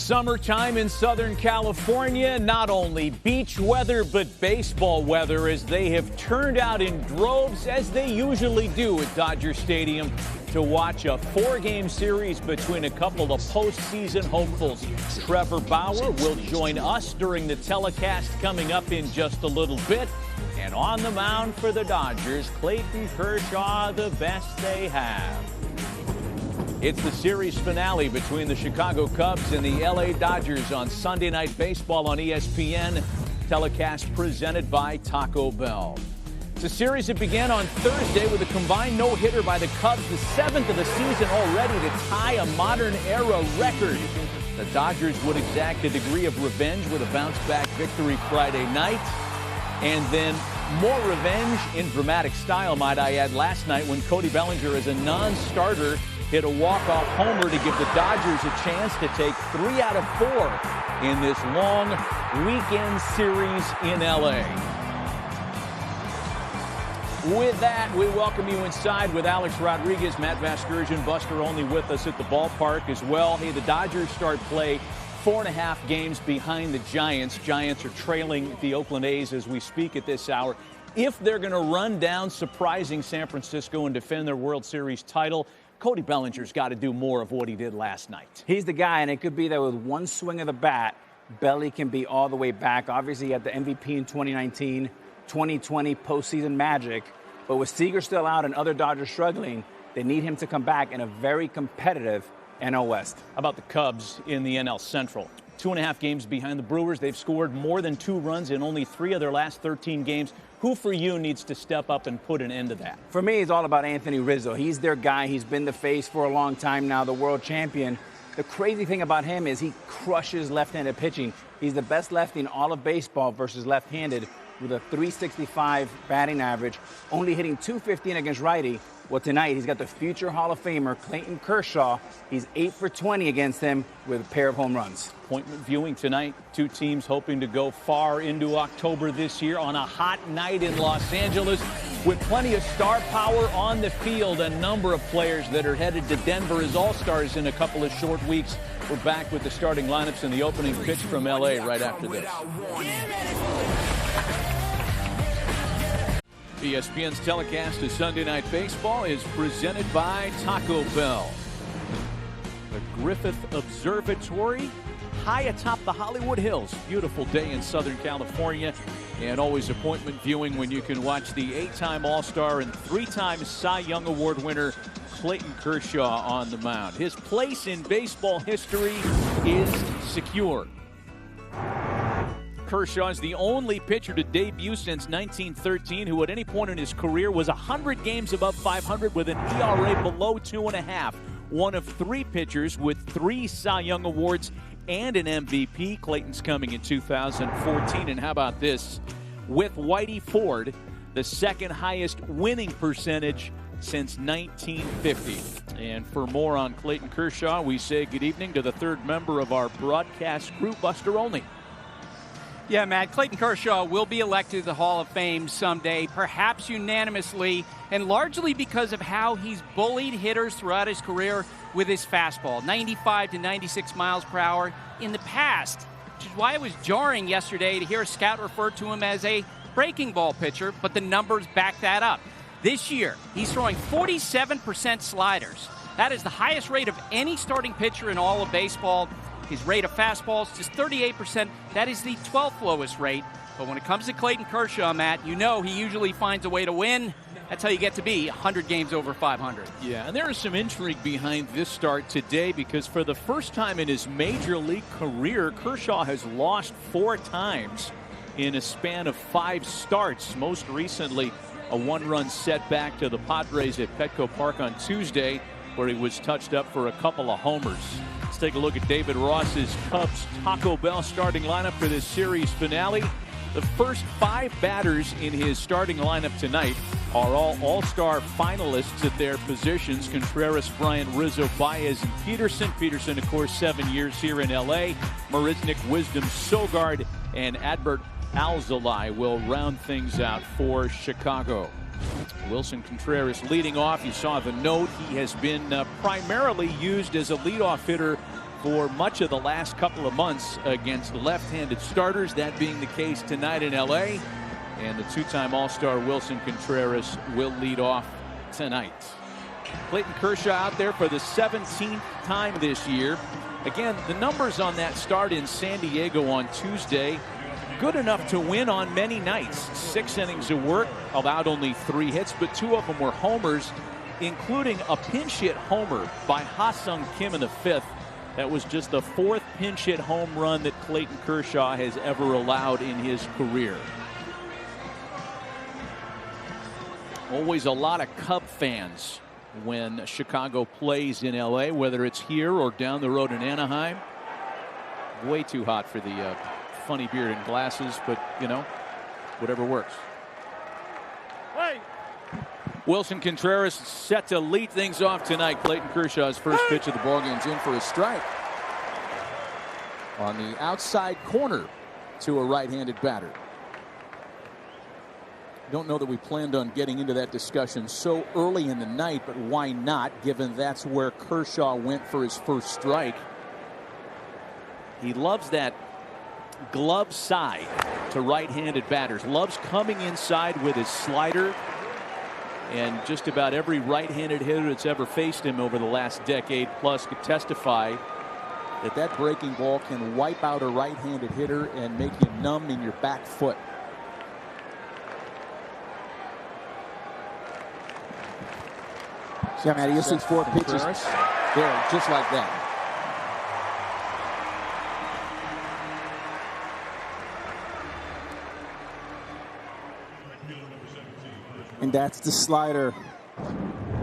Summertime in Southern California, not only beach weather, but baseball weather as they have turned out in droves, as they usually do at Dodger Stadium, to watch a four-game series between a couple of postseason hopefuls. Trevor Bauer will join us during the telecast coming up in just a little bit. And on the mound for the Dodgers, Clayton Kershaw, the best they have. It's the series finale between the Chicago Cubs and the LA Dodgers on Sunday Night Baseball on ESPN. Telecast presented by Taco Bell. It's a series that began on Thursday with a combined no-hitter by the Cubs, the seventh of the season already, to tie a modern-era record. The Dodgers would exact a degree of revenge with a bounce-back victory Friday night. And then more revenge in dramatic style, might I add, last night when Cody Bellinger, as a non-starter, hit a walk-off homer to give the Dodgers a chance to take 3 out of 4 in this long weekend series in LA. With that, we welcome you inside with Alex Rodriguez, Matt Vasgersian, Buster Olney with us at the ballpark as well. Hey, the Dodgers start play 4.5 games behind the Giants. Giants are trailing the Oakland A's as we speak at this hour. If they're going to run down surprising San Francisco and defend their World Series title, Cody Bellinger's got to do more of what he did last night. He's the guy, and it could be that with one swing of the bat, Belly can be all the way back. Obviously, he had the MVP in 2019, 2020 postseason magic. But with Seager still out and other Dodgers struggling, they need him to come back in a very competitive NL West. How about the Cubs in the NL Central? 2.5 games behind the Brewers. They've scored more than 2 runs in only 3 of their last 13 games. Who for you needs to step up and put an end to that? For me, it's all about Anthony Rizzo. He's their guy. He's been the face for a long time now, the world champion. The crazy thing about him is he crushes left-handed pitching. He's the best lefty in all of baseball versus left-handed, with a .365 batting average, only hitting .215 against righty. Well, tonight he's got the future Hall of Famer Clayton Kershaw. He's 8 for 20 against him with a pair of home runs. Appointment viewing tonight. 2 teams hoping to go far into October this year on a hot night in Los Angeles with plenty of star power on the field. A number of players that are headed to Denver as all-stars in a couple of short weeks. We're back with the starting lineups and the opening pitch from L.A. right after this. ESPN's telecast of Sunday Night Baseball is presented by Taco Bell. The Griffith Observatory, high atop the Hollywood Hills. Beautiful day in Southern California, and always appointment viewing when you can watch the 8-time All-Star and 3-time Cy Young Award winner Clayton Kershaw on the mound. His place in baseball history is secure. Kershaw is the only pitcher to debut since 1913 who at any point in his career was 100 games above 500 with an ERA below 2.5. One of 3 pitchers with 3 Cy Young Awards and an MVP. Clayton's coming in 2014. And how about this? With Whitey Ford, the second highest winning percentage since 1950. And for more on Clayton Kershaw, we say good evening to the third member of our broadcast crew, Buster Olney. Yeah, Matt, Clayton Kershaw will be elected to the Hall of Fame someday, perhaps unanimously, and largely because of how he's bullied hitters throughout his career with his fastball, 95 to 96 miles per hour in the past, which is why it was jarring yesterday to hear a scout refer to him as a breaking ball pitcher, but the numbers back that up. This year, he's throwing 47% sliders. That is the highest rate of any starting pitcher in all of baseball. His rate of fastballs just 38%. That is the 12th lowest rate. But when it comes to Clayton Kershaw, Matt, you know he usually finds a way to win. That's how you get to be 100 games over 500. Yeah, and there is some intrigue behind this start today because for the first time in his major league career, Kershaw has lost 4 times in a span of 5 starts. Most recently, a 1-run setback to the Padres at Petco Park on Tuesday, where he was touched up for a couple of homers. Let's take a look at David Ross's Cubs Taco Bell starting lineup for this series finale. The first 5 batters in his starting lineup tonight are all All-Star finalists at their positions. Contreras, Bryant, Rizzo, Baez, and Peterson. Peterson, of course, 7 years here in L.A. Marisnick, Wisdom, Sogard, and Adbert Alzolay will round things out for Chicago. Wilson Contreras leading off. You saw the note. He has been primarily used as a leadoff hitter for much of the last couple of months against left-handed starters, that being the case tonight in LA. And the two-time All-Star Wilson Contreras will lead off tonight. Clayton Kershaw out there for the 17th time this year. Again, the numbers on that start in San Diego on Tuesday, good enough to win on many nights. 6 innings of work, allowed only 3 hits, but 2 of them were homers, including a pinch hit homer by Ha-Sung Kim in the 5th. That was just the 4th pinch hit home run that Clayton Kershaw has ever allowed in his career. Always a lot of Cub fans when Chicago plays in LA, whether it's here or down the road in Anaheim. Way too hot for the funny beard and glasses, but you know, whatever works. Hey. Wilson Contreras set to lead things off tonight. Clayton Kershaw's first pitch of the ballgame is in for a strike on the outside corner to a right-handed batter. Don't know that we planned on getting into that discussion so early in the night, but why not, given that's where Kershaw went for his first strike. He loves that glove side to right-handed batters. Loves coming inside with his slider. And just about every right-handed hitter that's ever faced him over the last decade plus could testify that that breaking ball can wipe out a right-handed hitter and make you numb in your back foot. Yeah, man, you'll see 4 pitches there, just like that. And that's the slider,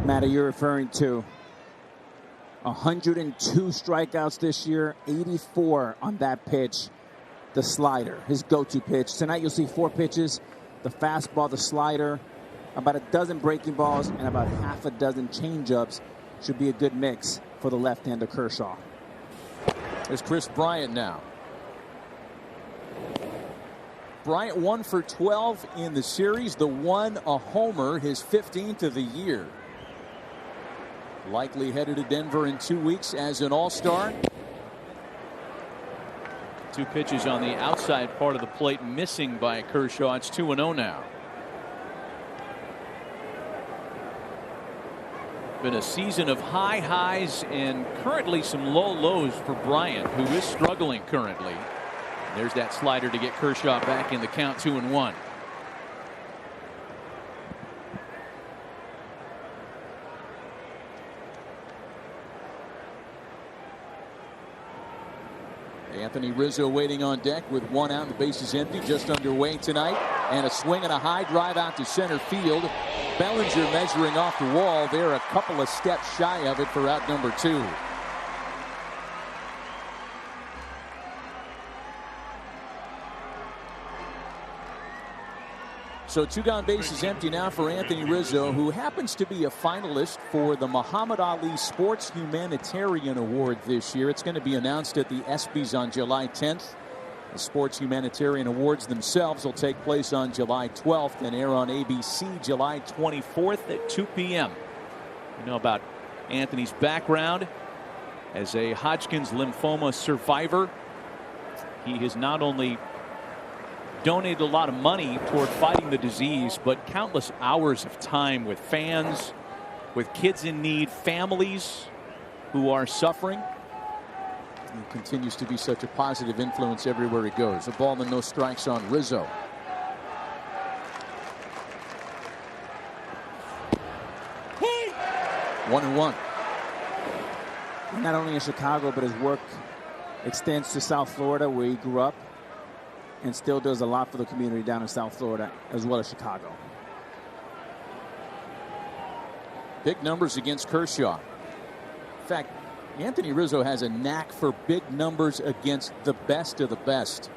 Matty, you're referring to. 102 strikeouts this year, 84 on that pitch. The slider, his go-to pitch. Tonight you'll see 4 pitches: the fastball, the slider, about a dozen breaking balls, and about half a dozen changeups. Should be a good mix for the left-hander Kershaw. There's Chris Bryant now. Bryant 1 for 12 in the series. The one a homer, his 15th of the year. Likely headed to Denver in 2 weeks as an all-star. 2 pitches on the outside part of the plate missing by Kershaw. It's 2-0 now. Been a season of high highs and currently some low lows for Bryant, who is struggling currently. There's that slider to get Kershaw back in the count, 2-1. Anthony Rizzo waiting on deck with 1 out and the bases empty, just underway tonight. And a swing and a high drive out to center field. Bellinger measuring off the wall. They're a couple of steps shy of it for out number 2. So 2 gone, bases empty now for Anthony Rizzo, who happens to be a finalist for the Muhammad Ali Sports Humanitarian Award this year. It's going to be announced at the ESPYs on July 10th. The Sports Humanitarian Awards themselves will take place on July 12th and air on ABC July 24th at 2 p.m. You know about Anthony's background as a Hodgkin's lymphoma survivor. He has not only donated a lot of money toward fighting the disease, but countless hours of time with fans, with kids in need, families who are suffering. He continues to be such a positive influence everywhere he goes. A ball and no strikes on Rizzo. Hey. 1-1. Not only in Chicago, but his work extends to South Florida, where he grew up, and still does a lot for the community down in South Florida, as well as Chicago. Big numbers against Kershaw. In fact, Anthony Rizzo has a knack for big numbers against the best of the best.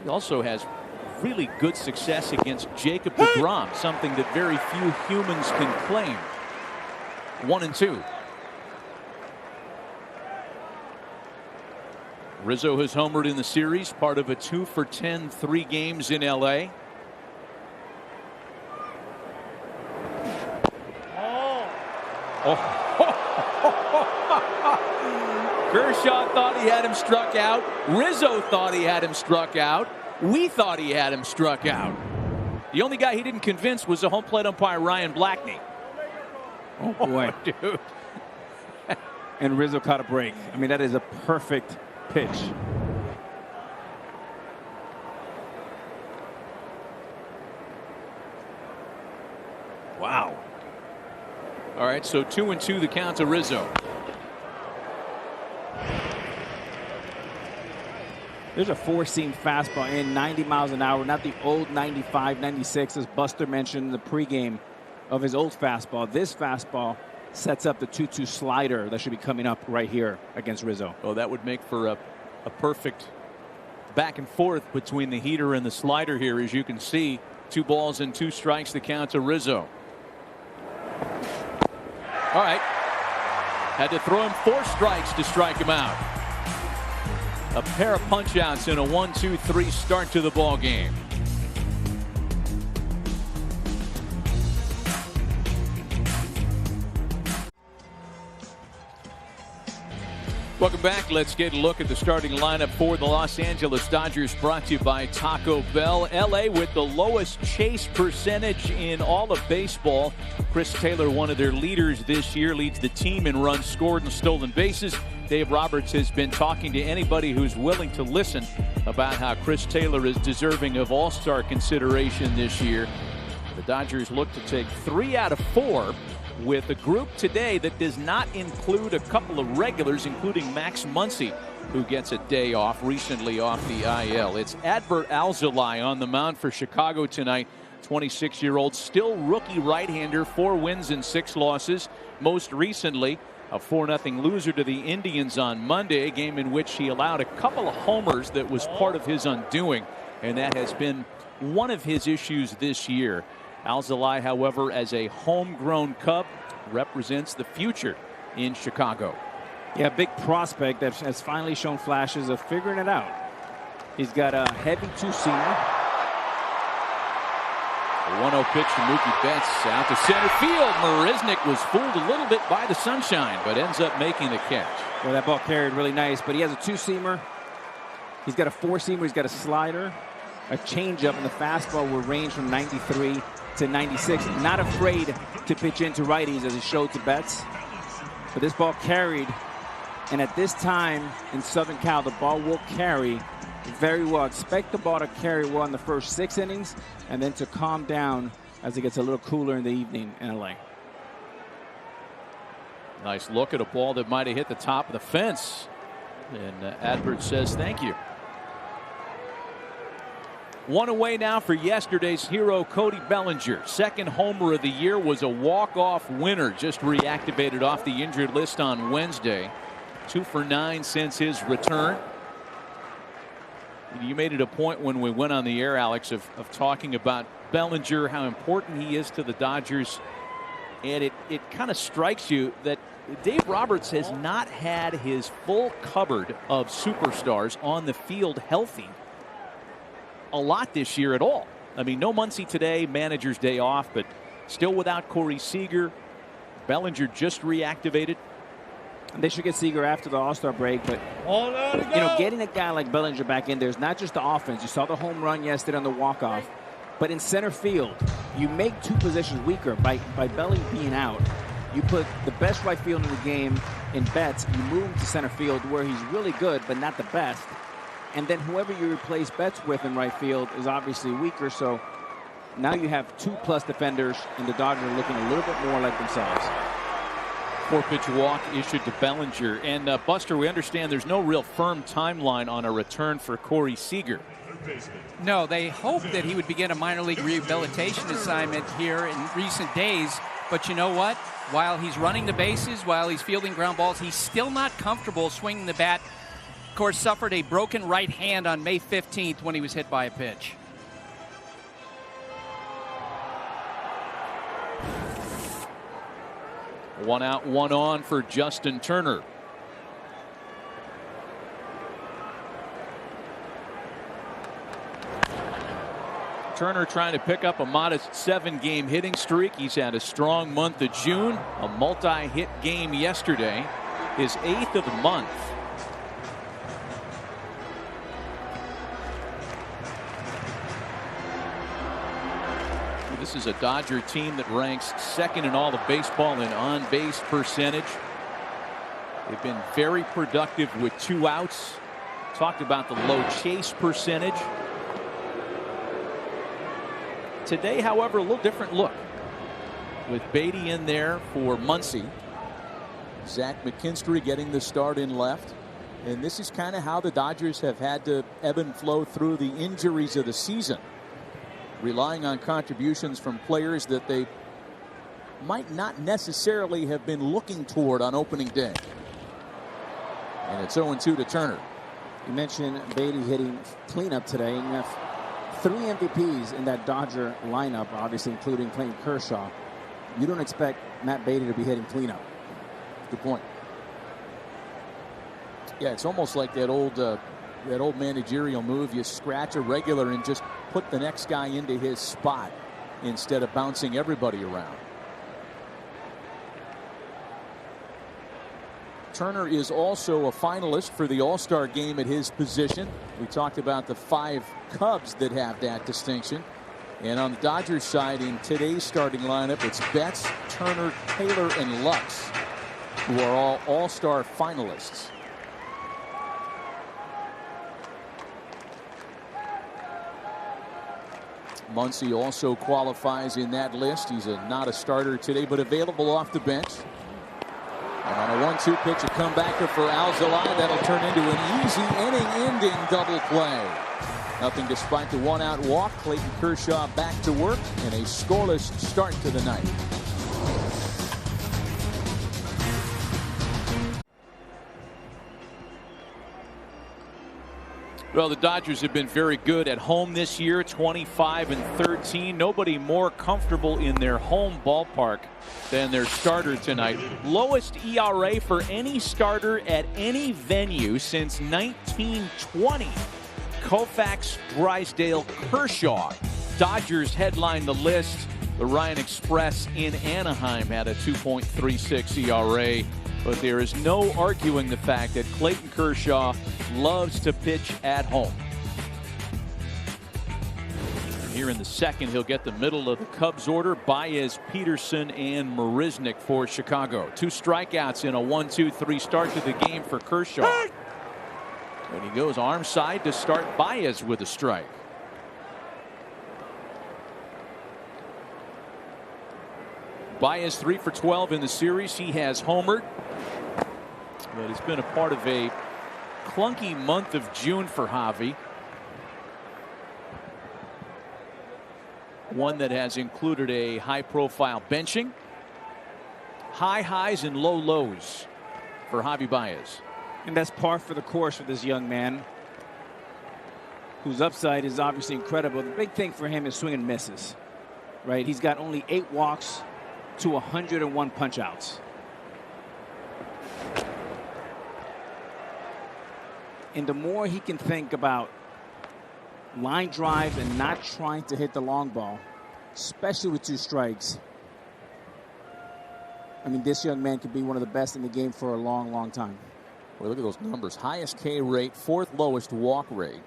He also has really good success against Jacob deGrom, something that very few humans can claim. 1-2. Rizzo has homered in the series, part of a 2 for 10, 3 games in LA. Kershaw thought he had him struck out. Rizzo thought he had him struck out. We thought he had him struck out. The only guy he didn't convince was the home plate umpire, Ryan Blackney. Oh, boy. Dude. And Rizzo caught a break. I mean, that is a perfect pitch. Wow. All right, so 2-2 the count to Rizzo. There's a four-seam fastball in 90 miles an hour, not the old 95, 96, as Buster mentioned in the pregame of his old fastball. This fastball sets up the 2-2 slider that should be coming up right here against Rizzo. Well, that would make for a perfect back and forth between the heater and the slider here, as you can see. 2 balls and 2 strikes the count to Rizzo. All right. Had to throw him 4 strikes to strike him out. A pair of punch-outs in a 1-2-3 start to the ball game. Welcome back. Let's get a look at the starting lineup for the Los Angeles Dodgers, brought to you by Taco Bell. LA with the lowest chase percentage in all of baseball. Chris Taylor, one of their leaders this year, leads the team in runs scored and stolen bases. Dave Roberts has been talking to anybody who's willing to listen about how Chris Taylor is deserving of all-star consideration this year. The Dodgers look to take 3 out of 4 with a group today that does not include a couple of regulars, including Max Muncy, who gets a day off, recently off the IL. It's Adbert Alzolay on the mound for Chicago tonight. 26-year-old, still rookie right-hander, 4 wins and 6 losses. Most recently, a 4-0 loser to the Indians on Monday, a game in which he allowed a couple of homers that was part of his undoing, and that has been one of his issues this year. Alzolay, however, as a homegrown Cub, represents the future in Chicago. Yeah, big prospect that has finally shown flashes of figuring it out. He's got a heavy 2-seamer. A 1-0 pitch to Mookie Betts out to center field. Marisnick was fooled a little bit by the sunshine, but ends up making the catch. Well, that ball carried really nice, but he has a 2-seamer. He's got a 4-seamer. He's got a slider, a changeup, and the fastball will range from 93 to 96. Not afraid to pitch into righties, as he showed to Betts. But this ball carried, and at this time in Southern Cal, the ball will carry very well. Expect the ball to carry well in the first 6 innings, and then to calm down as it gets a little cooler in the evening in LA. Nice look at a ball that might have hit the top of the fence. And Adbert says thank you. 1 away now for yesterday's hero, Cody Bellinger. Second homer of the year, was a walk-off winner. Just reactivated off the injured list on Wednesday. 2 for 9 since his return. You made it a point when we went on the air, Alex, of talking about Bellinger, how important he is to the Dodgers. And it kind of strikes you that Dave Roberts has not had his full cupboard of superstars on the field healthy a lot this year at all. I mean, no Muncy today, manager's day off, but still without Corey Seager. Bellinger just reactivated. They should get Seager after the All-Star break, but you know, getting a guy like Bellinger back in there is not just the offense. You saw the home run yesterday on the walk-off, but in center field, you make 2 positions weaker by Bellinger being out. You put the best right fielder in the game in Betts. You move him to center field where he's really good, but not the best. And then whoever you replace Betts with in right field is obviously weaker. So now you have 2+ defenders, and the Dodgers are looking a little bit more like themselves. 4-pitch walk issued to Bellinger. And Buster, we understand there's no real firm timeline on a return for Corey Seager. No, they hope that he would begin a minor league rehabilitation assignment here in recent days. But you know what? While he's running the bases, while he's fielding ground balls, he's still not comfortable swinging the bat. Of course, suffered a broken right hand on May 15th when he was hit by a pitch. One out, one on for Justin Turner. Turner trying to pick up a modest 7-game hitting streak. He's had a strong month of June, a multi-hit game yesterday, his 8th of the month. This is a Dodger team that ranks second in all of baseball in on-base percentage. They've been very productive with 2 outs. Talked about the low chase percentage. Today, however, a little different look. With Beatty in there for Muncy. Zach McKinstry getting the start in left. And this is kind of how the Dodgers have had to ebb and flow through the injuries of the season. Relying on contributions from players that they might not necessarily have been looking toward on opening day. And it's 0-2 to Turner. You mentioned Beatty hitting cleanup today, and you have 3 MVPs in that Dodger lineup, obviously including Clayton Kershaw. You don't expect Matt Beatty to be hitting cleanup. Good point. Yeah, it's almost like that old managerial move. You scratch a regular and just put the next guy into his spot instead of bouncing everybody around. Turner is also a finalist for the All-Star game at his position. We talked about the 5 Cubs that have that distinction. And on the Dodgers side, in today's starting lineup, it's Betts, Turner, Taylor, and Lux, who are all All-Star finalists. Muncy also qualifies in that list. He's not a starter today, but available off the bench. And on a 1-2 pitch, a comebacker for Alzolay. That'll turn into an easy inning-ending double play. Nothing despite the 1-out walk. Clayton Kershaw back to work and a scoreless start to the night. Well, the Dodgers have been very good at home this year, 25-13. Nobody more comfortable in their home ballpark than their starter tonight. Lowest ERA for any starter at any venue since 1920. Koufax, Drysdale, Kershaw. Dodgers headline the list. The Ryan Express in Anaheim had a 2.36 ERA. But there is no arguing the fact that Clayton Kershaw loves to pitch at home. Here in the second, he'll get the middle of the Cubs order. Baez, Peterson, and Marisnick for Chicago. 2 strikeouts in a 1-2-3 start to the game for Kershaw. And he goes arm side to start Baez with a strike. Baez 3 for 12 in the series. He has homered. But it's been a part of a clunky month of June for Javi. One that has included a high-profile benching, high highs and low lows for Javi Baez. And that's par for the course for this young man, whose upside is obviously incredible. The big thing for him is swing and misses, right? He's got only 8 walks to 101 punch-outs. And the more he can think about line drives and not trying to hit the long ball, especially with 2 strikes, I mean, this young man could be one of the best in the game for a long, long time. Boy, look at those numbers. Highest K rate, 4th lowest walk rate.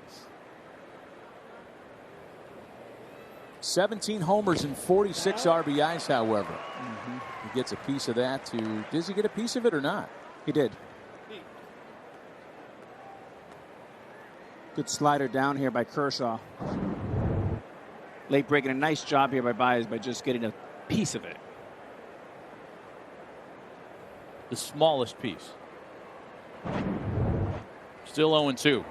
17 homers and 46 RBIs, however. He gets a piece of that too. Does he get a piece of it or not? He did. Good slider down here by Kershaw. Late breaking, a nice job here by Baez by just getting a piece of it. The smallest piece. Still 0-2.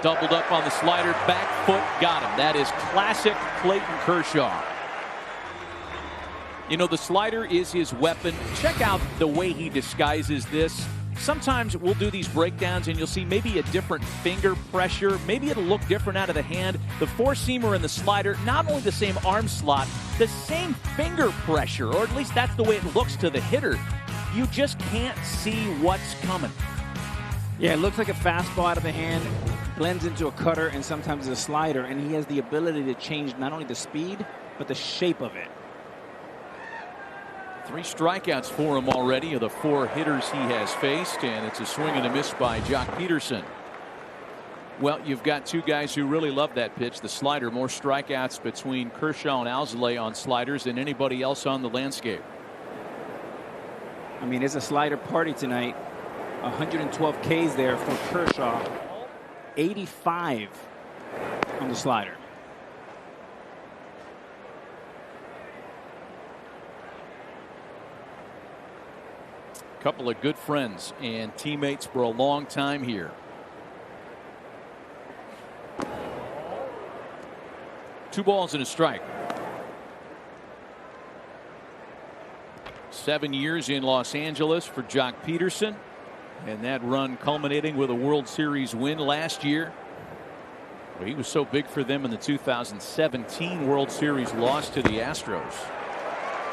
Doubled up on the slider, back foot, got him. That is classic Clayton Kershaw. You know, the slider is his weapon. Check out the way he disguises this. Sometimes we'll do these breakdowns and you'll see maybe a different finger pressure. Maybe it'll look different out of the hand. The 4-seamer and the slider, not only the same arm slot, the same finger pressure, or at least that's the way it looks to the hitter. You just can't see what's coming. Yeah, it looks like a fastball out of the hand, blends into a cutter and sometimes a slider, and he has the ability to change not only the speed, but the shape of it. 3 strikeouts for him already of the 4 hitters he has faced, and it's a swing and a miss by Jock Peterson. Well, you've got two guys who really love that pitch, the slider. More strikeouts between Kershaw and Alzolay on sliders than anybody else on the landscape. I mean, it's a slider party tonight. 112 Ks there for Kershaw. 85 on the slider. Couple of good friends and teammates for a long time here. Two balls and a strike. 7 years in Los Angeles for Jock Peterson, and that run culminating with a World Series win last year. Well, he was so big for them in the 2017 World Series loss to the Astros.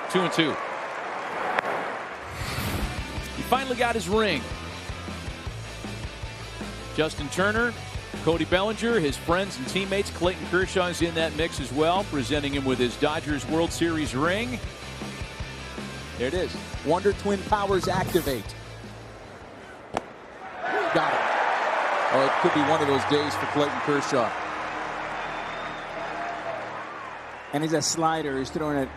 2-2. He finally got his ring. Justin Turner, Cody Bellinger, his friends and teammates. Clayton Kershaw is in that mix as well, presenting him with his Dodgers World Series ring. There it is. Wonder Twin powers activate. Got it. Oh, it could be one of those days for Clayton Kershaw. And he's a slider. He's throwing it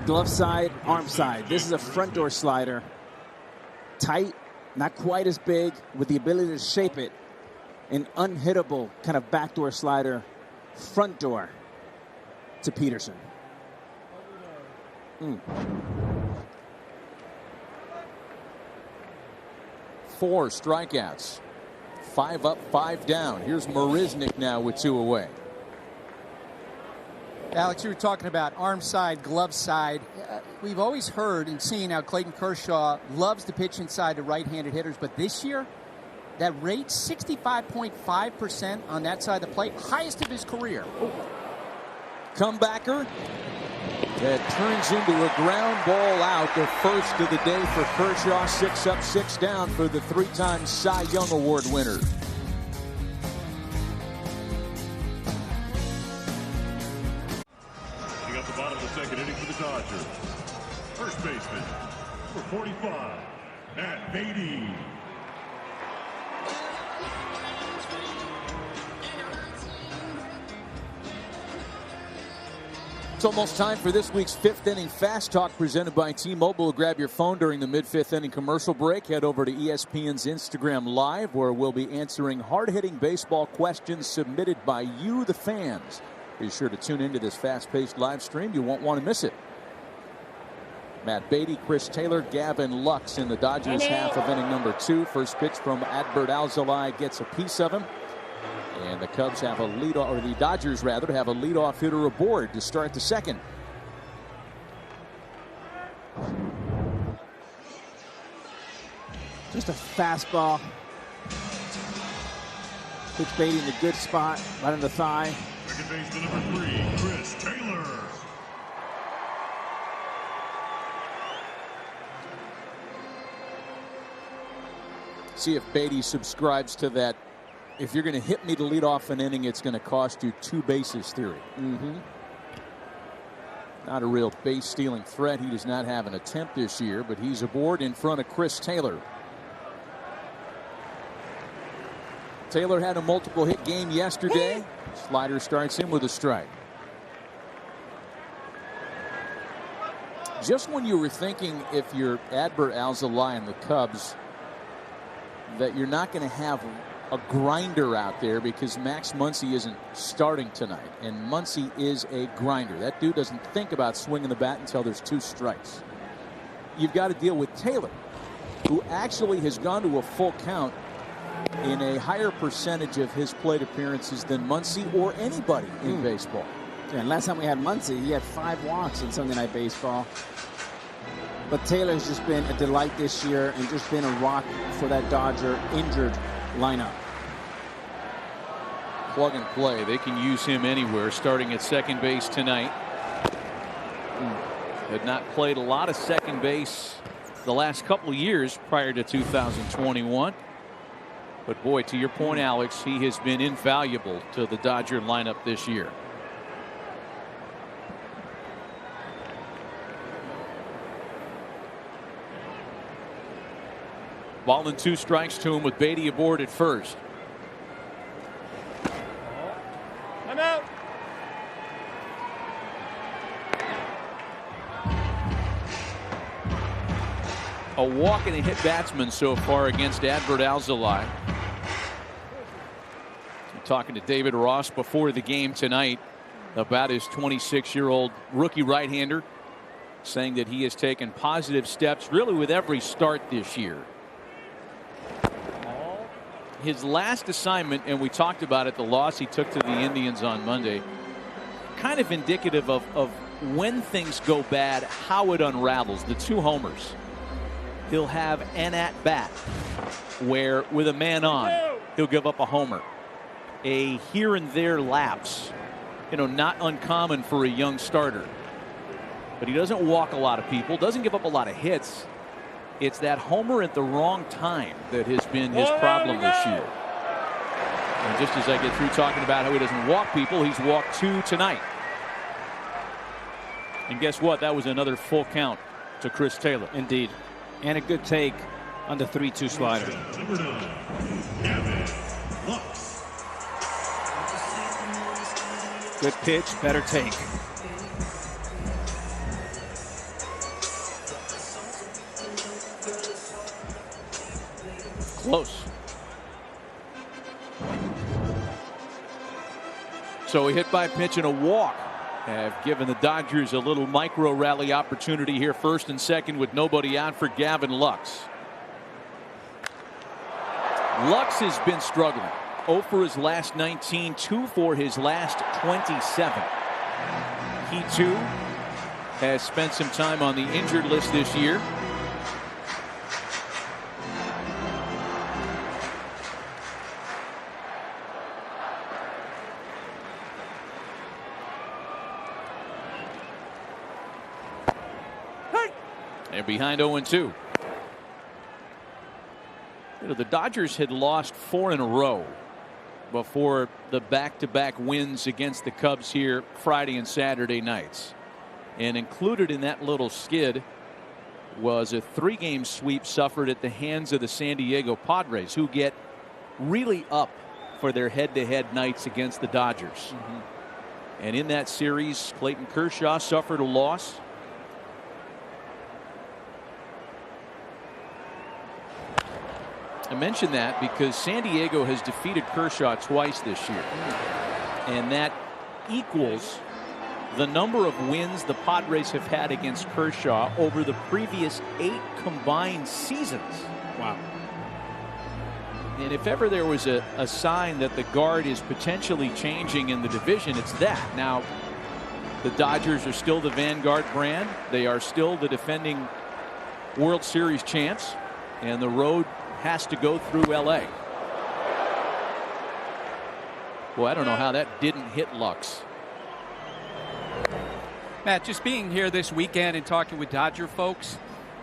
glove side, arm side. This is a front door slider. Tight, not quite as big, with the ability to shape it. An unhittable kind of backdoor slider, front door to Peterson. 4 strikeouts. 5 up, 5 down. Here's Marisnik now with 2 away. Alex, you were talking about arm side, glove side. We've always heard and seen how Clayton Kershaw loves to pitch inside to right-handed hitters, but this year, that rate, 65.5% on that side of the plate, highest of his career. Comebacker that turns into a ground ball out, the first of the day for Kershaw. 6 up, 6 down for the 3-time Cy Young Award winner. He got the bottom of the second inning for the Dodgers. First baseman, number 45, Matt Beatty. It's almost time for this week's 5th Inning Fast Talk presented by T-Mobile. Grab your phone during the mid-5th inning commercial break. Head over to ESPN's Instagram Live, where we'll be answering hard-hitting baseball questions submitted by you, the fans. Be sure to tune into this fast-paced live stream. You won't want to miss it. Matt Beatty, Chris Taylor, Gavin Lux in the Dodgers half of inning number 2. First pitch from Adbert Alzolay gets a piece of him. And the Cubs have a leadoff, or the Dodgers rather, have a leadoff hitter aboard to start the second. Just a fastball. Pitch Beatty in a good spot, right on the thigh. Second baseman number 3, Chris Taylor. See if Beatty subscribes to that. If you're going to hit me to lead off an inning, it's going to cost you 2 bases theory. Not a real base stealing threat. He does not have an attempt this year, but he's aboard in front of Chris Taylor. Taylor had a multiple hit game yesterday. Slider starts him with a strike. Just when you were thinking, if you're Adbert Alzolay and the Cubs, that you're not going to have a grinder out there because Max Muncy isn't starting tonight, and Muncy is a grinder. That dude doesn't think about swinging the bat until there's 2 strikes. You've got to deal with Taylor, who actually has gone to a full count in a higher percentage of his plate appearances than Muncy or anybody in baseball. Yeah, and last time we had Muncy, he had 5 walks in Sunday Night Baseball. But Taylor's just been a delight this year and just been a rock for that Dodger injured lineup. Plug and play. They can use him anywhere, starting at second base tonight. Had not played a lot of second base the last couple of years prior to 2021. But boy, to your point, Alex, he has been invaluable to the Dodger lineup this year. Ball and 2 strikes to him with Beatty aboard at first. a walk and a hit batsman so far against Adbert Alzolay. Talking to David Ross before the game tonight about his 26-year-old rookie right-hander, saying that he has taken positive steps really with every start this year. His last assignment, and we talked about it, the loss he took to the Indians on Monday, kind of indicative of when things go bad, how it unravels. The 2 homers. He'll have an at-bat where with a man on, he'll give up a homer. A here and there lapse, not uncommon for a young starter. But he doesn't walk a lot of people, doesn't give up a lot of hits. It's that homer at the wrong time that has been his problem this year. And just as I get through talking about how he doesn't walk people, he's walked 2 tonight. And guess what? That was another full count to Chris Taylor. Indeed. And a good take on the 3-2 slider. Number 9, Lux. Good pitch, better take. Close. So a hit by pitch and a walk have given the Dodgers a little micro rally opportunity here, first and second with nobody out for Gavin Lux. Lux has been struggling. 0 for his last 19, 2 for his last 27. He too has spent some time on the injured list this year. They're behind 0-2. The Dodgers had lost 4 in a row before the back-to-back wins against the Cubs here Friday and Saturday nights. And included in that little skid was a 3-game sweep suffered at the hands of the San Diego Padres, who get really up for their head-to-head nights against the Dodgers. And in that series, Clayton Kershaw suffered a loss. I mention that because San Diego has defeated Kershaw twice this year, and that equals the number of wins the Padres have had against Kershaw over the previous 8 combined seasons. Wow. And if ever there was a sign that the guard is potentially changing in the division, it's that. Now, the Dodgers are still the Vanguard brand. They are still the defending World Series champs, and the road has to go through LA. Well, I don't know how that didn't hit Lux. Matt, just being here this weekend and talking with Dodger folks,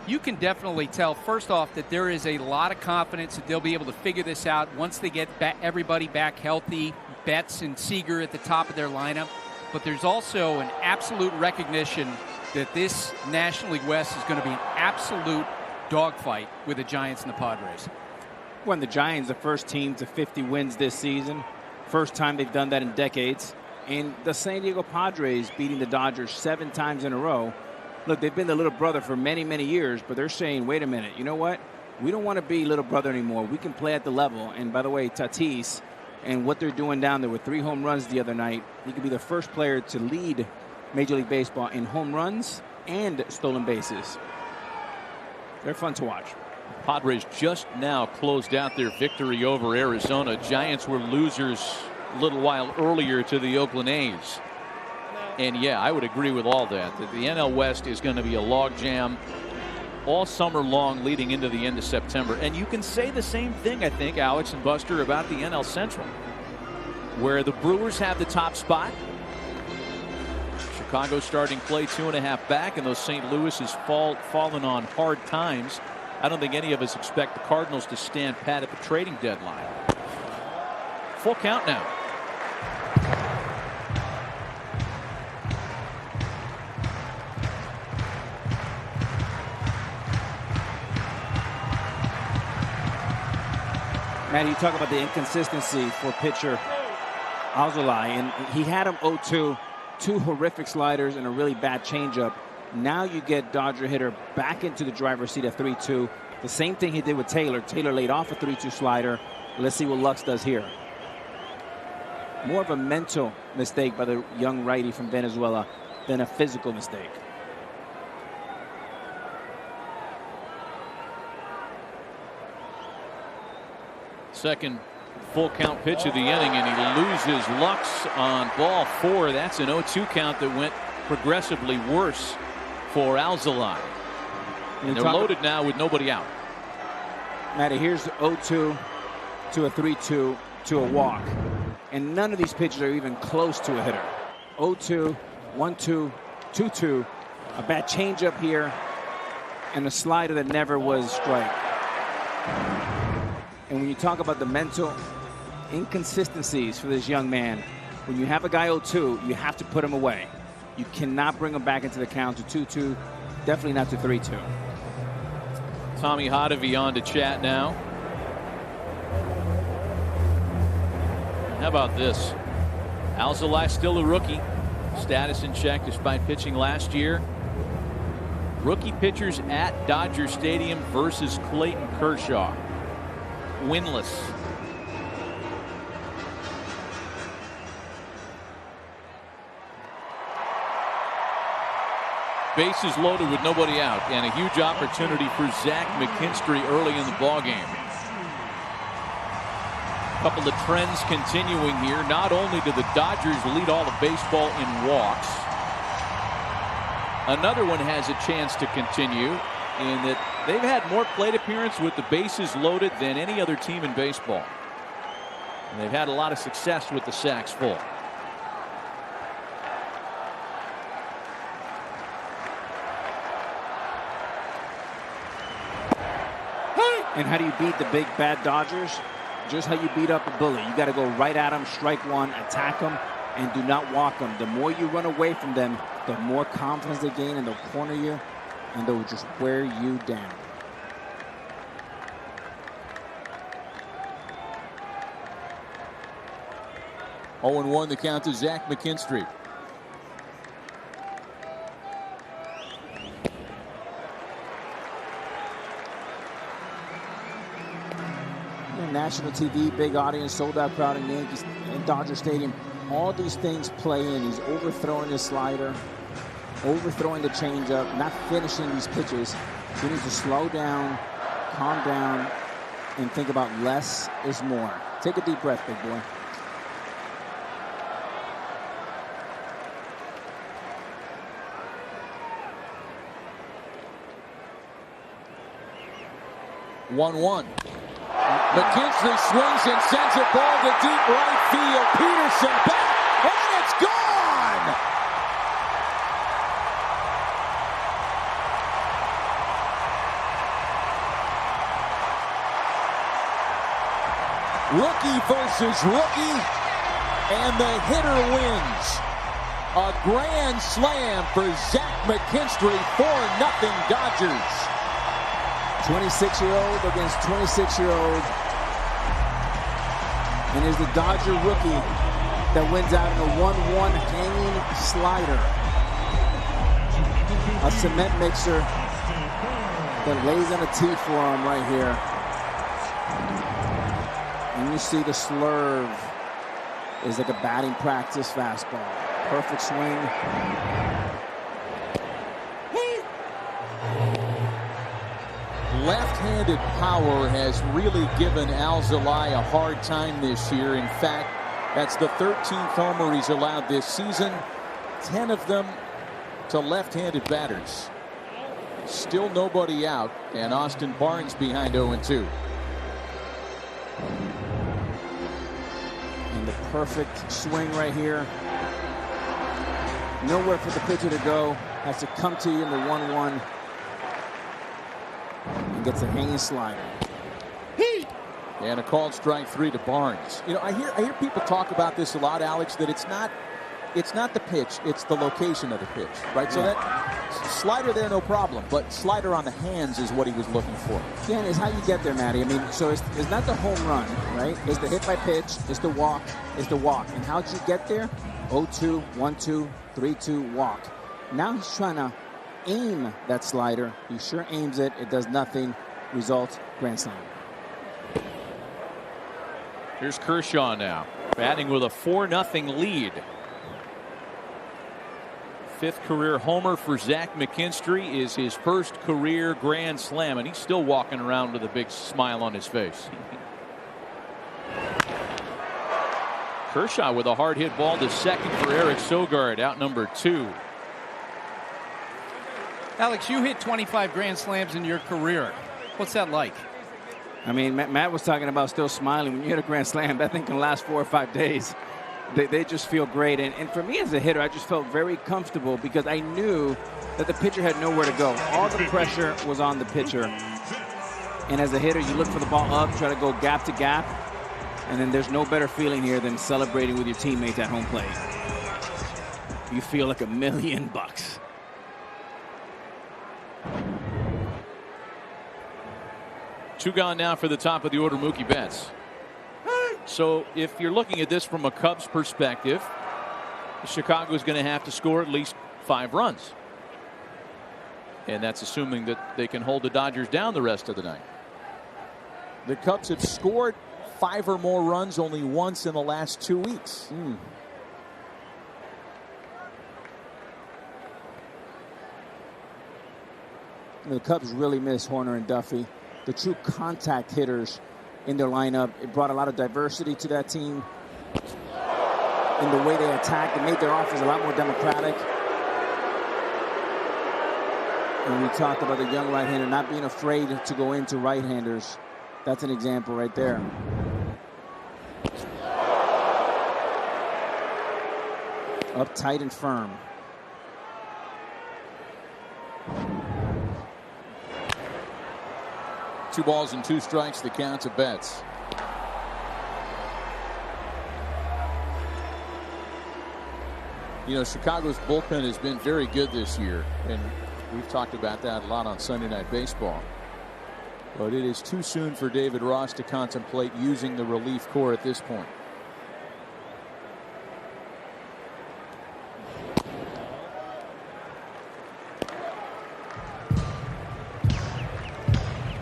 you can definitely tell, first off, that there is a lot of confidence that they'll be able to figure this out once they get everybody back healthy, Betts and Seager at the top of their lineup. But there's also an absolute recognition that this National League West is going to be an absolute dogfight with the Giants and the Padres. When the Giants, the first team to 50 wins this season, first time they've done that in decades, and the San Diego Padres beating the Dodgers 7 times in a row. Look, they've been the little brother for many, many years, but they're saying, wait a minute, you know what? We don't want to be little brother anymore. We can play at the level. And by the way, Tatis and what they're doing down there with 3 home runs the other night, he could be the first player to lead Major League Baseball in home runs and stolen bases. They're fun to watch. Padres just now closed out their victory over Arizona. Giants were losers a little while earlier to the Oakland A's. And yeah, I would agree with all that. That the NL West is going to be a logjam all summer long leading into the end of September. And you can say the same thing, I think, Alex and Buster, about the NL Central, where the Brewers have the top spot. Chicago starting play 2.5 back, and those St. Louis has fallen on hard times. I don't think any of us expect the Cardinals to stand pat at the trading deadline. Full count now. Matt, you talk about the inconsistency for pitcher Alzolay, and he had him 0-2, 2 horrific sliders and a really bad changeup. Now you get Dodger hitter back into the driver's seat at 3-2. The same thing he did with Taylor. Taylor laid off a 3-2 slider. Let's see what Lux does here. More of a mental mistake by the young righty from Venezuela than a physical mistake. Second full count pitch of the inning, and he loses Lux on ball 4. That's an 0-2 count that went progressively worse for Alzolay. And they're loaded now with nobody out. Matty, here's 0-2 to a 3-2 to a walk. And none of these pitches are even close to a hitter. 0-2, 1-2, 2-2. A bad changeup here. And a slider that never was strike. And when you talk about the mental inconsistencies for this young man, when you have a guy 0-2, you have to put him away. You cannot bring him back into the count to 2-2, definitely not to 3-2. Tommy Hotovy on to chat now. How about this? Alzolay still a rookie. Status in check despite pitching last year. Rookie pitchers at Dodger Stadium versus Clayton Kershaw. Winless. Bases loaded with nobody out, and a huge opportunity for Zach McKinstry early in the ballgame. Couple of trends continuing here. Not only do the Dodgers lead all of baseball in walks, another one has a chance to continue in that they've had more plate appearance with the bases loaded than any other team in baseball. And they've had a lot of success with the sacks full. And how do you beat the big bad Dodgers? Just how you beat up a bully. You got to go right at them, strike one, attack them, and do not walk them. The more you run away from them, the more confidence they gain, and they'll corner you, and they'll just wear you down. Oh, 0-1 the count to Zach McKinstry. National TV, big audience, sold out crowd in Yankees and Dodger Stadium. All these things play in. He's overthrowing the slider, overthrowing the changeup, not finishing these pitches. He needs to slow down, calm down, and think about less is more. Take a deep breath, big boy. One. McKinstry swings and sends a ball to deep right field. Peterson back, and it's gone! Rookie versus rookie, and the hitter wins. A grand slam for Zach McKinstry, 4-0 Dodgers. 26-year-old against 26-year-old. And is the Dodger rookie that wins out in a 1-1 hanging slider. A cement mixer that lays on a tee for him right here. And you see the slurve is like a batting practice fastball. Perfect swing. Left-handed power has really given Alzolay a hard time this year. In fact, that's the 13th homer he's allowed this season. 10 of them to left-handed batters. Still nobody out, and Austin Barnes behind 0-2. And the perfect swing right here. Nowhere for the pitcher to go. Has to come to you in the 1-1. And gets a hanging slider. And a called strike 3 to Barnes. You know, I hear people talk about this a lot, Alex, that it's not the pitch, it's the location of the pitch, right? So that slider there, no problem, but slider on the hands is what he was looking for. Yeah, and it's how you get there, Matty. I mean, so it's not the home run, right? It's the hit by pitch, it's the walk, And how'd you get there? 0-2, 1-2, 3-2, walk. Now he's trying to aim that slider. He sure aims it. It does nothing. Result, grand slam. Here's Kershaw now, batting with a 4-0 lead. 5th career homer for Zach McKinstry is his first career grand slam, and he's still walking around with a big smile on his face. Kershaw with a hard hit ball to second for Eric Sogard, out number 2. Alex, you hit 25 grand slams in your career. What's that like? I mean, Matt was talking about still smiling. When you hit a grand slam, that thing can last 4 or 5 days. They just feel great. And for me as a hitter, I just felt very comfortable because I knew that the pitcher had nowhere to go. All the pressure was on the pitcher. And as a hitter, you look for the ball up, try to go gap to gap. And then there's no better feeling here than celebrating with your teammates at home plate. You feel like $1 million. 2 gone now for the top of the order, Mookie Betts. So if you're looking at this from a Cubs perspective, Chicago is going to have to score at least 5 runs. And that's assuming that they can hold the Dodgers down the rest of the night. The Cubs have scored 5 or more runs only once in the last 2 weeks. The Cubs really miss Horner and Duffy, the true contact hitters in their lineup. It brought a lot of diversity to that team in the way they attacked. It made their offense a lot more democratic. And we talked about the young right-hander not being afraid to go into right-handers. That's an example right there. Up tight and firm. Two balls and 2 strikes, the count to Betts. You know, Chicago's bullpen has been very good this year, and we've talked about that a lot on Sunday Night Baseball. But it is too soon for David Ross to contemplate using the relief corps at this point.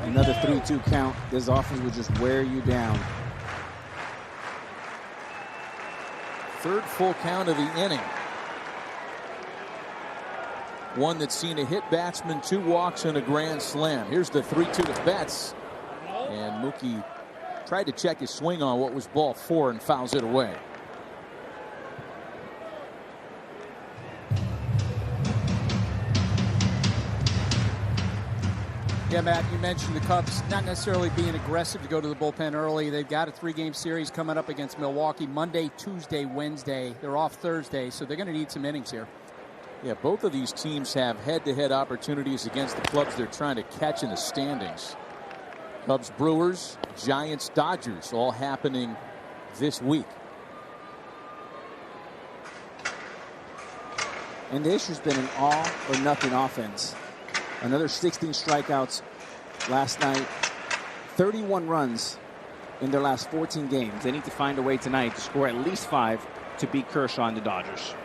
Another 3-2 count. This offense will just wear you down. 3rd full count of the inning. One that's seen a hit batsman, 2 walks, and a grand slam. Here's the 3-2 to Betts. And Mookie tried to check his swing on what was ball 4 and fouls it away. Yeah, Matt, you mentioned the Cubs not necessarily being aggressive to go to the bullpen early. They've got a 3-game series coming up against Milwaukee Monday, Tuesday, Wednesday. They're off Thursday, so they're going to need some innings here. Yeah, both of these teams have head-to-head opportunities against the clubs they're trying to catch in the standings. Cubs, Brewers, Giants, Dodgers, all happening this week. And the issue's been an all or nothing offense. Another 16 strikeouts last night. 31 runs in their last 14 games. They need to find a way tonight to score at least 5 to beat Kershaw and the Dodgers.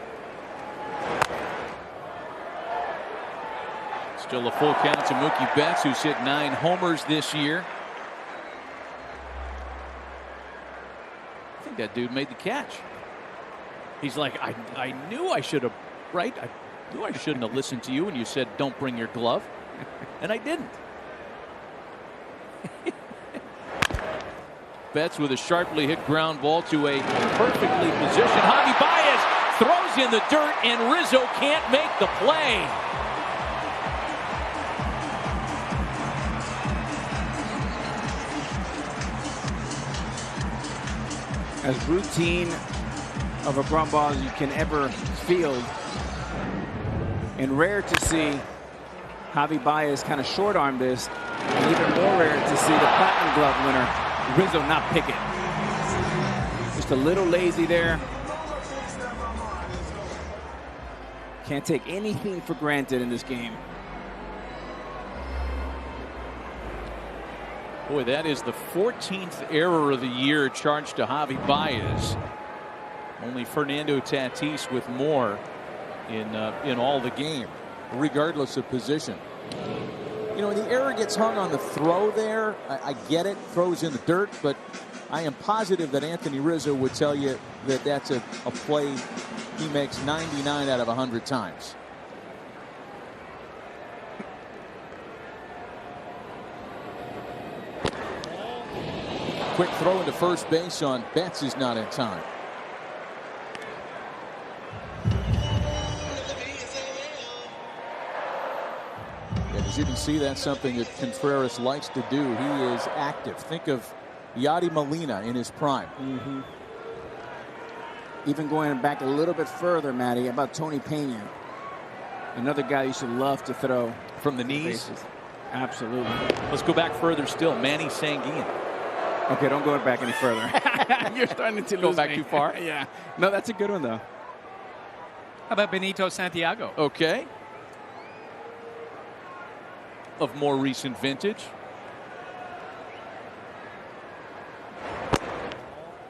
Still a full count to Mookie Betts, who's hit 9 homers this year. I think that dude made the catch. He's like, I knew I should have, right? I knew I shouldn't have listened to you when you said don't bring your glove. And I didn't. Betts with a sharply hit ground ball to a perfectly positioned Javi Baez throws in the dirt, and Rizzo can't make the play. As routine of a ground ball as you can ever field, and rare to see Javi Baez kind of short-arm this, and even more rare to see the Platinum Glove winner Rizzo not pick it. Just a little lazy there. Can't take anything for granted in this game. Boy, that is the 14th error of the year charged to Javi Baez. Only Fernando Tatis with more in all the game. regardless of position. You know, the error gets hung on the throw there. I get it, throws in the dirt, but I am positive that Anthony Rizzo would tell you that that's a play he makes 99 out of 100 times. Quick throw into first base on Betts is not in time. And as you can see, that's something that Contreras likes to do. He is active. Think of Yadi Molina in his prime. Mm-hmm. Even going back a little bit further, Matty, about Tony Pena. Another guy you should love to throw. From the knees? Absolutely. Let's go back further still. Manny Sanguin. Okay, don't go back any further. You're starting to go back too far. Yeah. No, that's a good one, though. How about Benito Santiago? Okay. Of more recent vintage.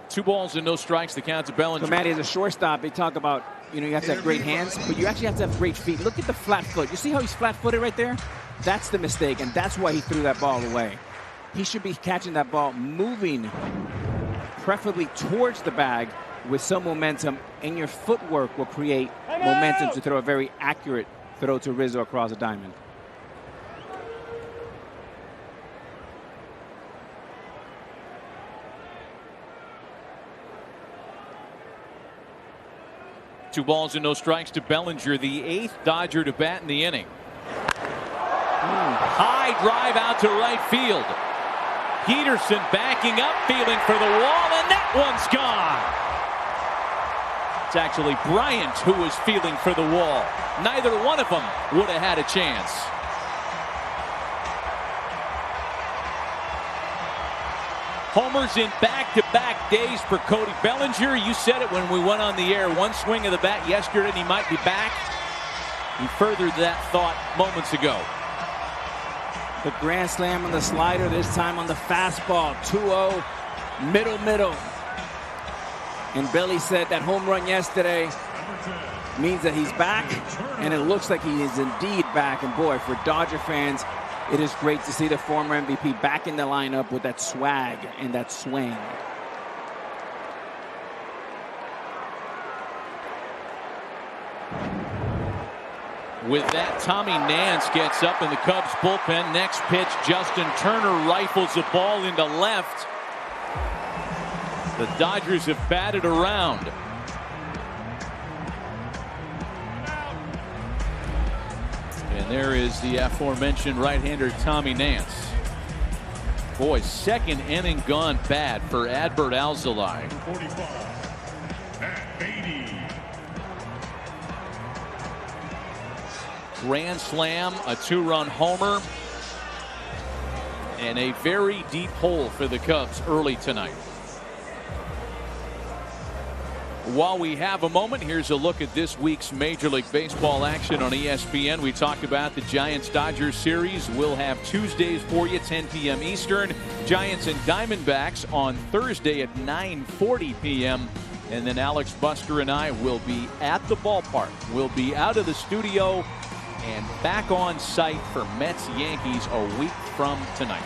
2 balls and no strikes. The count to Bellinger. So, Matty, as a shortstop, they talk about, you have to have great hands, but you actually have to have great feet. Look at the flat foot. You see how he's flat-footed right there? That's the mistake, and that's why he threw that ball away. He should be catching that ball, moving preferably towards the bag with some momentum, and your footwork will create momentum to throw a very accurate throw to Rizzo across the diamond. Two balls and no strikes to Bellinger, the 8th Dodger to bat in the inning. High drive out to right field. Peterson backing up, feeling for the wall, and that one's gone. It's actually Bryant who was feeling for the wall. Neither one of them would have had a chance. Homers in back-to-back days for Cody Bellinger. You said it when we went on the air. One swing of the bat yesterday and he might be back. He furthered that thought moments ago. The grand slam on the slider, this time on the fastball. 2-0, middle. And Billy said that home run yesterday means that he's back, and it looks like he is indeed back. And boy, for Dodger fans, it is great to see the former MVP back in the lineup with that swag and that swing. With that, Tommy Nance gets up in the Cubs bullpen. Next pitch, Justin Turner rifles the ball into left. The Dodgers have batted around. And there is the aforementioned right-hander Tommy Nance. Boy, second inning gone bad for Adbert Alzolay. 45 at 80. Grand slam, a 2-run homer, and a very deep hole for the Cubs early tonight. While we have a moment, here's a look at this week's Major League Baseball action on ESPN. We talked about the Giants-Dodgers series. We'll have Tuesdays for you, 10 p.m. Eastern. Giants and Diamondbacks on Thursday at 9:40 p.m. And then Alex, Buster, and I will be at the ballpark. We'll be out of the studio and back on site for Mets-Yankees a week from tonight.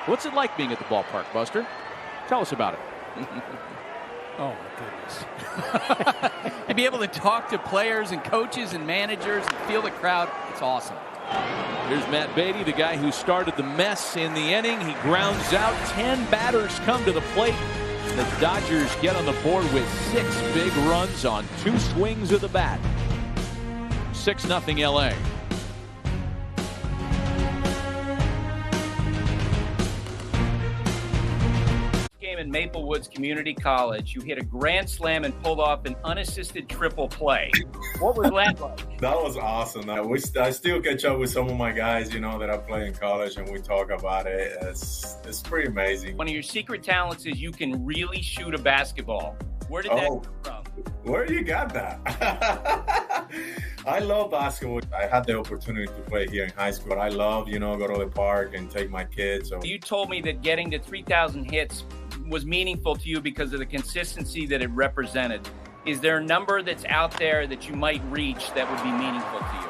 What's it like being at the ballpark, Buster? Tell us about it. Oh, my goodness. To be able to talk to players and coaches and managers and feel the crowd, it's awesome. Here's Matt Beatty, the guy who started the mess in the inning. He grounds out. 10 batters come to the plate. The Dodgers get on the board with 6 big runs on 2 swings of the bat. 6-0 LA. Game in Maple Woods Community College, you hit a grand slam and pulled off an unassisted triple play. What was that like? That was awesome. I still catch up with some of my guys, that I play in college, and we talk about it. It's pretty amazing. One of your secret talents is you can really shoot a basketball. Where did that come from? Where you got that? I love basketball. I had the opportunity to play here in high school. I love, go to the park and take my kids. So. You told me that getting to 3,000 hits was meaningful to you because of the consistency that it represented. Is there a number that's out there that you might reach that would be meaningful to you?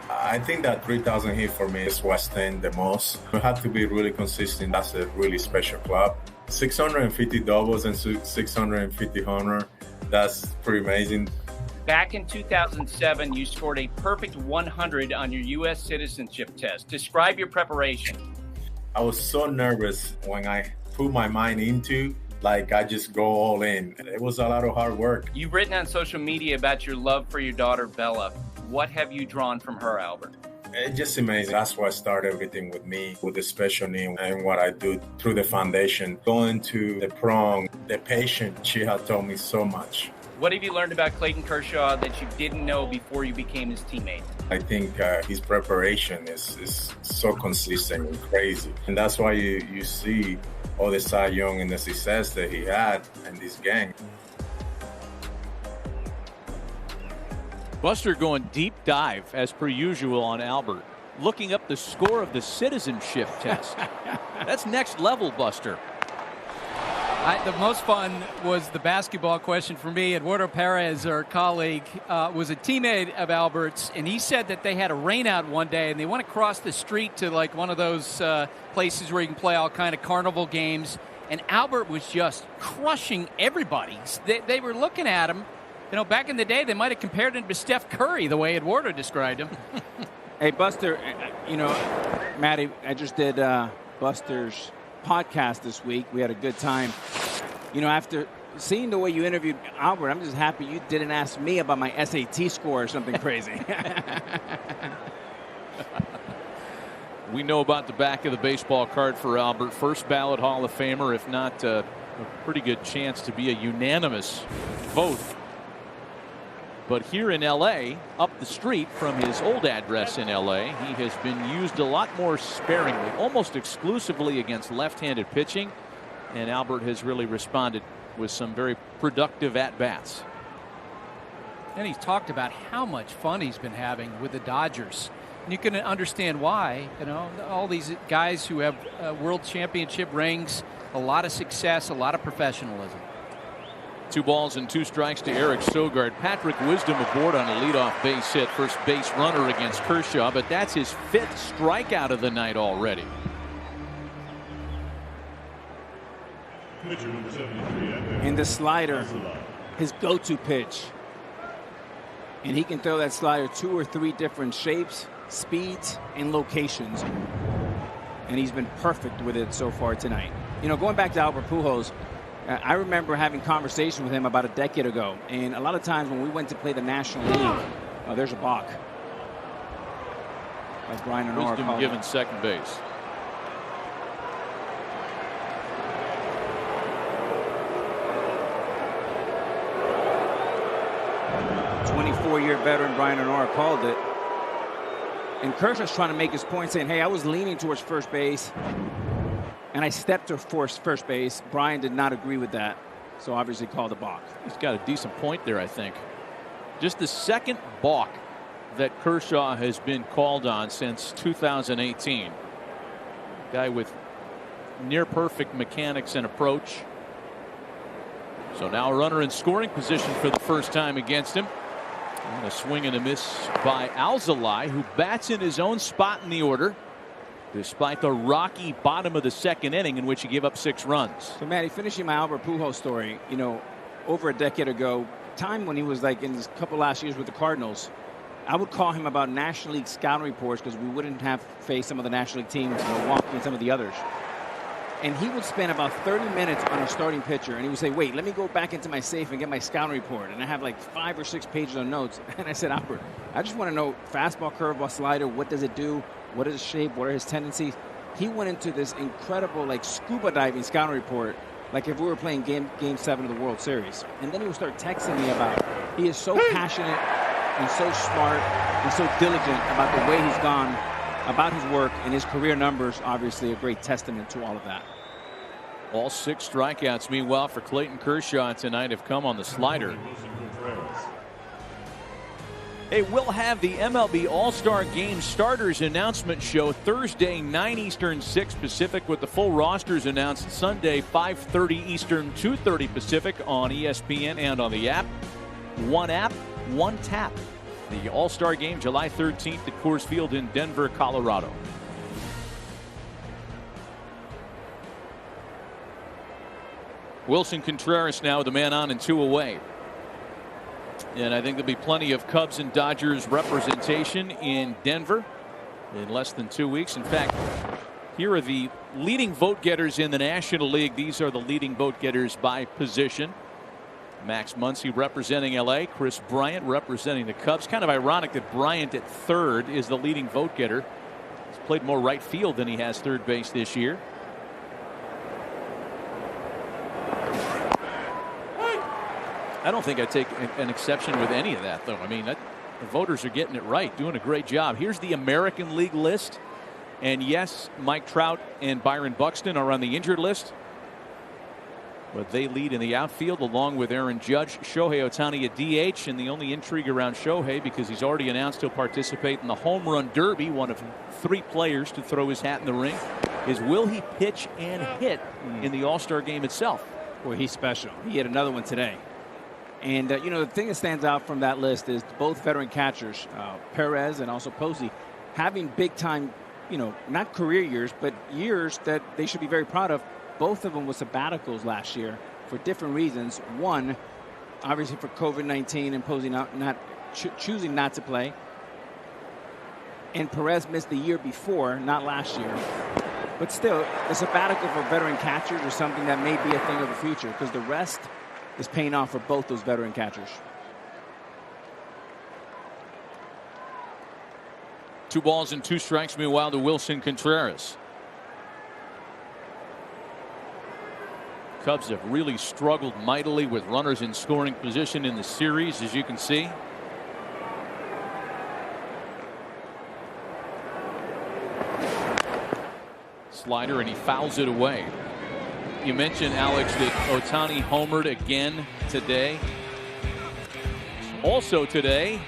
I think that 3,000 hit for me is West End the most. You have to be really consistent. That's a really special club. 650 doubles and 650 homer. That's pretty amazing. Back in 2007, you scored a perfect 100 on your U.S. citizenship test. Describe your preparation. I was so nervous when I put my mind into, like, I just go all in. It was a lot of hard work. You've written on social media about your love for your daughter, Bella. What have you drawn from her, Albert? It's just amazing. That's why I started everything with me, with the special need and what I do through the foundation. Going to the prom, the patient, she had taught me so much. What have you learned about Clayton Kershaw that you didn't know before you became his teammate? I think his preparation is so consistent and crazy. And that's why you see all the Cy Young and the success that he had in this game. Buster going deep dive, as per usual, on Albert. Looking up the score of the citizenship test. That's next level, Buster. The most fun was the basketball question for me. Eduardo Perez, our colleague, was a teammate of Albert's, and he said that they had a rainout one day, and they went across the street to like one of those places where you can play all kind of carnival games, and Albert was just crushing everybody. They were looking at him. You know, back in the day, they might have compared him to Steph Curry, the way Eduardo described him. Hey, Buster, you know, Matty, I just did Buster's podcast this week. We had a good time. You know, after seeing the way you interviewed Albert, I'm just happy you didn't ask me about my SAT score or something crazy. We know about the back of the baseball card for Albert. First ballot Hall of Famer, if not a pretty good chance to be a unanimous vote. But here in L.A., up the street from his old address in L.A., he has been used a lot more sparingly, almost exclusively against left-handed pitching. And Albert has really responded with some very productive at-bats. And he's talked about how much fun he's been having with the Dodgers. And you can understand why. You know, all these guys who have world championship rings, a lot of success, a lot of professionalism. 2 balls and 2 strikes to Eric Sogard. Patrick Wisdom aboard on a leadoff base hit. First base runner against Kershaw, but that's his 5th strikeout of the night already. And the slider, his go-to pitch. And he can throw that slider 2 or 3 different shapes, speeds, and locations. And he's been perfect with it so far tonight. You know, going back to Albert Pujols, I remember having conversation with him about a decade ago, and a lot of times when we went to play the National League, there's a balk. Like Brian Honora Wisdom given second base. A 24-year veteran Brian Honora called it. And Kershaw's trying to make his point, saying, hey, I was leaning towards first base, and I stepped to first base. Brian did not agree with that, so obviously called a balk. He's got a decent point there, I think. Just the second balk that Kershaw has been called on since 2018. Guy with near perfect mechanics and approach. So now a runner in scoring position for the first time against him. And a swing and a miss by Alzolay, who bats in his own spot in the order, despite the rocky bottom of the second inning in which he gave up 6 runs. So, Matty, finishing my Albert Pujols story, you know, over a decade ago, time when he was like in his couple last years with the Cardinals, I would call him about National League scouting reports because we wouldn't have faced some of the National League teams, Milwaukee and some of the others. And he would spend about 30 minutes on a starting pitcher, and he would say, wait, let me go back into my safe and get my scouting report. And I have like 5 or 6 pages of notes. And I said, Albert, I just want to know fastball, curveball, slider, what does it do? What is his shape? What are his tendencies? He went into this incredible like scuba diving scouting report, like if we were playing game 7 of the World Series. And then he would start texting me about, he is so passionate and so smart and so diligent about the way he's gone about his work, and his career numbers, obviously a great testament to all of that. All 6 strikeouts, meanwhile, for Clayton Kershaw tonight have come on the slider. Hey, we'll have the MLB All-Star Game starters announcement show Thursday, 9 Eastern, 6 Pacific, with the full rosters announced Sunday, 5:30 Eastern, 2:30 Pacific on ESPN and on the app. one app, one tap. The All-Star Game, July 13th at Coors Field in Denver, Colorado. Wilson Contreras now with the man on and 2 away. And I think there'll be plenty of Cubs and Dodgers representation in Denver in less than 2 weeks. In fact, here are the leading vote getters in the National League. These are the leading vote getters by position. Max Muncy representing LA. Chris Bryant representing the Cubs. Kind of ironic that Bryant at third is the leading vote getter. He's played more right field than he has third base this year. I don't think I'd take an exception with any of that, though. I mean, the voters are getting it right, doing a great job. Here's the American League list. And yes, Mike Trout and Byron Buxton are on the injured list. But they lead in the outfield along with Aaron Judge, Shohei Ohtani at DH. And the only intrigue around Shohei, because he's already announced he'll participate in the Home Run Derby, one of 3 players to throw his hat in the ring, is will he pitch and hit in the All-Star Game itself? Boy, he's special. He had another one today. And, the thing that stands out from that list is both veteran catchers, Perez and also Posey, having big-time, not career years, but years that they should be very proud of. Both of them with sabbaticals last year for different reasons. One, obviously for COVID-19 and Posey choosing not to play. And Perez missed the year before, not last year. But still, the sabbatical for veteran catchers is something that may be a thing of the future, because the rest is paying off for both those veteran catchers. 2 balls and 2 strikes, meanwhile, to Wilson Contreras. Cubs have really struggled mightily with runners in scoring position in the series, as you can see. Slider, and he fouls it away. You mentioned, Alex, that Ohtani homered again today. Also today,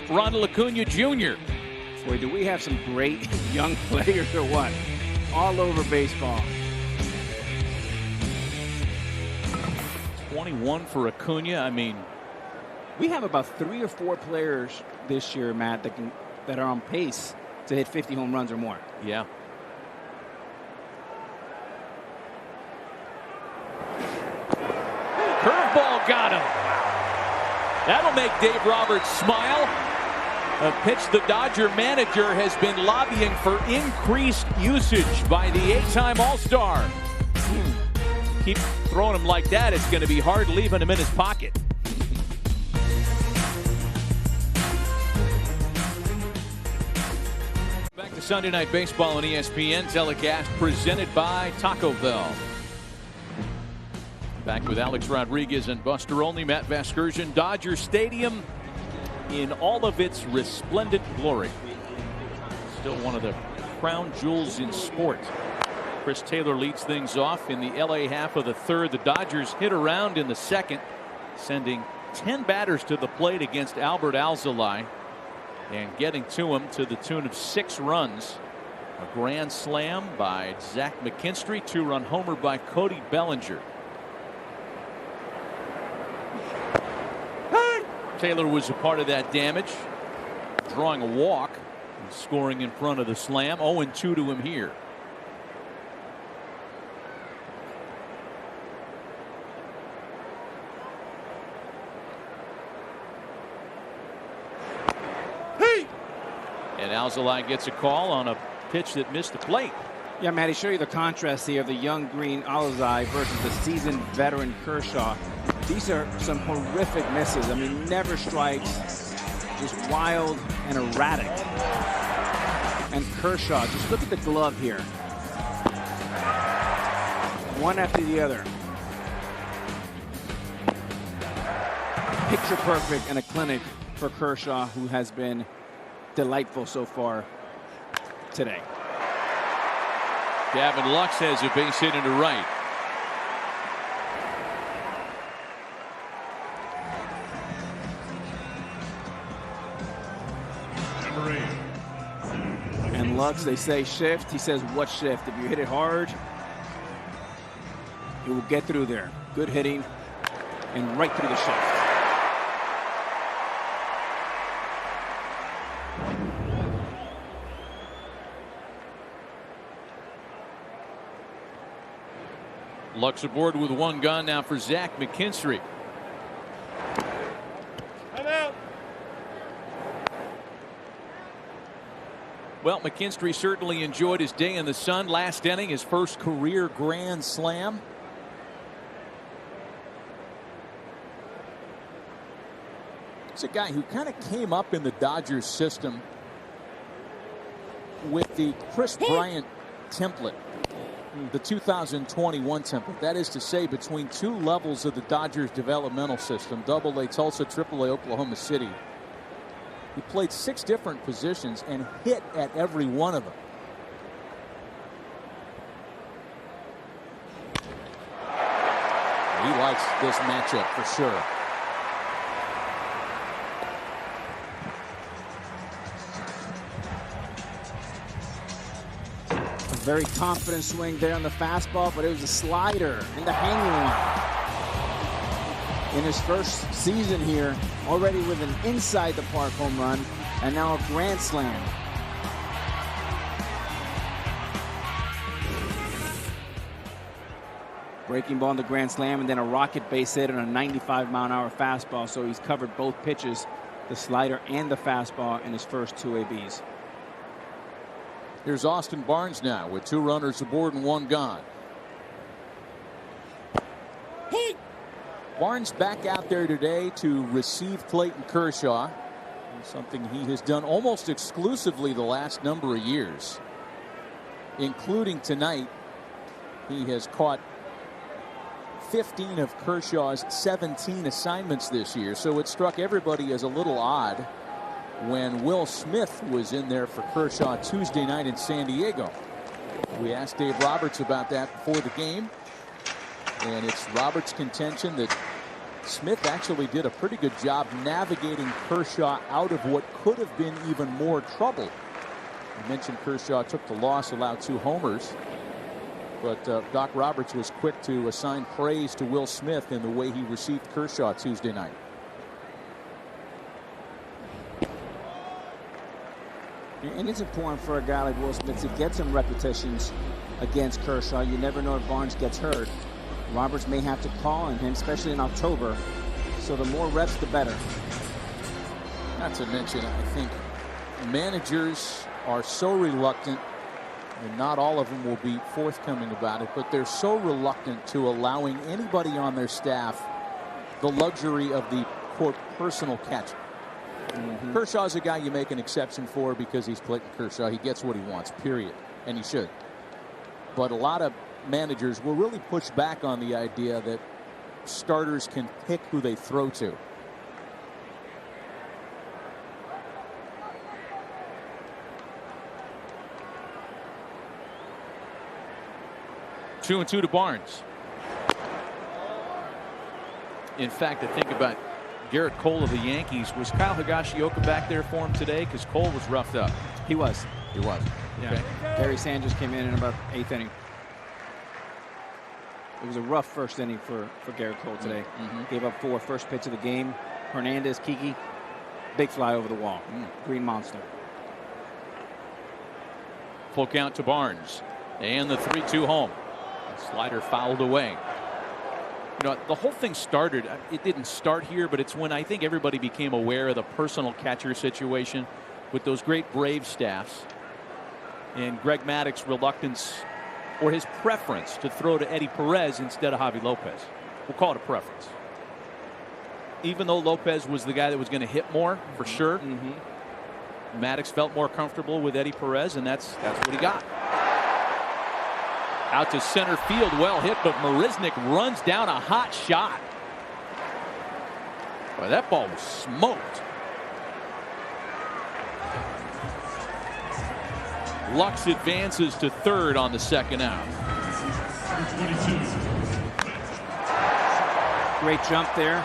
Ronald Acuna Jr. Boy, do we have some great young players or what? All over baseball. 21 for Acuna. I mean, we have about 3 or 4 players this year, Matt, that are on pace to hit 50 home runs or more. Yeah. Curveball got him. That'll make Dave Roberts smile. A pitch the Dodger manager has been lobbying for increased usage by the 8-time All-Star. Keep throwing him like that, it's going to be hard leaving him in his pocket. Back to Sunday Night Baseball on ESPN, telecast presented by Taco Bell. Back with Alex Rodriguez and Buster Olney. Matt Vasgersian. Dodger Stadium in all of its resplendent glory. Still one of the crown jewels in sport. Chris Taylor leads things off in the LA half of the third. The Dodgers hit around in the second, sending 10 batters to the plate against Albert Alzolay and getting to him to the tune of 6 runs. A grand slam by Zach McKinstry, 2-run homer by Cody Bellinger. Taylor was a part of that damage, drawing a walk and scoring in front of the slam. 0-2 to him here. And Alzolay gets a call on a pitch that missed the plate. Yeah, Matty, show you the contrast here of the young green Alzolay versus the seasoned veteran Kershaw. These are some horrific misses. I mean, never strikes, just wild and erratic. And Kershaw, just look at the glove here. One after the other. Picture perfect and a clinic for Kershaw, who has been delightful so far today. Gavin Lux has a base hit into right. And Lux, they say shift. He says, what shift? If you hit it hard, you will get through there. Good hitting and right through the shift. Lux aboard with one gun now for Zach McKinstry. Well, McKinstry certainly enjoyed his day in the sun last inning, his first career grand slam. It's a guy who kind of came up in the Dodgers system with the Chris Bryant template, the 2021 template. That is to say, between two levels of the Dodgers developmental system, AA Tulsa, AAA Oklahoma City. He played 6 different positions and hit at every one of them. He likes this matchup for sure. A very confident swing there on the fastball, but it was a slider in the hanging line. In his first season here, already with an inside the park home run, and now a grand slam. Breaking ball in the grand slam, and then a rocket base hit on a 95-mile-an-hour fastball, so he's covered both pitches, the slider and the fastball, in his first 2 ABs. Here's Austin Barnes now with 2 runners aboard and 1 gone. Barnes back out there today to receive Clayton Kershaw, something he has done almost exclusively the last number of years, including tonight. He has caught 15 of Kershaw's 17 assignments this year, so it struck everybody as a little odd when Will Smith was in there for Kershaw Tuesday night in San Diego. We asked Dave Roberts about that before the game, and it's Roberts' contention that Smith actually did a pretty good job navigating Kershaw out of what could have been even more trouble. I mentioned Kershaw took the loss, allowed 2 homers, but Doc Roberts was quick to assign praise to Will Smith in the way he received Kershaw Tuesday night. And it's important for a guy like Will Smith to get some repetitions against Kershaw. You never know if Barnes gets hurt. Roberts may have to call on him, especially in October. So the more reps, the better. Not to mention, I think managers are so reluctant, and not all of them will be forthcoming about it, but they're so reluctant to allowing anybody on their staff the luxury of the, quote, personal catcher. Kershaw's a guy you make an exception for because he's Clayton Kershaw. He gets what he wants, period, and he should. But a lot of managers will really push back on the idea that starters can pick who they throw to. Two and two to Barnes. In fact, I think about Garrett Cole of the Yankees. Was Kyle Higashioka back there for him today? Because Cole was roughed up. He was. He was. Yeah. Okay. Gary Sanders came in about 8th inning. It was a rough first inning for Garrett Cole today. Gave up 4, first pitch of the game. Hernandez, Kiki, big fly over the wall. Green monster. Full count to Barnes. And the 3-2 home. Slider fouled away. You know, the whole thing started, it didn't start here, but it's when I think everybody became aware of the personal catcher situation with those great Brave staffs and Greg Maddox's reluctance or his preference to throw to Eddie Perez instead of Javi Lopez. We'll call it a preference. Even though Lopez was the guy that was going to hit more for sure, Maddox felt more comfortable with Eddie Perez, and that's what he got. Out to center field, well hit, but Marisnick runs down a hot shot. Boy, that ball was smoked. Lux advances to third on the second out. Great jump there.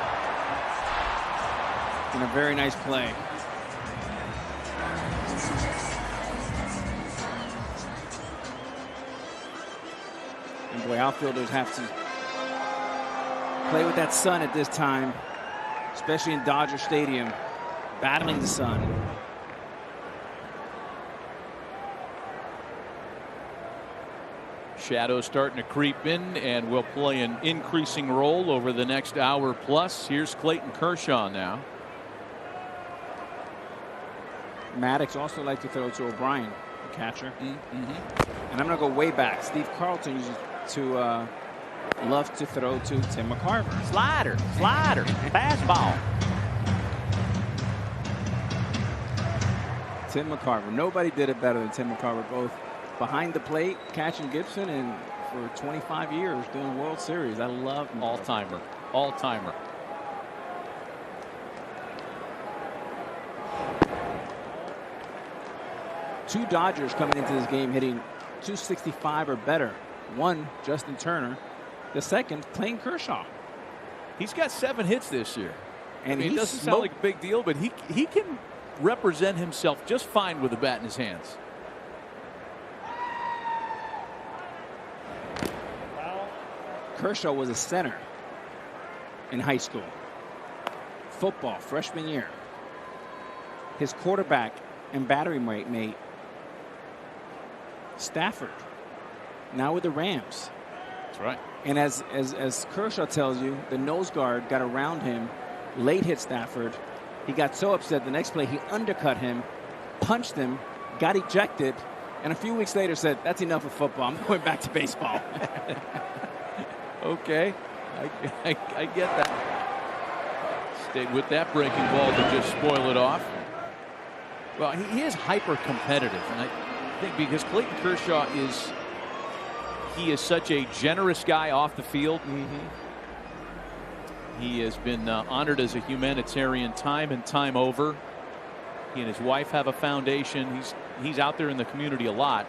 And a very nice play. And boy, outfielders have to play with that sun at this time, especially in Dodger Stadium, battling the sun. Shadows starting to creep in and will play an increasing role over the next hour plus. Here's Clayton Kershaw now. Maddox also likes to throw to O'Brien, the catcher. And I'm going to go way back. Steve Carlton used to love to throw to Tim McCarver. Slider, fastball. Tim McCarver. Nobody did it better than Tim McCarver, both behind the plate, catching Gibson, and for 25 years doing World Series. I love all-timer. Two Dodgers coming into this game hitting 265 or better. One, Justin Turner. The second, Clayton Kershaw. He's got 7 hits this year. And it doesn't sound like a big deal, but he can represent himself just fine with a bat in his hands. Kershaw was a center in high school. Football, freshman year. His quarterback and battery mate, Stafford, now with the Rams. That's right. And as Kershaw tells you, the nose guard got around him, late hit Stafford. He got so upset the next play he undercut him, punched him, got ejected, and a few weeks later said, "That's enough of football. I'm going back to baseball." Okay, I get that. Stayed with that breaking ball to just spoil it off. Well, he is hyper competitive, and I think because Clayton Kershaw is such a generous guy off the field. He has been honored as a humanitarian time and time over. He and his wife have a foundation. He's out there in the community a lot.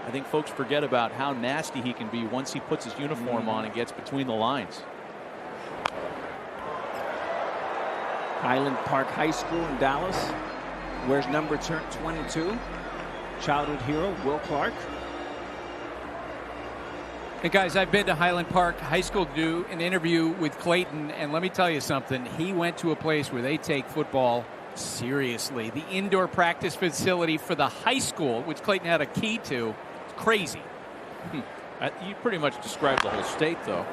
I think folks forget about how nasty he can be once he puts his uniform on and gets between the lines. Highland Park High School in Dallas. Wears number 22. Childhood hero Will Clark. Hey guys, I've been to Highland Park High School to do an interview with Clayton, and let me tell you something. He went to a place where they take football seriously. The indoor practice facility for the high school, which Clayton had a key to, it's crazy. You pretty much described the whole state, though,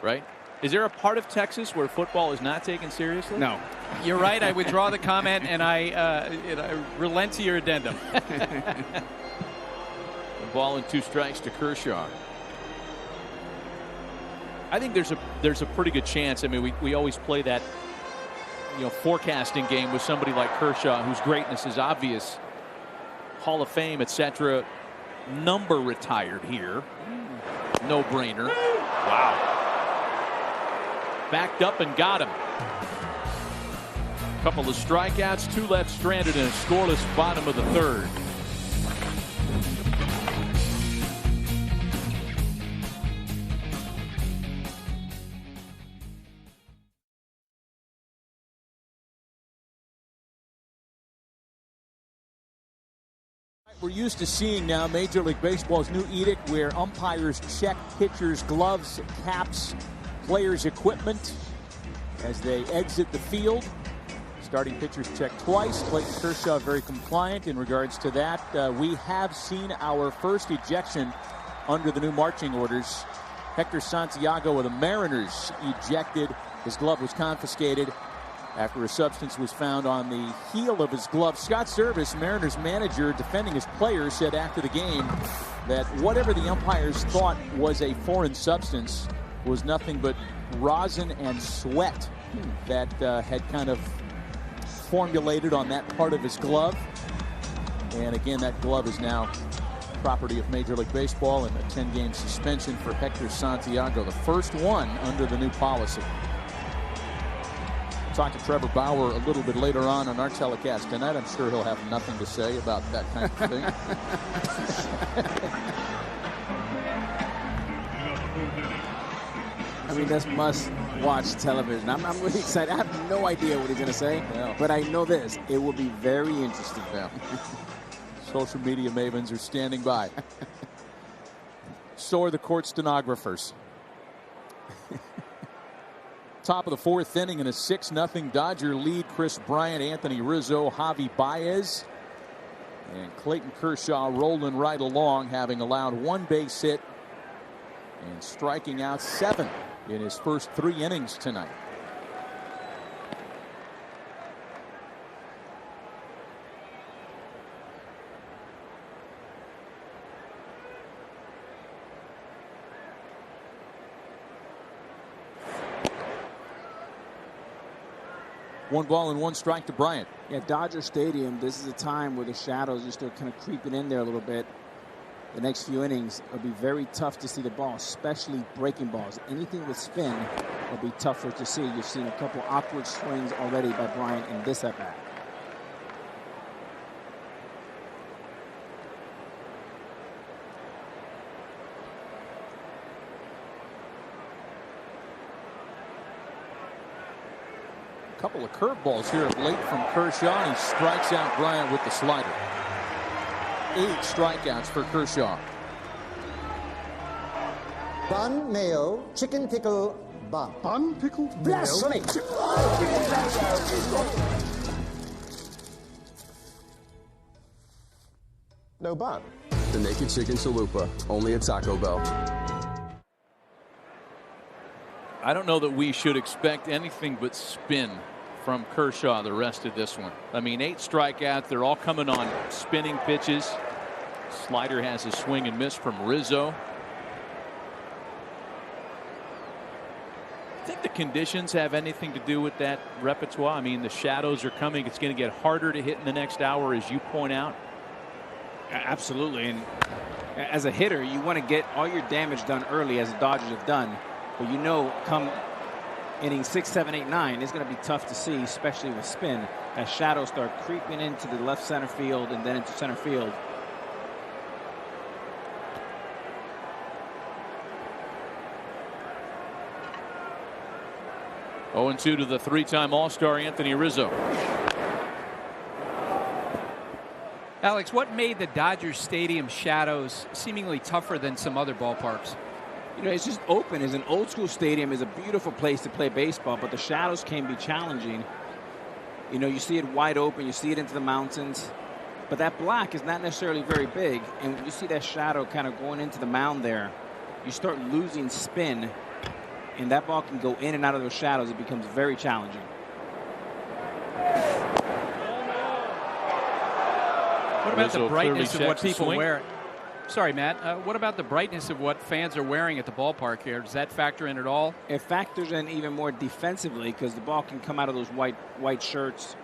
right? Is there a part of Texas where football is not taken seriously? No. You're right. I withdraw the comment, and I relent to your addendum. The ball and 2 strikes to Kershaw. I think there's a pretty good chance. I mean, we always play that forecasting game with somebody like Kershaw, whose greatness is obvious. Hall of Fame, etc. Number retired here. No brainer. Wow. Backed up and got him. Couple of strikeouts, 2 left stranded, and a scoreless bottom of the 3rd. We're used to seeing now Major League Baseball's new edict where umpires check pitchers' gloves, caps, players' equipment as they exit the field. Starting pitchers check twice. Clayton Kershaw very compliant in regards to that. We have seen our first ejection under the new marching orders. Hector Santiago of the Mariners ejected. His glove was confiscated after a substance was found on the heel of his glove. Scott Service, Mariners manager, defending his players, said after the game that whatever the umpires thought was a foreign substance was nothing but rosin and sweat that had kind of formulated on that part of his glove. And again, that glove is now property of Major League Baseball, and a 10-game suspension for Hector Santiago, the first one under the new policy. Talk to Trevor Bauer a little bit later on our telecast tonight. I'm sure he'll have nothing to say about that kind of thing. I mean, that's must-watch television. I'm really excited. I have no idea what he's going to say, but I know this. It will be very interesting. Social media mavens are standing by. So are the court stenographers. Top of the 4th inning in a 6-0 Dodger lead. Chris Bryant, Anthony Rizzo, Javi Baez. And Clayton Kershaw rolling right along, having allowed 1 base hit and striking out 7 in his first 3 innings tonight. One ball and 1 strike to Bryant. Yeah, Dodger Stadium, this is a time where the shadows are still kind of creeping in there a little bit. The next few innings will be very tough to see the ball, especially breaking balls. Anything with spin will be tougher to see. You've seen a couple awkward swings already by Bryant in this at-bat. Couple of curveballs here of late from Kershaw, and he strikes out Bryant with the slider. 8 strikeouts for Kershaw. Bun, mayo, chicken pickle, bun. Bun, pickled mayo? Blasphemy! No bun. The Naked Chicken Chalupa, only at Taco Bell. I don't know that we should expect anything but spin from Kershaw the rest of this one. I mean, 8 strikeouts. They're all coming on spinning pitches. Slider has a swing and miss from Rizzo. I think the conditions have anything to do with that repertoire. I mean, the shadows are coming. It's going to get harder to hit in the next hour, as you point out. Absolutely. And as a hitter, you want to get all your damage done early, as the Dodgers have done. But you know, come inning 6, 7, 8, 9, it's going to be tough to see, especially with spin, as shadows start creeping into the left center field and then into center field. Oh, 2 to the 3-time All-Star Anthony Rizzo. Alex, what made the Dodgers Stadium shadows seemingly tougher than some other ballparks? You know, it's just open. It's an old school stadium. It's a beautiful place to play baseball, but the shadows can be challenging. You know, you see it wide open. You see it into the mountains. But that black is not necessarily very big. And when you see that shadow kind of going into the mound there, you start losing spin. And that ball can go in and out of those shadows. It becomes very challenging. What about the brightness of what people wear? wear? Sorry, Matt. What about the brightness of what fans are wearing at the ballpark here? Does that factor in at all? It factors in even more defensively because the ball can come out of those white shirts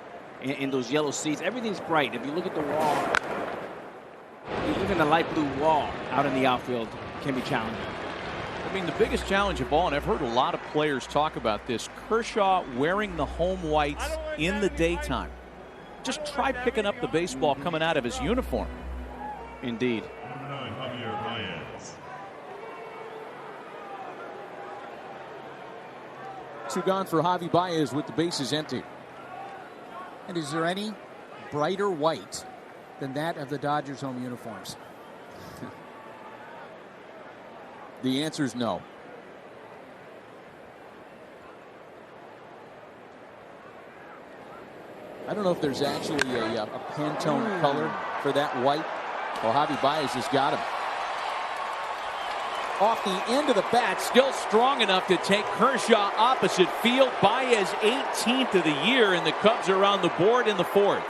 and those yellow seats. Everything's bright. If you look at the wall, even the light blue wall out in the outfield can be challenging. I mean, the biggest challenge of all, and I've heard a lot of players talk about this, Kershaw wearing the home whites in the daytime. Just try picking up the baseball coming out of his uniform. Indeed. 2 gone for Javi Baez with the bases empty. And is there any brighter white than that of the Dodgers home uniforms? The answer is no. I don't know if there's actually a Pantone color for that white. Well, Javi Baez has got him. Off the end of the bat, still strong enough to take Kershaw opposite field. Baez 18th of the year, and the Cubs are on the board in the 4th.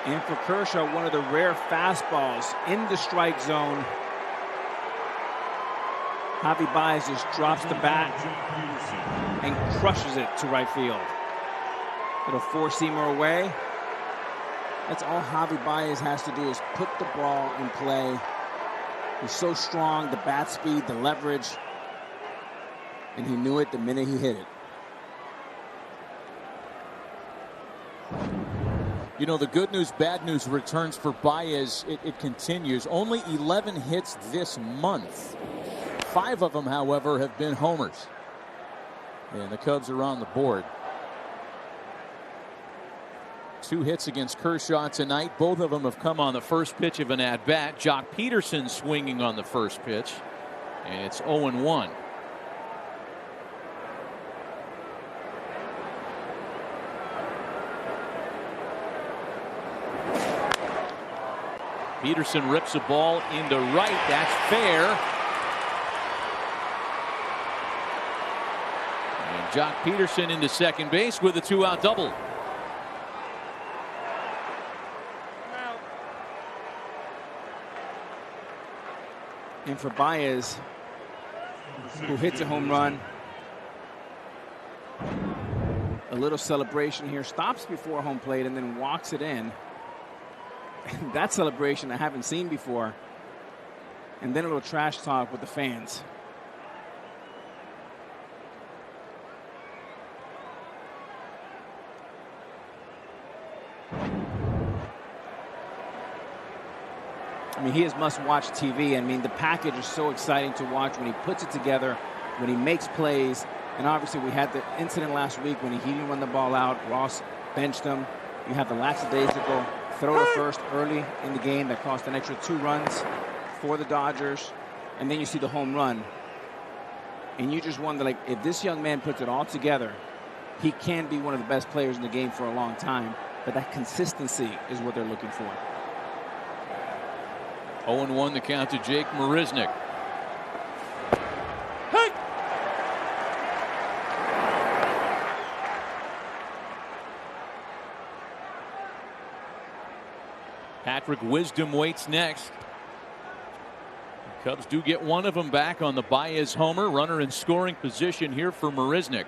And for Kershaw, one of the rare fastballs in the strike zone. Javi Baez just drops the bat and crushes it to right field. Little 4-seamer away. That's all Javi Baez has to do is put the ball in play. He's so strong, the bat speed, the leverage. And he knew it the minute he hit it. You know, the good news, bad news returns for Baez. It continues. Only 11 hits this month. 5 of them, however, have been homers. And the Cubs are on the board. 2 hits against Kershaw tonight. Both of them have come On the first pitch of an at-bat, Jock Peterson swinging on the first pitch. And it's 0-1. Peterson rips a ball into right. That's fair. And Jock Peterson into second base with a 2-out double. And for Baez, who hits a home run, a little celebration here, stops before home plate and then walks it in. That celebration I haven't seen before. And then a little trash talk with the fans. I mean, he is must-watch TV. I mean, the package is so exciting to watch when he puts it together, when he makes plays. And obviously, we had the incident last week when he didn't run the ball out. Ross benched him. You have the lackadaisical throw to first early in the game that cost an extra 2 runs for the Dodgers. And then you see the home run. And you just wonder, like, if this young man puts it all together, he can be one of the best players in the game for a long time. But that consistency is what they're looking for. 0-1 the count to Jake Marisnick. Hey! Patrick Wisdom waits next. The Cubs do get one of them back on the Baez homer. Runner in scoring position here for Marisnick.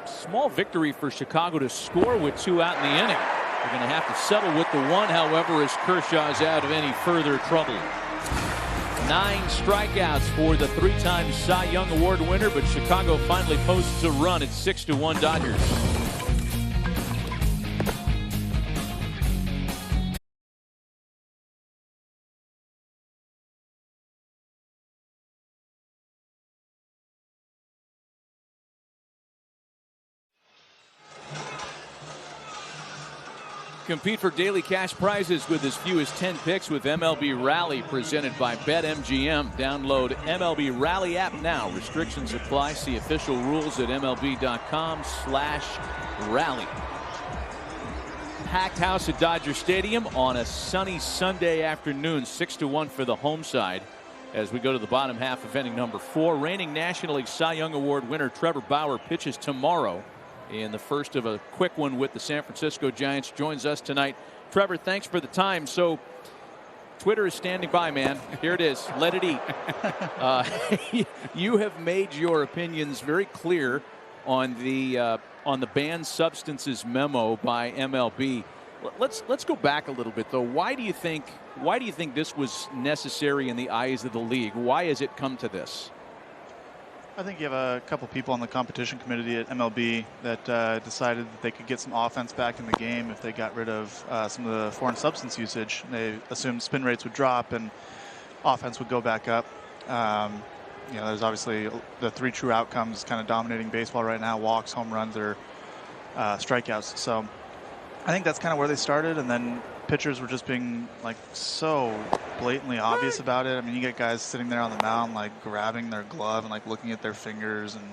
Small victory for Chicago to score with 2 out in the inning. They're going to have to settle with the 1, however, as Kershaw is out of any further trouble. 9 strikeouts for the 3-time Cy Young Award winner, but Chicago finally posts a run at 6-1 Dodgers. Compete for daily cash prizes with as few as 10 picks with MLB Rally, presented by BetMGM. Download MLB Rally app now. Restrictions apply. See official rules at MLB.com/rally. Packed house at Dodger Stadium on a sunny Sunday afternoon. 6-1 for the home side as we go to the bottom half of inning number 4. Reigning National League Cy Young Award winner Trevor Bauer pitches tomorrow in the first of a quick one with the San Francisco Giants. Joins us tonight. Trevor, thanks for the time. So Twitter is standing by, man. Here it is. Let it eat. You have made your opinions very clear on the banned substances memo by MLB. Let's go back a little bit, though. Why do you think this was necessary in the eyes of the league? Why has it come to this? I think you have a couple people on the competition committee at MLB that decided that they could get some offense back in the game if they got rid of some of the foreign substance usage. They assumed spin rates would drop and offense would go back up. There's obviously the 3 true outcomes kind of dominating baseball right now: walks, home runs, or strikeouts. So I think that's kind of where they started, and then pitchers were just being like so blatantly obvious about it. I mean, you get guys sitting there on the mound like grabbing their glove and like looking at their fingers and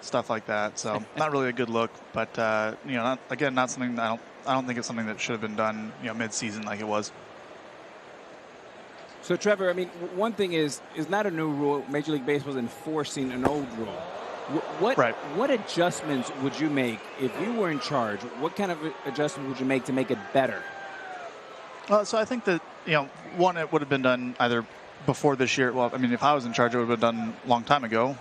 stuff like that. So not really a good look. But not something that I don't think it's something that should have been done mid-season like it was. So Trevor, I mean, one thing is not a new rule. Major League Baseball is enforcing an old rule. What adjustments would you make if you were in charge? What kind of adjustments would you make to make it better? So I think that, one, it would have been done either before this year. Well, I mean, if I was in charge, it would have been done a long time ago,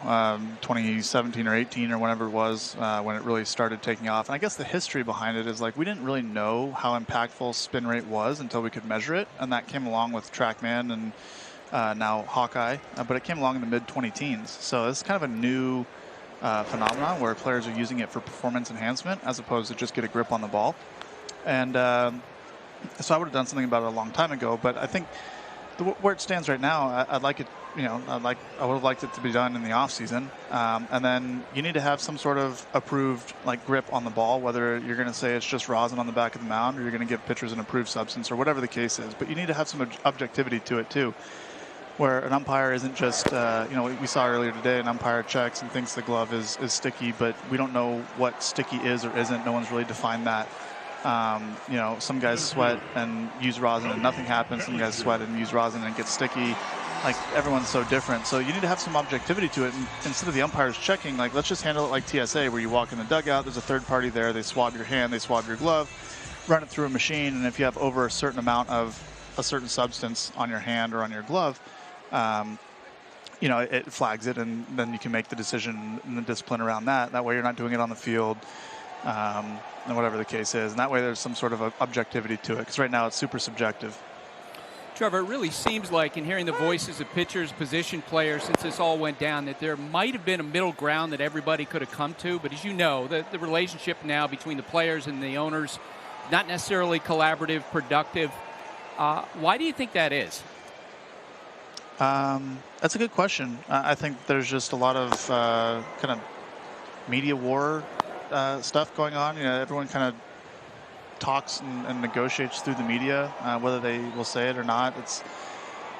2017 or 18 or whenever it was, when it really started taking off. And I guess the history behind it is like we didn't really know how impactful spin rate was until we could measure it. And that came along with TrackMan and now Hawkeye. But it came along in the mid-20-teens. So it's kind of a new phenomenon where players are using it for performance enhancement as opposed to just get a grip on the ball. And so I would have done something about it a long time ago, but I think where it stands right now, I'd like it. I would have liked it to be done in the off season, and then you need to have some sort of approved like grip on the ball. Whether you're going to say it's just rosin on the back of the mound, or you're going to give pitchers an approved substance, or whatever the case is. But you need to have some objectivity to it too, where an umpire isn't just we saw earlier today an umpire checks and thinks the glove is sticky, but we don't know what sticky is or isn't. No one's really defined that. You know, some guys sweat and use rosin and nothing happens. Some guys sweat and use rosin and it gets sticky. Like, everyone's so different. So you need to have some objectivity to it. And instead of the umpires checking, like, let's just handle it like TSA, where you walk in the dugout, there's a third party there, they swab your hand, they swab your glove, run it through a machine, and if you have over a certain amount of a certain substance on your hand or on your glove, you know, it flags it, and then you can make the decision and the discipline around that. That way you're not doing it on the field, and whatever the case is. And that way there's some sort of objectivity to it, because right now it's super subjective. Trevor, it really seems like, in hearing the voices of pitchers, position players, since this all went down, that there might have been a middle ground that everybody could have come to. But as you know, the relationship now between the players and the owners, not necessarily collaborative, productive. Why do you think that is? That's a good question. I think there's just a lot of kind of media war stuff going on. You know, everyone kind of talks and negotiates through the media, whether they will say it or not. It's,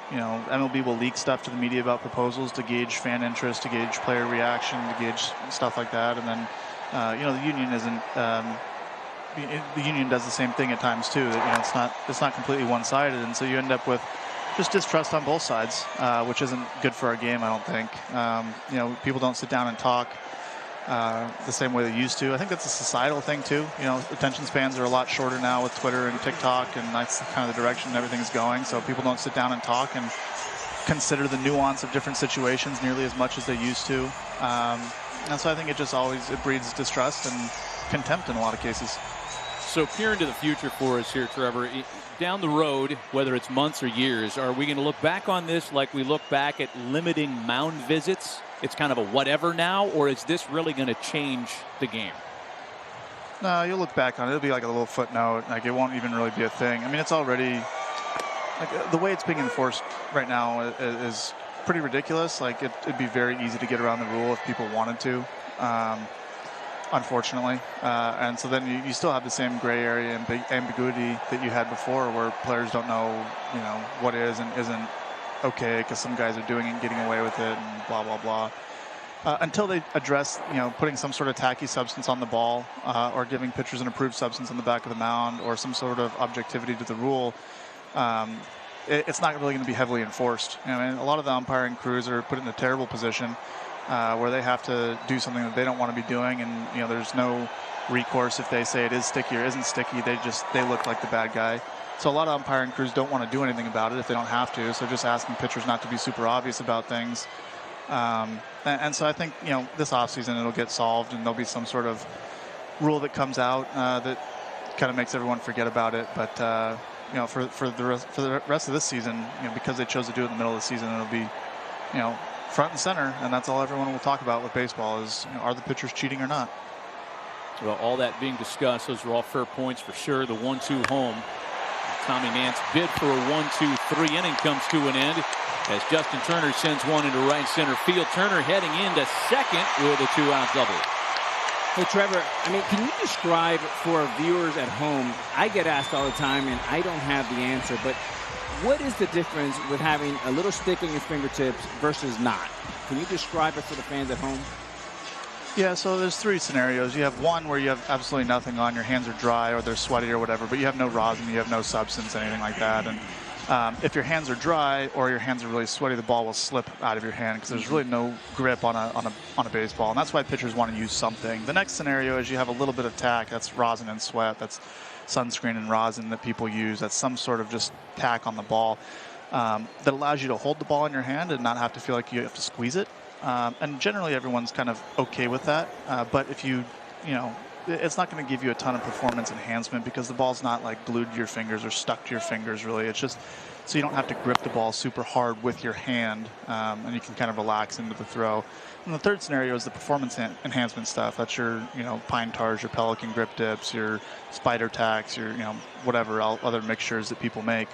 you know, MLB will leak stuff to the media about proposals to gauge fan interest, to gauge player reaction, to gauge stuff like that. And then, you know, the union isn't. The union does the same thing at times too. That, you know, it's not completely one-sided, and so you end up with just distrust on both sides, which isn't good for our game, I don't think. You know, people don't sit down and talk the same way they used to. I think that's a societal thing too. You know, attention spans are a lot shorter now with Twitter and TikTok, and that's kind of the direction everything's going. So people don't sit down and talk and consider the nuance of different situations nearly as much as they used to. And so I think it breeds distrust and contempt in a lot of cases. So peer into the future for us here, Trevor. Down the road, whether it's months or years, are we going to look back on this like we look back at limiting mound visits? It's kind of a whatever now, or is this really going to change the game? No, you'll look back on it. It'll be like a little footnote. Like, it won't even really be a thing. I mean, it's already, like, the way it's being enforced right now is pretty ridiculous. Like, it'd be very easy to get around the rule if people wanted to. Unfortunately, and so then you still have the same gray area and big ambiguity that you had before, where players don't know, you know, what is and isn't okay, because some guys are doing it and getting away with it and blah blah blah. Until they address, you know, putting some sort of tacky substance on the ball, or giving pitchers an approved substance on the back of the mound, or some sort of objectivity to the rule, it's not really going to be heavily enforced. I mean, a lot of the umpiring crews are put in a terrible position, where they have to do something that they don't want to be doing, and, you know, there's no recourse if they say it is sticky or isn't sticky. They look like the bad guy. So a lot of umpiring crews don't want to do anything about it if they don't have to. So just asking pitchers not to be super obvious about things. And so I think, you know, this offseason it'll get solved, and there'll be some sort of rule that comes out that kind of makes everyone forget about it. But you know, for the rest of this season, you know, because they chose to do it in the middle of the season, it'll be, you know, front and center, and that's all everyone will talk about with baseball is, you know, are the pitchers cheating or not? Well, all that being discussed, those are all fair points for sure. The 1-2 home. Tommy Nance bid for a 1-2-3 inning comes to an end as Justin Turner sends one into right center field. Turner heading into second with a 2-out double. Hey, Trevor, I mean, can you describe for our viewers at home, I get asked all the time and I don't have the answer, but what is the difference with having a little stick on your fingertips versus not? Can you describe it for the fans at home? Yeah, so there's three scenarios. You have one where you have absolutely nothing on, your hands are dry or they're sweaty or whatever, but you have no rosin, you have no substance, anything like that. And if your hands are dry or your hands are really sweaty, the ball will slip out of your hand because there's really no grip on a baseball, and that's why pitchers want to use something. The next scenario is you have a little bit of tack. That's rosin and sweat. That's sunscreen and rosin that people use. That's some sort of just tack on the ball that allows you to hold the ball in your hand and not have to feel like you have to squeeze it. And generally everyone's kind of okay with that. But if you know, it's not going to give you a ton of performance enhancement because the ball's not like glued to your fingers or stuck to your fingers really. It's just so you don't have to grip the ball super hard with your hand, and you can kind of relax into the throw. And the third scenario is the performance enhancement stuff. That's your, you know, pine tars, your pelican grip dips, your spider tacks, your, you know, whatever other mixtures that people make.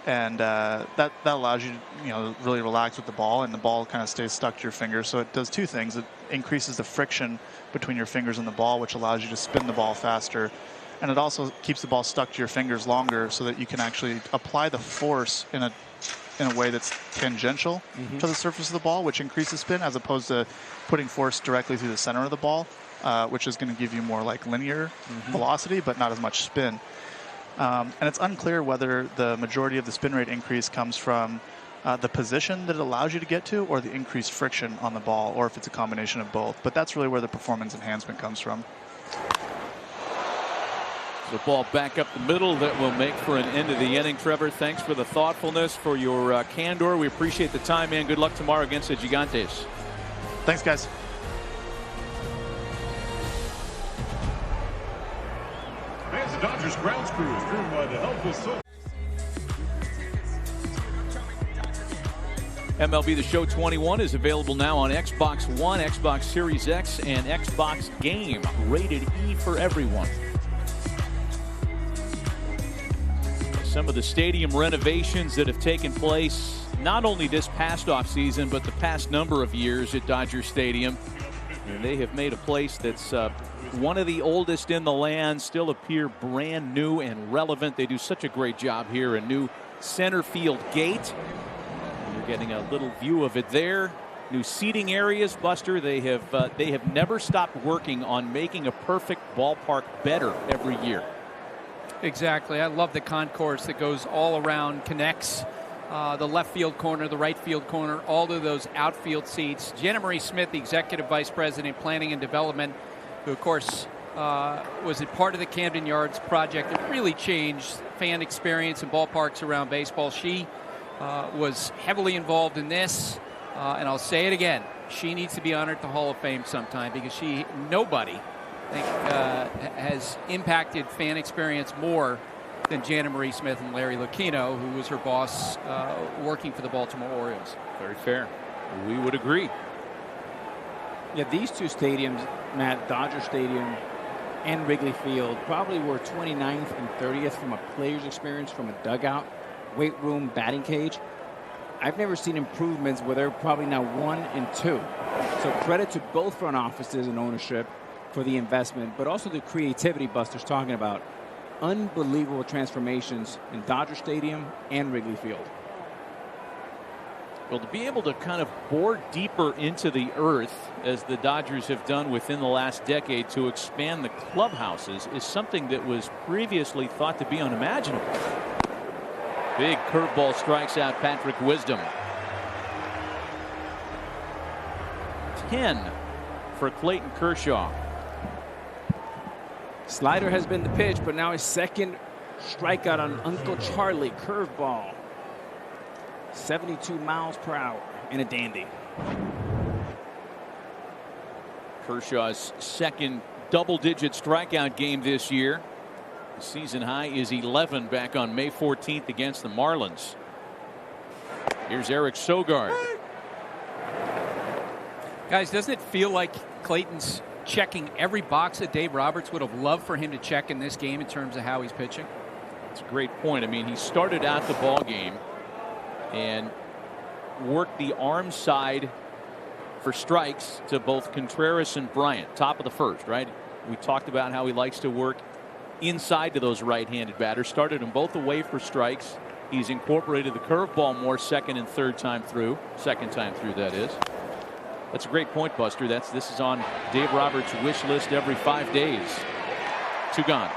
And that allows you to, you know, really relax with the ball, and the ball kind of stays stuck to your fingers. So it does two things. It increases the friction between your fingers and the ball, which allows you to spin the ball faster. And it also keeps the ball stuck to your fingers longer so that you can actually apply the force in a way that's tangential to the surface of the ball, which increases spin, as opposed to putting force directly through the center of the ball. which is going to give you more like linear velocity, but not as much spin. And it's unclear whether the majority of the spin rate increase comes from the position that it allows you to get to, or the increased friction on the ball, or if it's a combination of both. But that's really where the performance enhancement comes from. The ball back up the middle that will make for an end of the inning. Trevor, thanks for the thoughtfulness, for your candor. We appreciate the time, man. Good luck tomorrow against the Gigantes. Thanks, guys. As the Dodgers grounds crew is driven by the helpful soul. MLB The Show 21 is available now on Xbox One, Xbox Series X, and Xbox Game. Rated E for everyone. Some of the stadium renovations that have taken place not only this past offseason, but the past number of years at Dodger Stadium. And they have made a place that's one of the oldest in the land still appear brand new and relevant. They do such a great job here. A new center field gate. You're getting a little view of it there. New seating areas, Buster. They have never stopped working on making a perfect ballpark better every year. Exactly. I love the concourse that goes all around, connects the left field corner, the right field corner, all of those outfield seats. Jenna Marie Smith, the Executive Vice President, Planning and Development, who, of course, was a part of the Camden Yards project that really changed fan experience in ballparks around baseball. She was heavily involved in this, and I'll say it again. She needs to be honored at the Hall of Fame sometime, because nobody I think has impacted fan experience more than Jana Marie Smith and Larry Lucchino, who was her boss working for the Baltimore Orioles. Very fair. We would agree. Yeah, these two stadiums, Matt, Dodger Stadium and Wrigley Field, probably were 29th and 30th from a player's experience, from a dugout, weight room, batting cage. I've never seen improvements where they're probably now 1 and 2. So credit to both front offices and ownership for the investment, but also the creativity Buster's talking about. Unbelievable transformations in Dodger Stadium and Wrigley Field. Well, to be able to kind of bore deeper into the earth, as the Dodgers have done within the last decade, to expand the clubhouses is something that was previously thought to be unimaginable. Big curveball strikes out Patrick Wisdom. 10 for Clayton Kershaw. Slider has been the pitch, but now his second strikeout on Uncle Charlie. Curveball. 72 miles per hour and a dandy. Kershaw's second double-digit strikeout game this year. The season high is 11 back on May 14th against the Marlins. Here's Eric Sogard. Guys, doesn't it feel like Clayton's checking every box that Dave Roberts would have loved for him to check in this game in terms of how he's pitching? That's a great point. I mean, he started out the ball game and worked the arm side for strikes to both Contreras and Bryant, top of the first, right? We talked about how he likes to work inside to those right-handed batters. Started them both away for strikes. He's incorporated the curveball more second and third time through. Second time through, that is. That's a great point, Buster. This is on Dave Roberts' wish list every 5 days. 2 gone.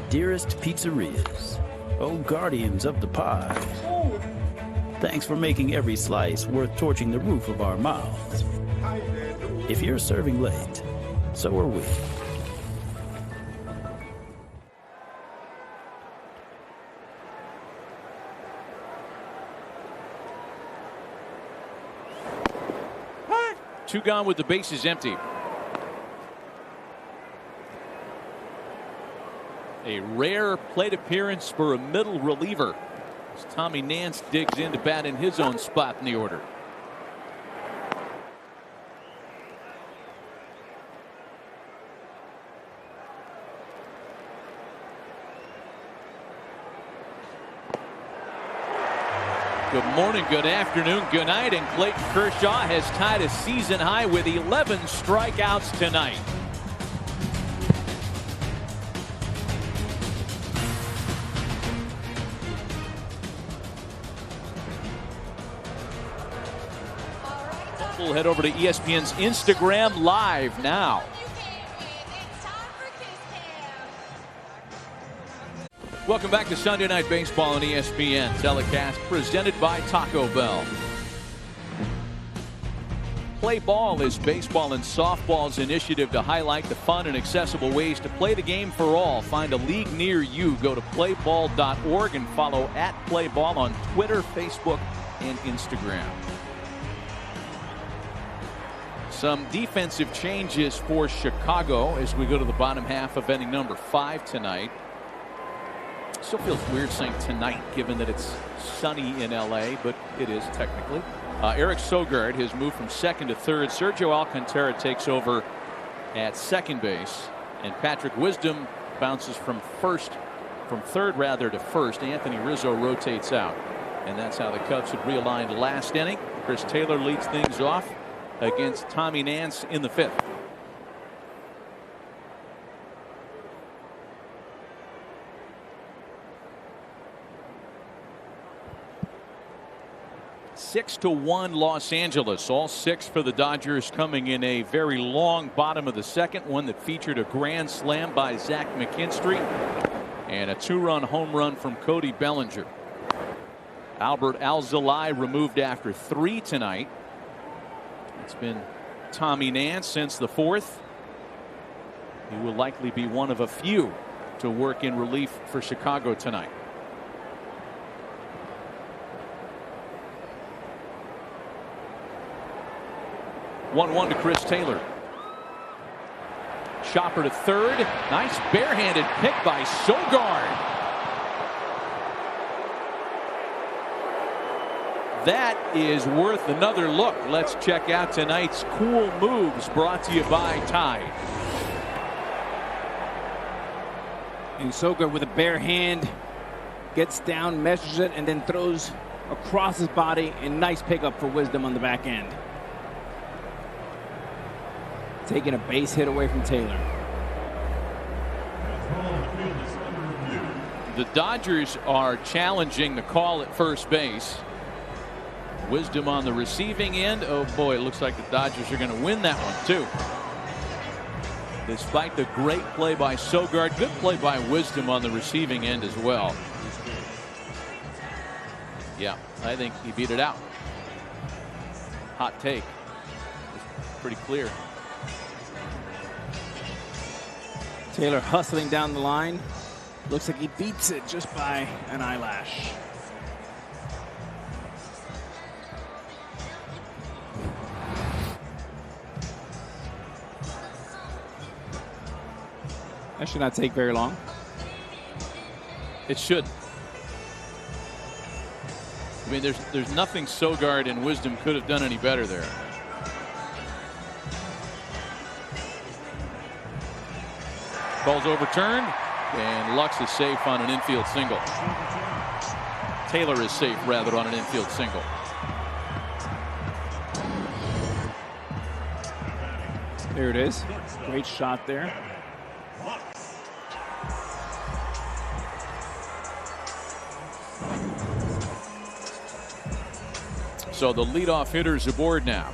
Dearest pizzerias, oh guardians of the pie, thanks for making every slice worth torching the roof of our mouths. If you're serving late, so are we. Two gone with the bases empty. A rare plate appearance for a middle reliever, as Tommy Nance digs in to bat in his own spot in the order. Good morning, good afternoon, good night, and Clayton Kershaw has tied a season high with 11 strikeouts tonight. We'll head over to ESPN's Instagram Live now. Welcome back to Sunday Night Baseball on ESPN. Telecast presented by Taco Bell. Play Ball is baseball and softball's initiative to highlight the fun and accessible ways to play the game for all. Find a league near you. Go to playball.org and follow @playball on Twitter, Facebook, and Instagram. Some defensive changes for Chicago as we go to the bottom half of inning number 5 tonight. Still feels weird saying tonight given that it's sunny in LA, but it is technically. Eric Sogard has moved from second to third. Sergio Alcantara takes over at second base, and Patrick Wisdom bounces from third to first. Anthony Rizzo rotates out, and that's how the Cubs had realigned last inning. Chris Taylor leads things off against Tommy Nance in the 5th. Six to 1 Los Angeles. All 6 for the Dodgers coming in a very long bottom of the second, one that featured a grand slam by Zach McKinstry and a 2-run home run from Cody Bellinger. Albert Alzolay removed after 3 tonight. It's been Tommy Nance since the 4th. He will likely be one of a few to work in relief for Chicago tonight. One to Chris Taylor. Chopper to third. Nice barehanded pick by Sogard. That is worth another look. Let's check out tonight's cool moves brought to you by Tide. And Sogard with a bare hand gets down, measures it, and then throws across his body. And nice pickup for Wisdom on the back end. Taking a base hit away from Taylor. The Dodgers are challenging the call at first base. Wisdom on the receiving end. Oh boy, it looks like the Dodgers are going to win that one too. Despite the great play by Sogard, good play by Wisdom on the receiving end as well. Yeah, I think he beat it out. Hot take. It's pretty clear. Taylor hustling down the line. Looks like he beats it just by an eyelash. That should not take very long. It should. I mean, there's nothing Sogard and Wisdom could have done any better there. Ball's overturned, and Lux is safe on an infield single. Taylor is safe, rather, on an infield single. There it is. Great shot there. So the leadoff hitters aboard now.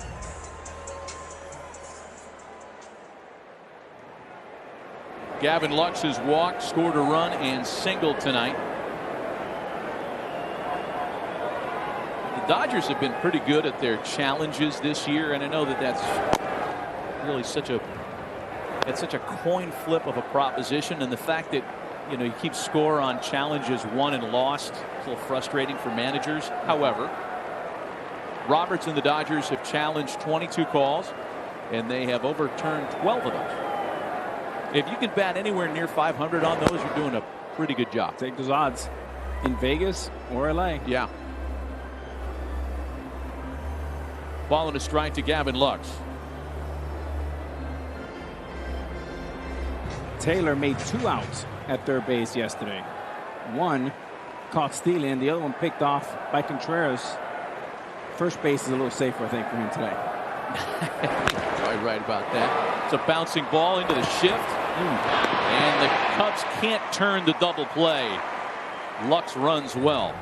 Gavin Lux has walked, scored a run, and singled tonight. The Dodgers have been pretty good at their challenges this year, and I know that that's really such a coin flip of a proposition, and the fact that you keep score on challenges won and lost, it's a little frustrating for managers. However, Roberts and the Dodgers have challenged 22 calls, and they have overturned 12 of those. If you can bat anywhere near 500 on those, you're doing a pretty good job. Take those odds in Vegas or LA. Yeah. Ball and a strike to Gavin Lux. Taylor made 2 outs at third base yesterday. One caught stealing, and the other one picked off by Contreras. First base is a little safer, I think, for him today. Right about that. It's a bouncing ball into the shift. And the Cubs can't turn the double play. Lux runs well.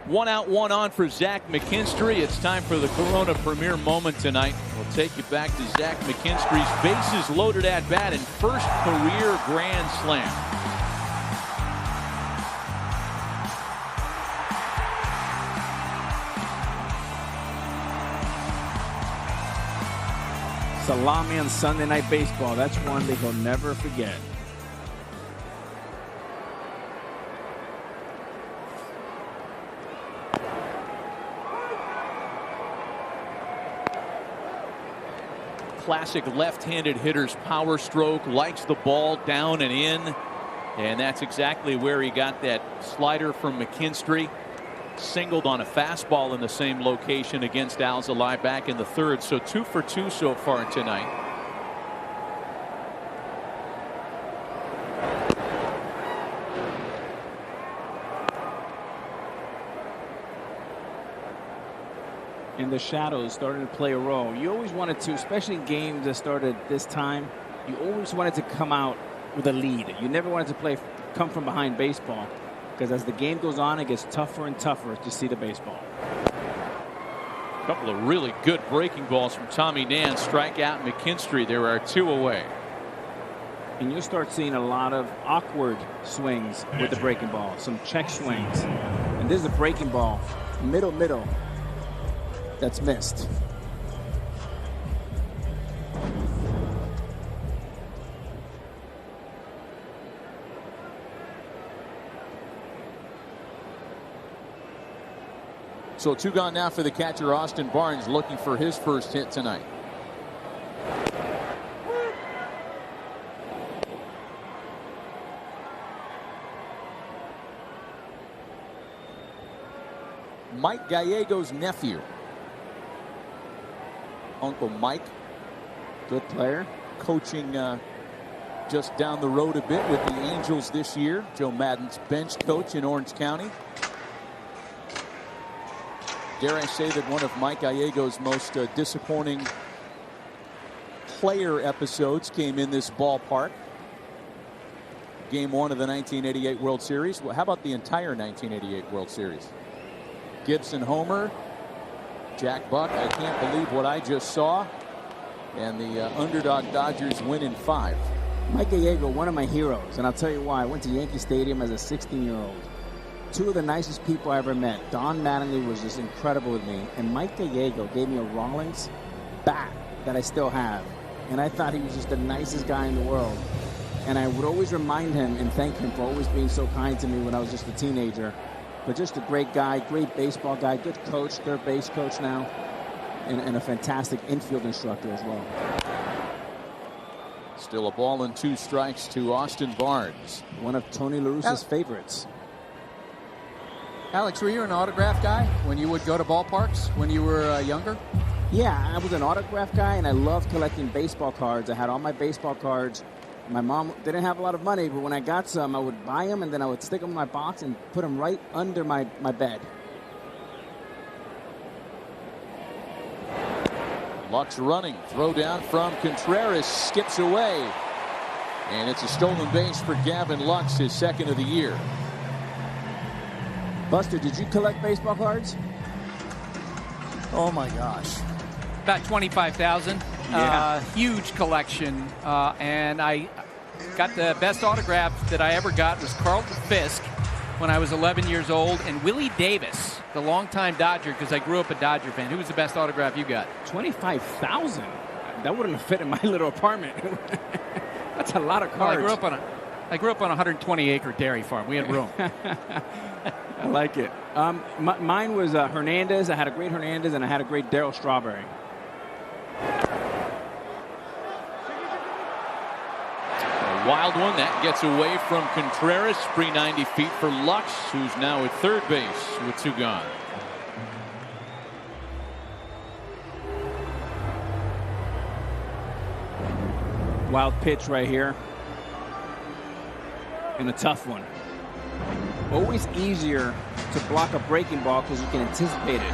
One out, one on for Zach McKinstry. It's time for the Corona Premier moment tonight. We'll take you back to Zach McKinstry's bases loaded at bat and first career grand slam. Salami on Sunday Night Baseball. That's one that he'll never forget. Classic left-handed hitter's power stroke, likes the ball down and in, and that's exactly where he got that slider from McKinstry. Singled on a fastball in the same location against Alzolay back in the third, so 2 for 2 so far tonight. And the shadows started to play a role. You always wanted to, especially in games that started this time, you always wanted to come out with a lead. You never wanted to come from behind baseball, because as the game goes on, it gets tougher and tougher to see the baseball. A couple of really good breaking balls from Tommy Nance. Strikeout McKinstry. There are 2 away. And you'll start seeing a lot of awkward swings with the breaking ball, some check swings. And this is a breaking ball, middle, that's missed. So 2 gone now for the catcher, Austin Barnes, looking for his first hit tonight. Mike Gallego's nephew. Uncle Mike, good player, coaching just down the road a bit with the Angels this year. Joe Madden's bench coach in Orange County. Dare I say that one of Mike Gallego's most disappointing player episodes came in this ballpark. Game 1 of the 1988 World Series. Well, how about the entire 1988 World Series? Gibson homer. Jack Buck, I can't believe what I just saw. And the underdog Dodgers win in 5. Mike Gallego, one of my heroes, and I'll tell you why. I went to Yankee Stadium as a 16-year-old. 2 of the nicest people I ever met. Don Mattingly was just incredible with me, and Mike Gallego gave me a Rawlings bat that I still have. And I thought he was just the nicest guy in the world. And I would always remind him and thank him for always being so kind to me when I was just a teenager. But just a great guy, great baseball guy, good coach, third base coach now, and a fantastic infield instructor as well. Still a ball and 2 strikes to Austin Barnes. One of Tony La Russa's favorites. Alex, were you an autograph guy when you would go to ballparks when you were younger? Yeah, I was an autograph guy, and I loved collecting baseball cards. I had all my baseball cards. My mom didn't have a lot of money, but when I got some, I would buy them, and then I would stick them in my box and put them right under my bed. Lux running. Throw down from Contreras. Skips away. And it's a stolen base for Gavin Lux, his 2nd of the year. Buster, did you collect baseball cards? Oh, my gosh. About 25,000. Yeah. Huge collection. And I got the best autograph that I ever got was Carlton Fisk when I was 11 years old, and Willie Davis, the longtime Dodger, because I grew up a Dodger fan. Who was the best autograph you got? 25,000? That wouldn't have fit in my little apartment. That's a lot of cards. Well, I grew up on a 120-acre dairy farm. We had room. I like it. Mine was Hernandez. I had a great Hernandez, and I had a great Darryl Strawberry. A wild one that gets away from Contreras. 390 feet for Lux, who's now at third base with 2 gone. Wild pitch right here. And a tough one. Always easier to block a breaking ball because you can anticipate it.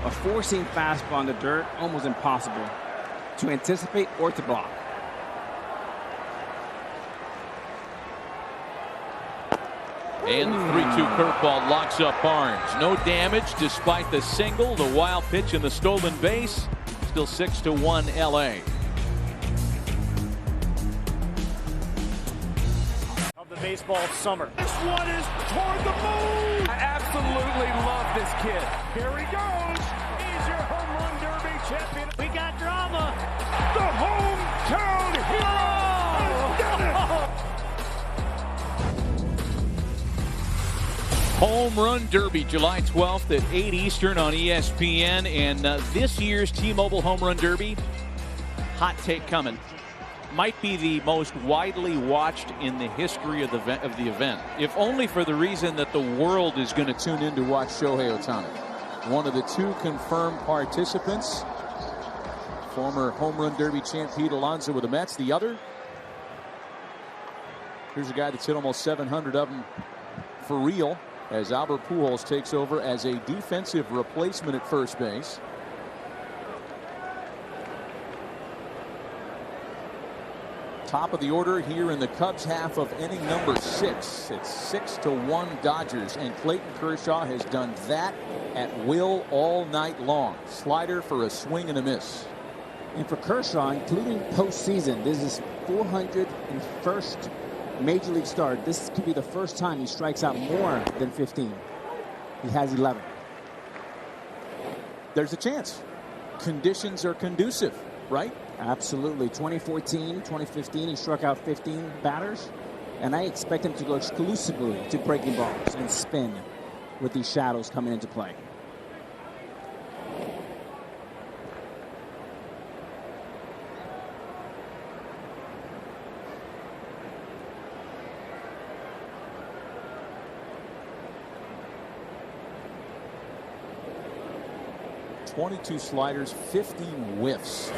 A 4-seam fastball in the dirt, almost impossible to anticipate or to block. And the 3-2 curveball locks up Barnes. No damage despite the single, the wild pitch, and the stolen base. Still 6-1 LA. Of the baseball summer. This one is toward the moon. I absolutely love this kid. Here he goes. He's your home run derby champion. We got drama. The hometown hero has done it. Home Run Derby, July 12th at 8 Eastern on ESPN. And this year's T-Mobile Home Run Derby, hot take coming, might be the most widely watched in the history of the event. If only for the reason that the world is going to tune in to watch Shohei Ohtani. One of the two confirmed participants. Former Home Run Derby champ Pete Alonso with the Mets. The other, here's a guy that's hit almost 700 of them for real, as Albert Pujols takes over as a defensive replacement at first base. Top of the order here in the Cubs half of inning number 6. It's 6-1 Dodgers, and Clayton Kershaw has done that at will all night long. Slider for a swing and a miss. And for Kershaw, including postseason, this is 401st Major League start. This could be the first time he strikes out more than 15. He has 11. There's a chance. Conditions are conducive, right? Absolutely. 2014, 2015, he struck out 15 batters. And I expect him to go exclusively to breaking balls and spin with these shadows coming into play. .22 sliders, 50 whiffs.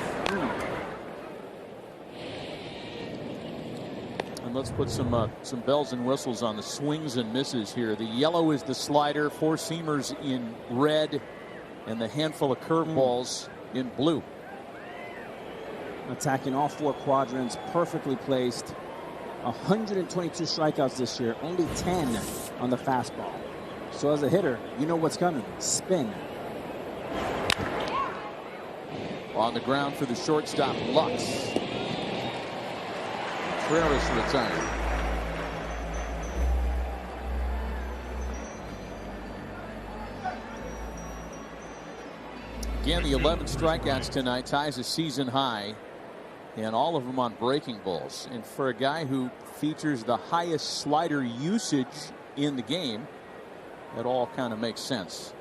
And let's put some bells and whistles on the swings and misses here. The yellow is the slider, 4-seamers in red, and the handful of curveballs in blue. Attacking all 4 quadrants, perfectly placed. 122 strikeouts this year, only 10 on the fastball. So as a hitter, you know what's coming. Spin. On the ground for the shortstop, Lux. Contreras retired. Again, the 11 strikeouts tonight ties a season high, and all of them on breaking balls. And for a guy who features the highest slider usage in the game, that all kind of makes sense.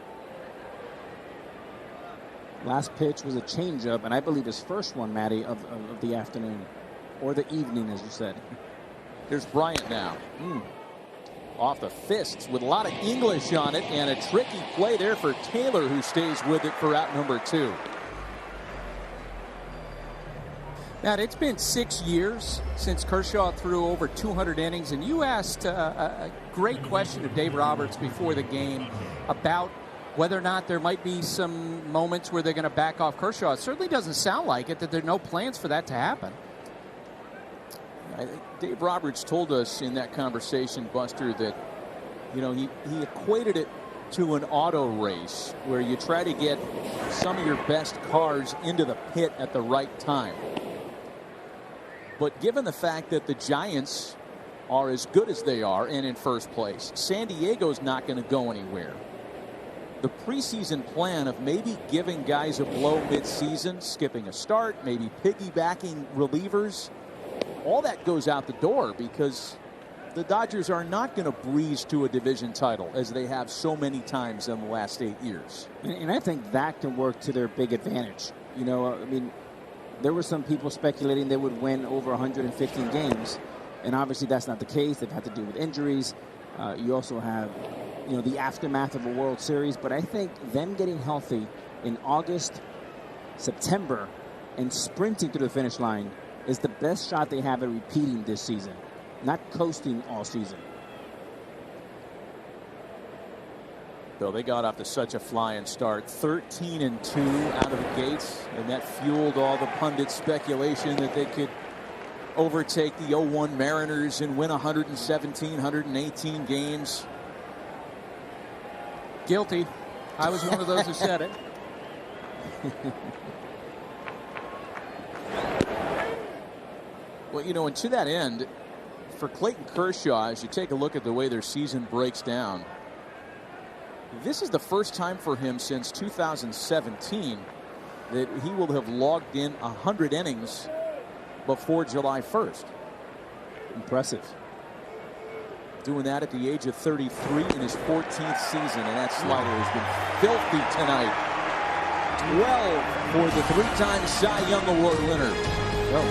Last pitch was a changeup, and I believe his first one, Matty, of the afternoon. Or the evening, as you said. Here's Bryant now. Off the fists with a lot of English on it, and a tricky play there for Taylor, who stays with it for out number 2. Matt, it's been 6 years since Kershaw threw over 200 innings, and you asked a great question of Dave Roberts before the game about whether or not there might be some moments where they're going to back off Kershaw. It certainly doesn't sound like it, that there are no plans for that to happen. I think Dave Roberts told us in that conversation, Buster, that, you know, he equated it to an auto race where you try to get some of your best cars into the pit at the right time. But given the fact that the Giants are as good as they are and in first place, San Diego's not going to go anywhere. The preseason plan of maybe giving guys a blow midseason, skipping a start, maybe piggybacking relievers, all that goes out the door because the Dodgers are not going to breeze to a division title as they have so many times in the last 8 years. And I think that can work to their big advantage. You know, I mean, there were some people speculating they would win over 115 games, and obviously that's not the case. They've had to deal with injuries. You also have, you know, the aftermath of a World Series. But I think them getting healthy in August, September, and sprinting to the finish line is the best shot they have at repeating this season, not coasting all season. Though they got off to such a flying start, 13-2 out of the gates, and that fueled all the pundit speculation that they could overtake the 0-1 Mariners and win 117, 118 games. Guilty. I was one of those who said it. Well, you know, and to that end, for Clayton Kershaw, as you take a look at the way their season breaks down, this is the first time for him since 2017 that he will have logged in 100 innings before July 1st. Impressive. Doing that at the age of 33 in his 14th season, and that slider has been filthy tonight. 12 for the 3-time Cy Young Award winner. Well,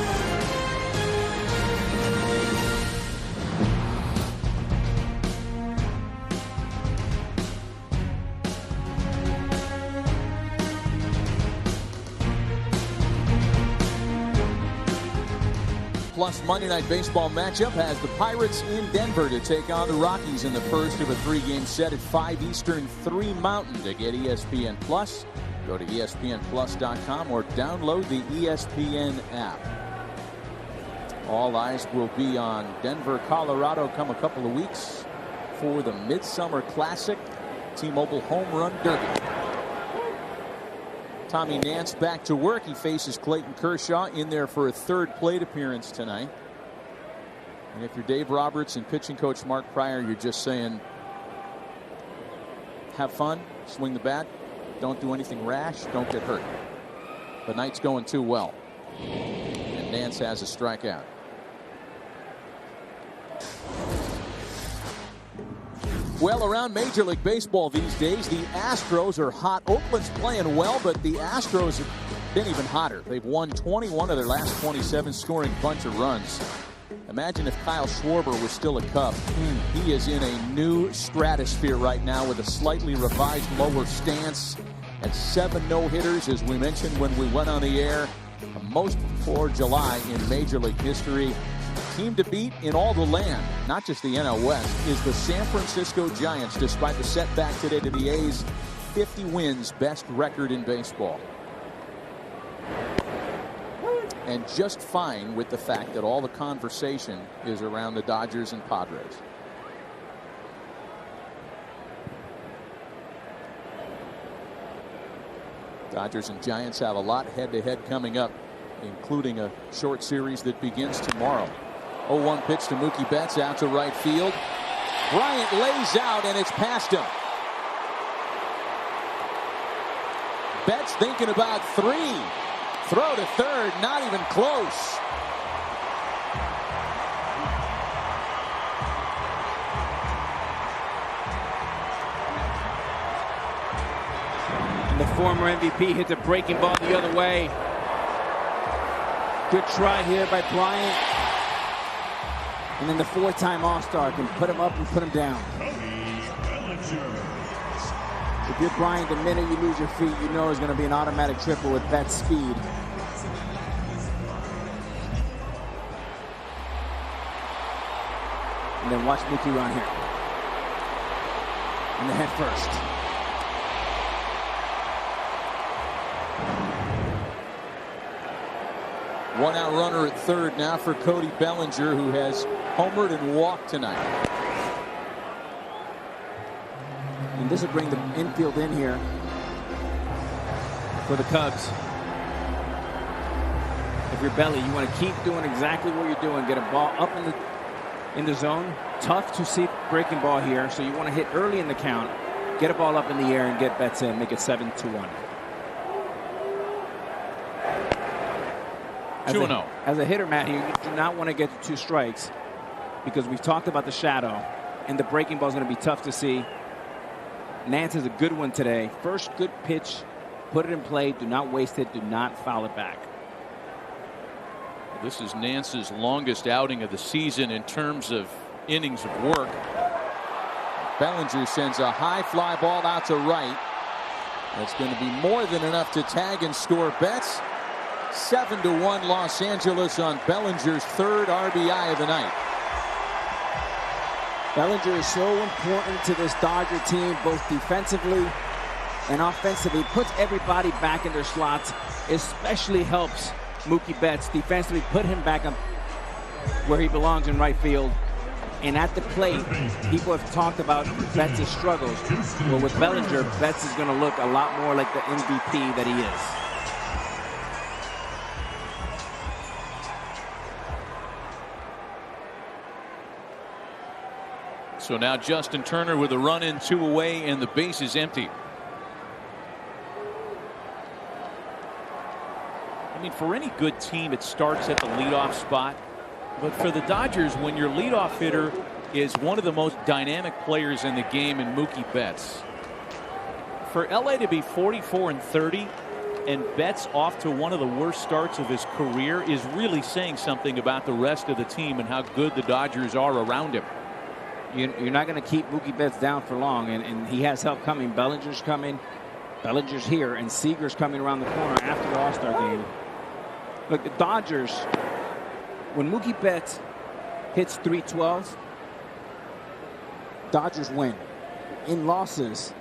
plus Monday Night Baseball matchup has the Pirates in Denver to take on the Rockies in the first of a 3-game set at 5 Eastern, 3 Mountain. To get ESPN Plus, go to ESPNplus.com or download the ESPN app. All eyes will be on Denver, Colorado come a couple of weeks for the Midsummer Classic T-Mobile Home Run Derby. Tommy Nance back to work. He faces Clayton Kershaw in there for a 3rd plate appearance tonight. And if you're Dave Roberts and pitching coach Mark Pryor, you're just saying, have fun, swing the bat, don't do anything rash, don't get hurt. The night's going too well. And Nance has a strikeout. Well, around Major League Baseball these days, the Astros are hot. Oakland's playing well, but the Astros have been even hotter. They've won 21 of their last 27, scoring a bunch of runs. Imagine if Kyle Schwarber was still a Cub. He is in a new stratosphere right now with a slightly revised lower stance and 7 no-hitters, as we mentioned when we went on the air. The most for July in Major League history. Team to beat in all the land, not just the NL West, is the San Francisco Giants. Despite the setback today to the A's, 50 wins, best record in baseball. And just fine with the fact that all the conversation is around the Dodgers and Padres. Dodgers and Giants have a lot head-to-head coming up, including a short series that begins tomorrow. 0-1 pitch to Mookie Betts out to right field. Bryant lays out, and it's past him. Betts thinking about 3. Throw to third, not even close. And the former MVP hits a breaking ball the other way. Good try here by Bryant. And then the 4-time All-Star can put him up and put him down. If you're Bryant, the minute you lose your feet, you know it's going to be an automatic triple with that speed. And then watch Mookie run here. And the head first. One-out runner at third now for Cody Bellinger, who has homered and walked tonight. And this will bring the infield in here for the Cubs. If you're Belly, you want to keep doing exactly what you're doing. Get a ball up in the zone. Tough to see breaking ball here, so you want to hit early in the count. Get a ball up in the air and get Betts in. Make it 7-1. 2-0. As a hitter, Matt, here, you do not want to get to 2 strikes because we've talked about the shadow, and the breaking ball is going to be tough to see. Nance is a good one today. First good pitch, put it in play. Do not waste it. Do not foul it back. This is Nance's longest outing of the season in terms of innings of work. Bellinger sends a high fly ball out to right. That's going to be more than enough to tag and score Betts. 7-1 Los Angeles on Bellinger's 3rd RBI of the night. Bellinger is so important to this Dodger team, both defensively and offensively. Puts everybody back in their slots. Especially helps Mookie Betts defensively. Put him back where he belongs in right field. And at the plate, people have talked about Betts' struggles. Well, with Bellinger, Betts is going to look a lot more like the MVP that he is. So now Justin Turner with a run in, 2 away, and the base is empty. I mean, for any good team, it starts at the leadoff spot. But for the Dodgers, when your leadoff hitter is one of the most dynamic players in the game in Mookie Betts, for LA to be 44-30 and Betts off to one of the worst starts of his career is really saying something about the rest of the team and how good the Dodgers are around him. You're not going to keep Mookie Betts down for long, and he has help coming. Bellinger's coming. Bellinger's here, and Seager's coming around the corner after the All-Star game. Look, the Dodgers, when Mookie Betts hits 312, Dodgers win. In losses,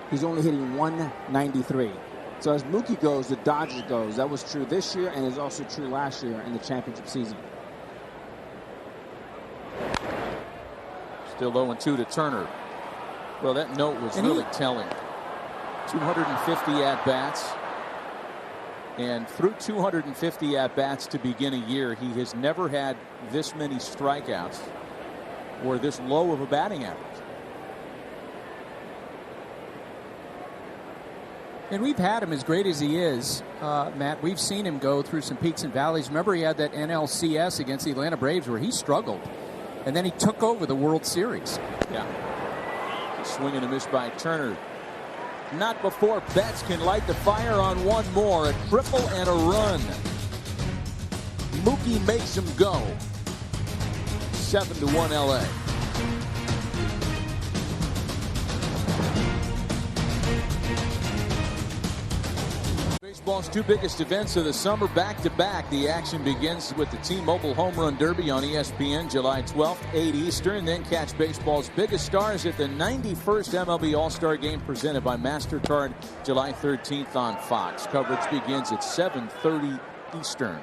he's only hitting 193. So as Mookie goes, the Dodgers goes. That was true this year and is also true last year in the championship season. Still 0-2 to Turner. Well, that note was really telling. 250 at-bats. And through 250 at-bats to begin a year, he has never had this many strikeouts or this low of a batting average. And we've had him, as great as he is, Matt, we've seen him go through some peaks and valleys. Remember, he had that NLCS against the Atlanta Braves where he struggled. And then he took over the World Series. Yeah. Swing and a miss by Turner. Not before Betts can light the fire on one more. A triple and a run. Mookie makes him go. 7-1 LA. Baseball's 2 biggest events of the summer back-to-back. The action begins with the T-Mobile Home Run Derby on ESPN July 12th, 8 Eastern. Then catch baseball's biggest stars at the 91st MLB All-Star Game presented by MasterCard July 13th on Fox. Coverage begins at 7:30 Eastern.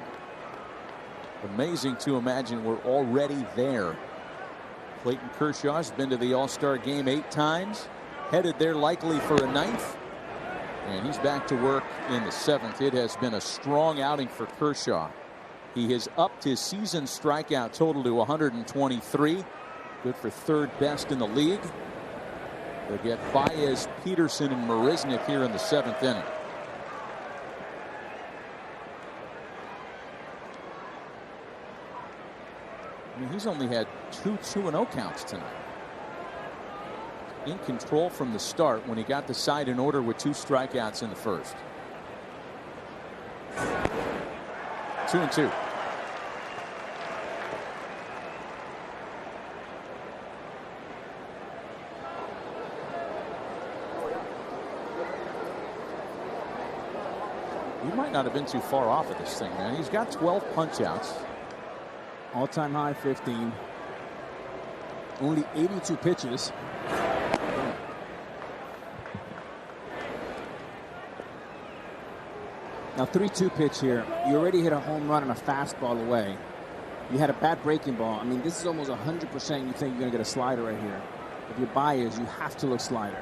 Amazing to imagine we're already there. Clayton Kershaw has been to the All-Star Game 8 times. Headed there likely for a 9th. And he's back to work in the 7th. It has been a strong outing for Kershaw. He has upped his season strikeout total to 123. Good for 3rd best in the league. They'll get Baez, Peterson, and Marisnick here in the 7th inning. I mean, he's only had 2 2-0 counts tonight. In control from the start when he got the side in order with 2 strikeouts in the first. 2-2. He might not have been too far off of this thing, man. He's got 12 punch-outs. All-time high 15. Only 82 pitches. Now 3-2 pitch here. You already hit a home run and a fastball away. You had a bad breaking ball. I mean, this is almost 100% you think you're going to get a slider right here. If your Baez, you have to look slider.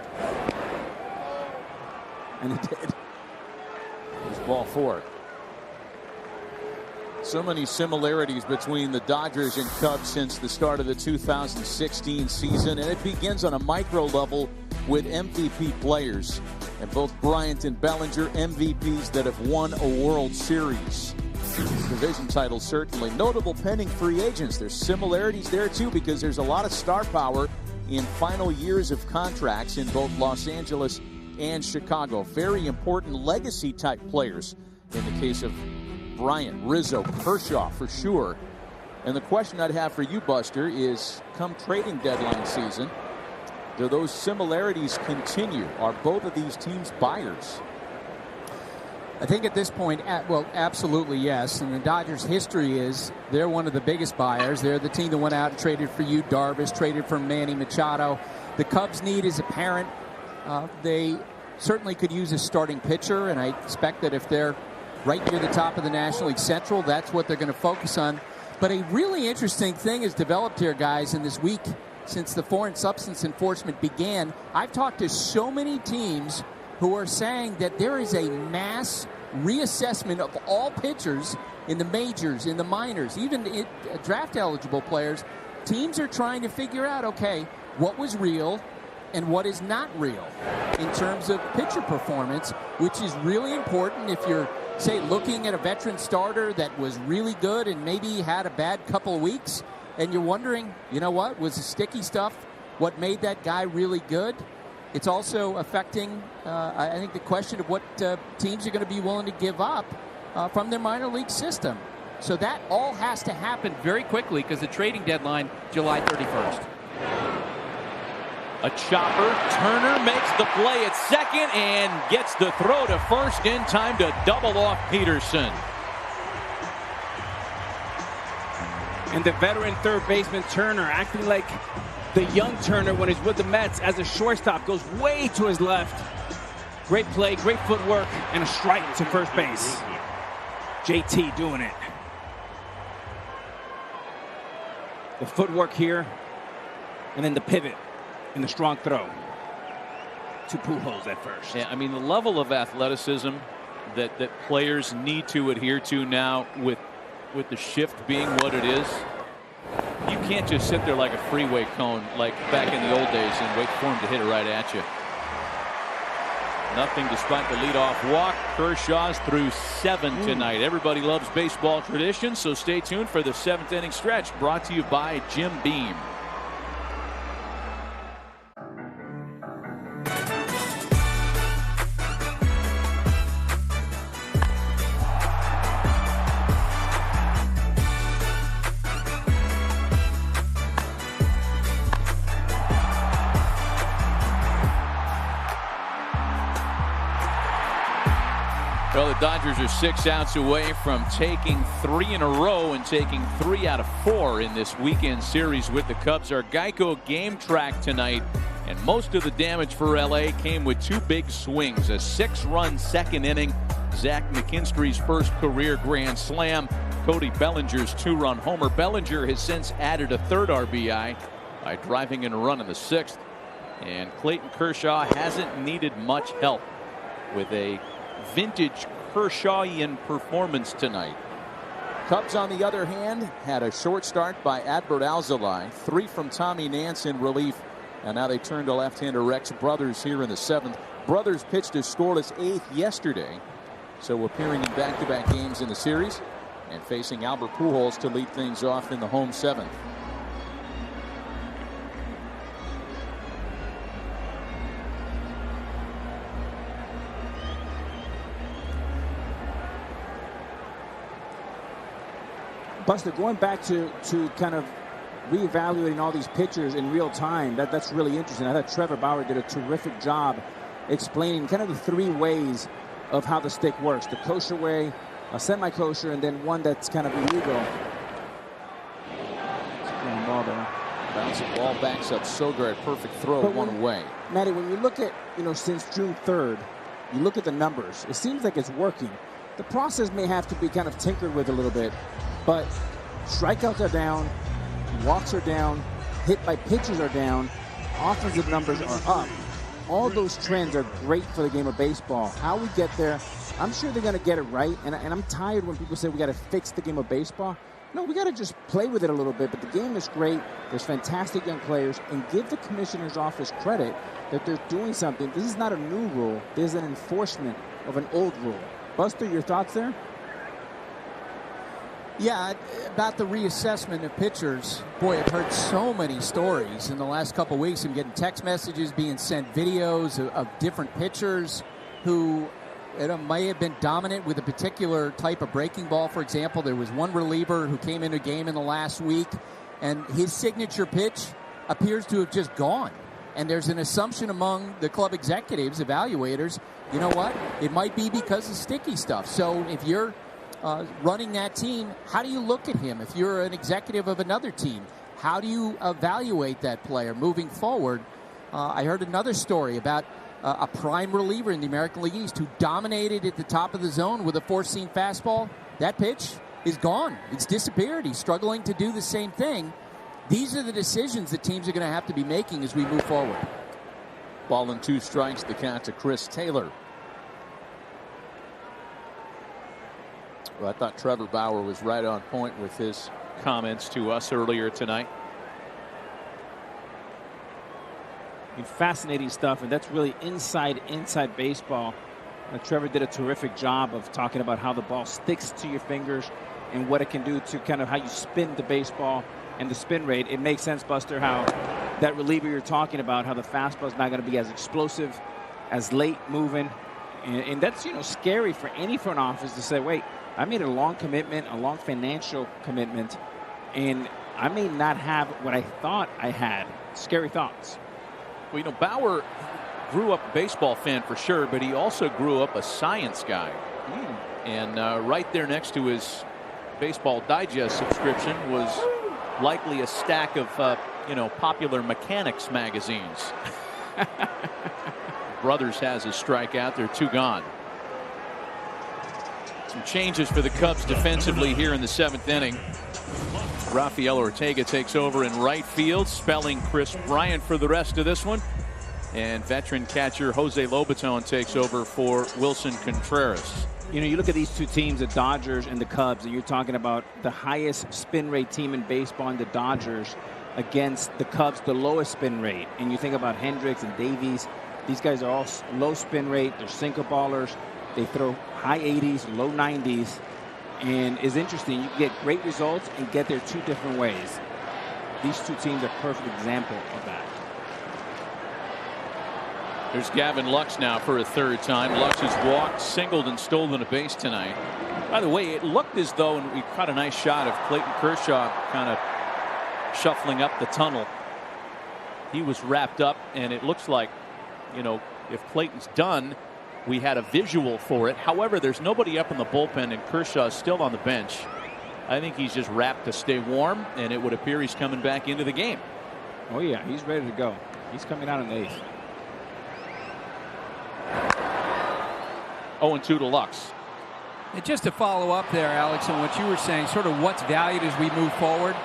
And it did. It was ball 4. So many similarities between the Dodgers and Cubs since the start of the 2016 season, and it begins on a micro level with MVP players. And both Bryant and Bellinger, MVPs that have won a World Series. Division title certainly. Notable pending free agents. There's similarities there too because there's a lot of star power in final years of contracts in both Los Angeles and Chicago. Very important legacy type players in the case of Bryant, Rizzo, Kershaw for sure. And the question I'd have for you, Buster, is come trading deadline season, do those similarities continue? Are both of these teams buyers? I think at this point, well, absolutely yes. And the Dodgers' history is they're one of the biggest buyers. They're the team that went out and traded for Yu Darvish, traded for Manny Machado. The Cubs' need is apparent. They certainly could use a starting pitcher, and I expect that if they're right near the top of the National League Central, that's what they're going to focus on. But a really interesting thing has developed here, guys, in this week since the foreign substance enforcement began. I've talked to so many teams who are saying that there is a mass reassessment of all pitchers in the majors, in the minors, even draft-eligible players. Teams are trying to figure out, okay, what was real and what is not real in terms of pitcher performance, which is really important if you're, say, looking at a veteran starter that was really good and maybe had a bad couple of weeks, and you're wondering, you know what, was the sticky stuff what made that guy really good? It's also affecting, I think, the question of what teams are going to be willing to give up from their minor league system. So that all has to happen very quickly because the trading deadline, July 31st. A chopper. Turner makes the play at second and gets the throw to first in time to double off Peterson. And the veteran third baseman Turner acting like the young Turner when he's with the Mets as a shortstop, goes way to his left. Great play, great footwork, and a strike to first base. JT doing it. The footwork here, and then the pivot and the strong throw to Pujols at first. Yeah, I mean, the level of athleticism that players need to adhere to now with the shift being what it is. You can't just sit there like a freeway cone like back in the old days and wait for him to hit it right at you. Nothing despite the leadoff walk. Kershaw's through 7 tonight. Everybody loves baseball tradition, so stay tuned for the 7th inning stretch, brought to you by Jim Beam. Well, the Dodgers are 6 outs away from taking 3 in a row and taking 3 out of 4 in this weekend series with the Cubs. Our Geico game track tonight, and most of the damage for LA came with 2 big swings. A 6-run second inning, Zach McKinstry's first career grand slam, Cody Bellinger's 2-run homer. Bellinger has since added a 3rd RBI by driving in a run in the 6th, and Clayton Kershaw hasn't needed much help with a vintage Kershawian performance tonight. Cubs, on the other hand, had a short start by Adbert Alzolay, 3 from Tommy Nance in relief, and now they turn to left-hander Rex Brothers here in the 7th. Brothers pitched a scoreless 8th yesterday, so appearing in back-to-back games in the series and facing Albert Pujols to lead things off in the home 7th. Buster, going back to kind of reevaluating all these pitchers in real time, that's really interesting. I thought Trevor Bauer did a terrific job explaining kind of the 3 ways of how the stick works. The kosher way, a semi-kosher, and then one that's kind of illegal. Ball there. Bouncing ball backs up Sogard. Perfect throw, one way. Matty, when you look at, since June 3rd, you look at the numbers, it seems like it's working. The process may have to be kind of tinkered with a little bit, but strikeouts are down, walks are down, hit by pitches are down, offensive numbers are up. All those trends are great for the game of baseball. How we get there, I'm sure they're going to get it right, and I'm tired when people say we got to fix the game of baseball. No, we got to just play with it a little bit, but the game is great. There's fantastic young players, and give the commissioner's office credit that they're doing something. This is not a new rule. There's an enforcement of an old rule. Buster, your thoughts there? Yeah, about the reassessment of pitchers. Boy, I've heard so many stories in the last couple of weeks. I'm getting text messages, being sent videos of different pitchers who may have been dominant with a particular type of breaking ball. For example, there was one reliever who came into a game in the last week, and his signature pitch appears to have just gone. And there's an assumption among the club executives, evaluators, you know what? It might be because of sticky stuff. So if you're running that team, how do you look at him? If you're an executive of another team, how do you evaluate that player moving forward? I heard another story about a prime reliever in the American League East who dominated at the top of the zone with a 4-seam fastball. That pitch is gone. It's disappeared. He's struggling to do the same thing. These are the decisions that teams are going to have to be making as we move forward. Ball and 2 strikes, the count to Chris Taylor. Well, I thought Trevor Bauer was right on point with his comments to us earlier tonight. Fascinating stuff, and that's really inside baseball. Trevor did a terrific job of talking about how the ball sticks to your fingers and what it can do to kind of how you spin the baseball and the spin rate. It makes sense, Buster, how that reliever you're talking about, how the fastball is not going to be as explosive, as late moving, and that's scary for any front office to say, wait, I made a long commitment, a long financial commitment, and I may not have what I thought I had. Scary thoughts. Well, Bauer grew up a baseball fan for sure, but he also grew up a science guy. And right there next to his Baseball Digest subscription was likely a stack of, popular mechanics magazines. Brothers has a strikeout. They're 2 gone. Some changes for the Cubs defensively here in the 7th inning. Rafael Ortega takes over in right field, spelling Chris Bryant for the rest of this one. And veteran catcher Jose Lobaton takes over for Wilson Contreras. You look at these 2 teams, the Dodgers and the Cubs, and you're talking about the highest spin rate team in baseball in the Dodgers against the Cubs, the lowest spin rate. And you think about Hendricks and Davies. These guys are all low spin rate. They're sinker ballers. They throw high 80s, low 90s. And it's interesting. You get great results and get there 2 different ways. These 2 teams are a perfect example of that. There's Gavin Lux now for a 3rd time. Lux has walked, singled, and stolen a base tonight. By the way, it looked as though, and we caught a nice shot of Clayton Kershaw kind of shuffling up the tunnel. He was wrapped up, and it looks like, if Clayton's done, we had a visual for it. However, there's nobody up in the bullpen, and Kershaw's still on the bench. I think he's just wrapped to stay warm, and it would appear he's coming back into the game. Oh, yeah, he's ready to go. He's coming out in the 8th. 0-2 to Lux. And just to follow up there, Alex, on what you were saying, sort of what's valued as we move forward.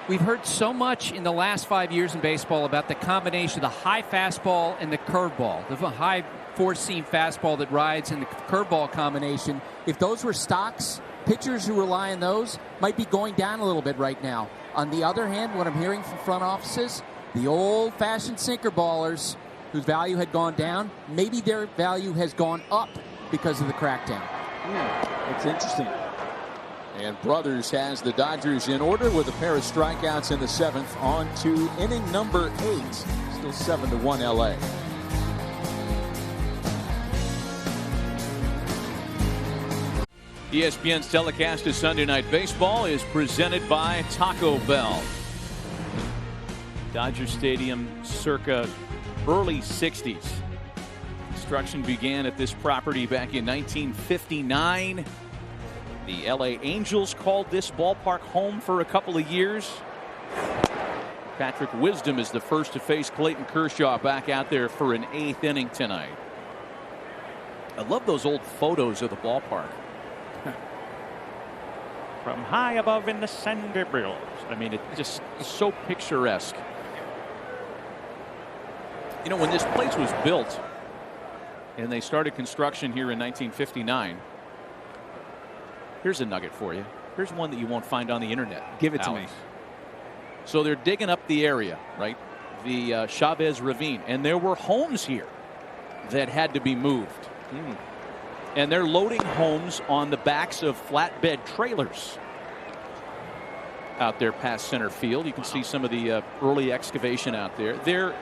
We've heard so much in the last 5 years in baseball about the combination of the high fastball and the curveball, the high four-seam fastball that rides and the curveball combination. If those were stocks, pitchers who rely on those might be going down a little bit right now. On the other hand, what I'm hearing from front offices, the old-fashioned sinker ballers whose value had gone down, maybe their value has gone up because of the crackdown. It's interesting. And Brothers has the Dodgers in order with a pair of strikeouts in the 7th on to inning number 8. Still 7-1 LA. ESPN's telecast of Sunday Night Baseball is presented by Taco Bell. Dodger Stadium circa early 60s. Construction began at this property back in 1959. The LA Angels called this ballpark home for a couple of years. Patrick Wisdom is the first to face Clayton Kershaw back out there for an 8th inning tonight. I love those old photos of the ballpark. From high above in the center bills. I mean, it's just so picturesque. When this place was built and they started construction here in 1959, here's a nugget for you. Here's one that you won't find on the internet. Give it to me. So they're digging up the area, right? The Chavez Ravine. And there were homes here that had to be moved. And they're loading homes on the backs of flatbed trailers out there past center field. You can see some of the early excavation out there. There,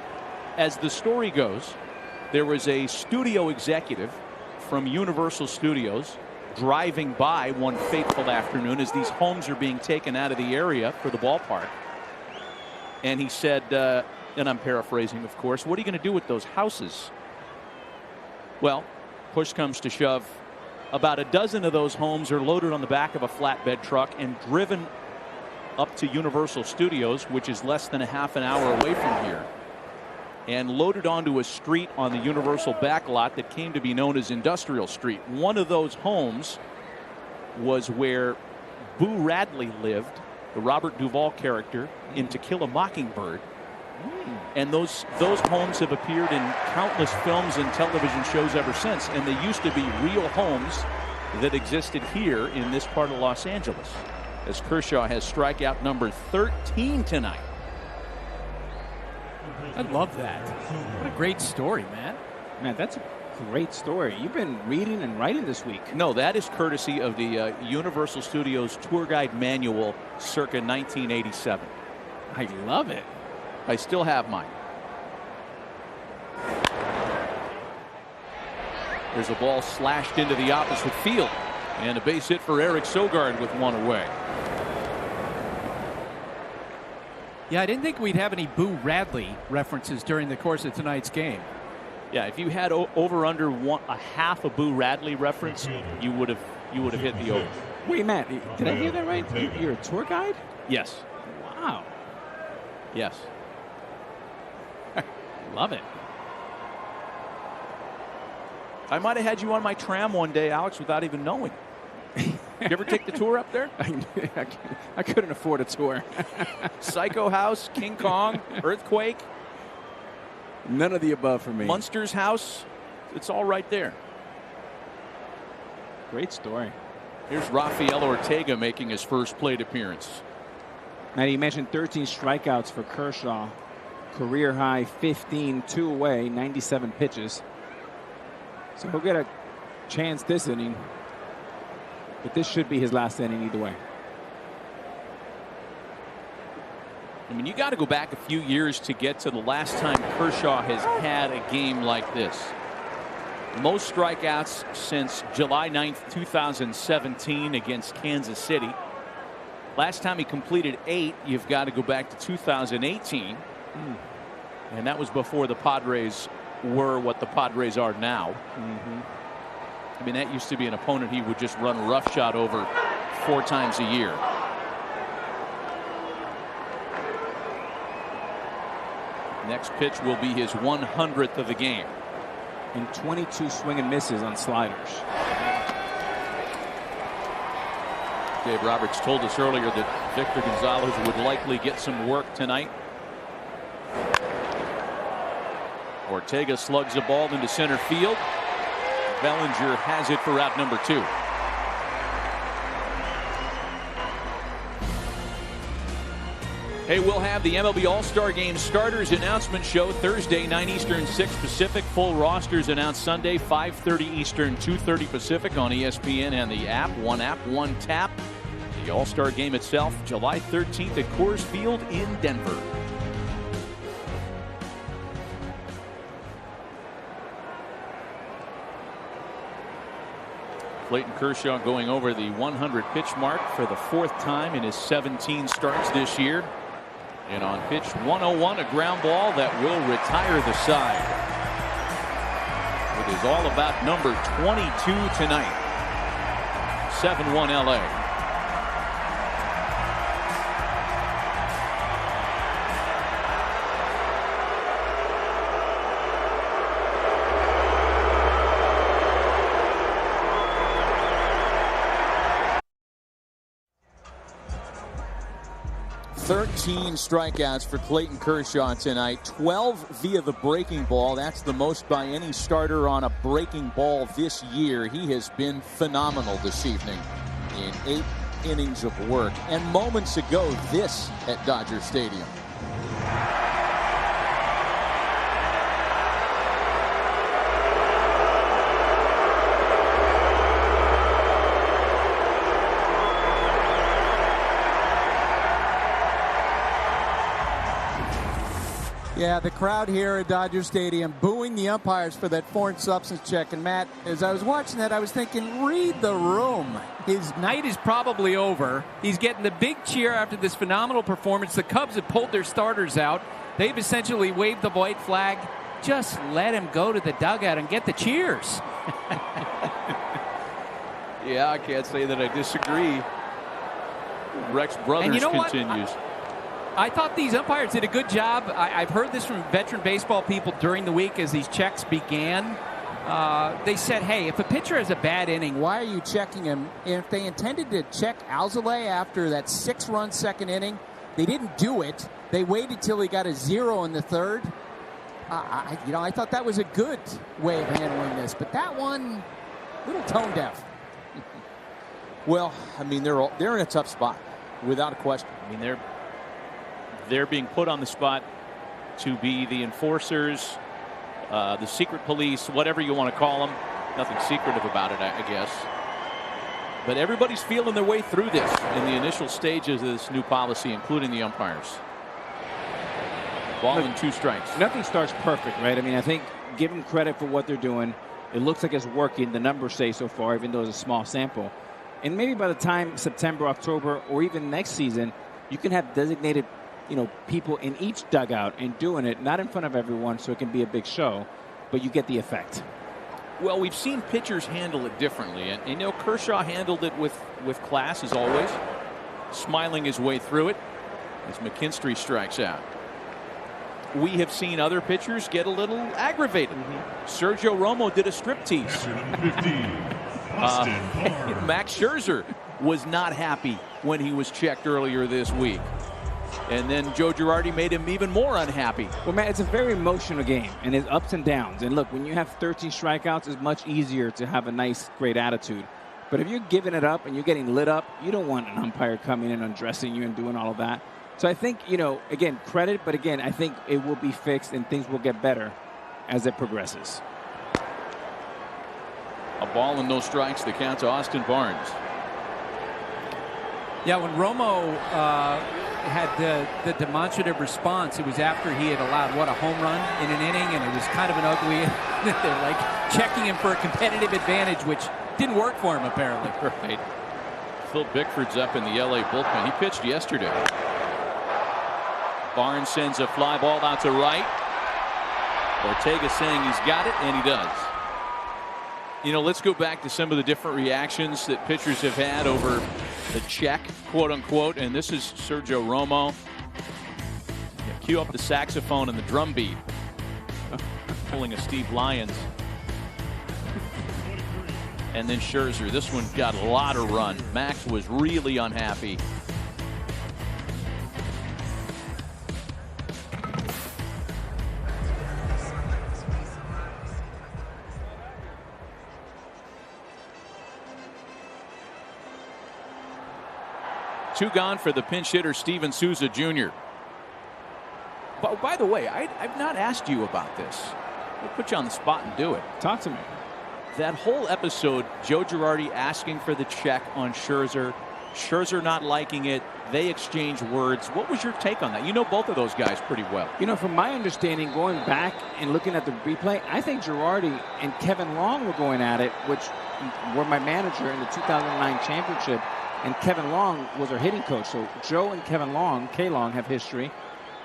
as the story goes, there was a studio executive from Universal Studios driving by one fateful afternoon as these homes are being taken out of the area for the ballpark. And he said, and I'm paraphrasing, of course, what are you going to do with those houses? Well, push comes to shove. About a dozen of those homes are loaded on the back of a flatbed truck and driven up to Universal Studios, which is less than a half an hour away from here, and loaded onto a street on the Universal backlot that came to be known as Industrial Street. One of those homes was where Boo Radley lived, the Robert Duvall character, in To Kill a Mockingbird. And those homes have appeared in countless films and television shows ever since. And they used to be real homes that existed here in this part of Los Angeles. As Kershaw has strikeout number 13 tonight. I love that. What a great story, man. Man, that's a great story. You've been reading and writing this week. No, that is courtesy of the Universal Studios Tour Guide Manual circa 1987. I love it. I still have mine. There's a ball slashed into the opposite field. And a base hit for Eric Sogard with one away. Yeah, I didn't think we'd have any Boo Radley references during the course of tonight's game. Yeah, if you had over under a half a Boo Radley reference, you would have hit the over. Wait, Matt, did I hear that right? You're a tour guide? Yes. Wow. Yes. Love it. I might have had you on my tram one day, Alex, without even knowing. You ever take the tour up there? I couldn't afford a tour. Psycho House, King Kong, Earthquake. None of the above for me. Munster's house. It's all right there. Great story. Here's Rafael Ortega making his first plate appearance. Now, you mentioned 13 strikeouts for Kershaw. Career high 15, 2 away, 97 pitches. So he'll get a chance this inning. But this should be his last inning either way. I mean, you got to go back a few years to get to the last time Kershaw has had a game like this. Most strikeouts since July 9th, 2017 against Kansas City. Last time he completed 8, you've got to go back to 2018. And that was before the Padres were what the Padres are now. I mean, that used to be an opponent he would just run roughshod over 4 times a year. Next pitch will be his 100th of the game. And 22 swing and misses on sliders. Dave Roberts told us earlier that Victor Gonzalez would likely get some work tonight. Ortega slugs the ball into center field. Bellinger has it for out number 2. Hey, we'll have the MLB All-Star Game starters announcement show Thursday, 9 Eastern, 6 Pacific. Full rosters announced Sunday, 5:30 Eastern, 2:30 Pacific on ESPN and the app. One app, one tap. The All-Star Game itself, July 13th at Coors Field in Denver. Clayton Kershaw going over the 100 pitch mark for the 4th time in his 17 starts this year. And on pitch 101, a ground ball that will retire the side. It is all about number 22 tonight. 7-1 LA. Thirteen strikeouts for Clayton Kershaw tonight. 12 via the breaking ball. That's the most by any starter on a breaking ball this year. He has been phenomenal this evening in 8 innings of work. And moments ago, this at Dodger Stadium. Yeah, the crowd here at Dodger Stadium booing the umpires for that foreign substance check. And, Matt, as I was watching that, I was thinking, read the room. His night is probably over. He's getting the big cheer after this phenomenal performance. The Cubs have pulled their starters out. They've essentially waved the white flag. Just let him go to the dugout and get the cheers. Yeah, I can't say that I disagree. Rex Brothers and you know continues. I thought these umpires did a good job. I've heard this from veteran baseball people during the week as these checks began. they said, hey, if a pitcher has a bad inning, why are you checking him? And if they intended to check Alzolay after that 6-run second inning, they didn't do it. They waited till he got a 0 in the third. I thought that was a good way of handling this, but that one, a little tone deaf. Well, I mean, they're in a tough spot, without a question. I mean, they're being put on the spot to be the enforcers, the secret police, whatever you want to call them. Nothing secretive about it, I guess. But everybody's feeling their way through this in the initial stages of this new policy, including the umpires. Ball and 2 strikes. Nothing starts perfect, right? I mean, I think give them credit for what they're doing. It looks like it's working. The numbers say so far, even though it's a small sample. And maybe by the time September, October, or even next season, you can have designated, people in each dugout and doing it, not in front of everyone, so it can be a big show, but you get the effect. Well, we've seen pitchers handle it differently, and Kershaw handled it with class as always, smiling his way through it as McKinstry strikes out. We have seen other pitchers get a little aggravated. Sergio Romo did a striptease. Max Scherzer was not happy when he was checked earlier this week. And then Joe Girardi made him even more unhappy. Well, man, it's a very emotional game, and it's ups and downs. And look, when you have 13 strikeouts, it's much easier to have a nice, great attitude. But if you're giving it up and you're getting lit up, you don't want an umpire coming in, undressing you and doing all of that. So I think, again, credit, but again, I think it will be fixed and things will get better as it progresses. A ball and no strikes. The count to Austin Barnes. Yeah, when Romo had the demonstrative response, it was after he had allowed, a home run in an inning, and it was kind of an ugly, they're like checking him for a competitive advantage, which didn't work for him, apparently. Right. Phil Bickford's up in the L.A. bullpen. He pitched yesterday. Barnes sends a fly ball out to right. Ortega saying he's got it, and he does. Let's go back to some of the different reactions that pitchers have had over the check, quote unquote, and this is Sergio Romo. Cue up the saxophone and the drum beat. Pulling a Steve Lyons. And then Scherzer. This one got a lot of run. Max was really unhappy. Two gone for the pinch hitter, Steven Souza Jr. But by the way, I've not asked you about this. I'll put you on the spot and do it. Talk to me. That whole episode, Joe Girardi asking for the check on Scherzer, Scherzer not liking it, they exchange words. What was your take on that? You know both of those guys pretty well. From my understanding, going back and looking at the replay, I think Girardi and Kevin Long were going at it, which were my manager in the 2009 championship. And Kevin Long was our hitting coach. So Joe and Kevin Long, K-Long, have history.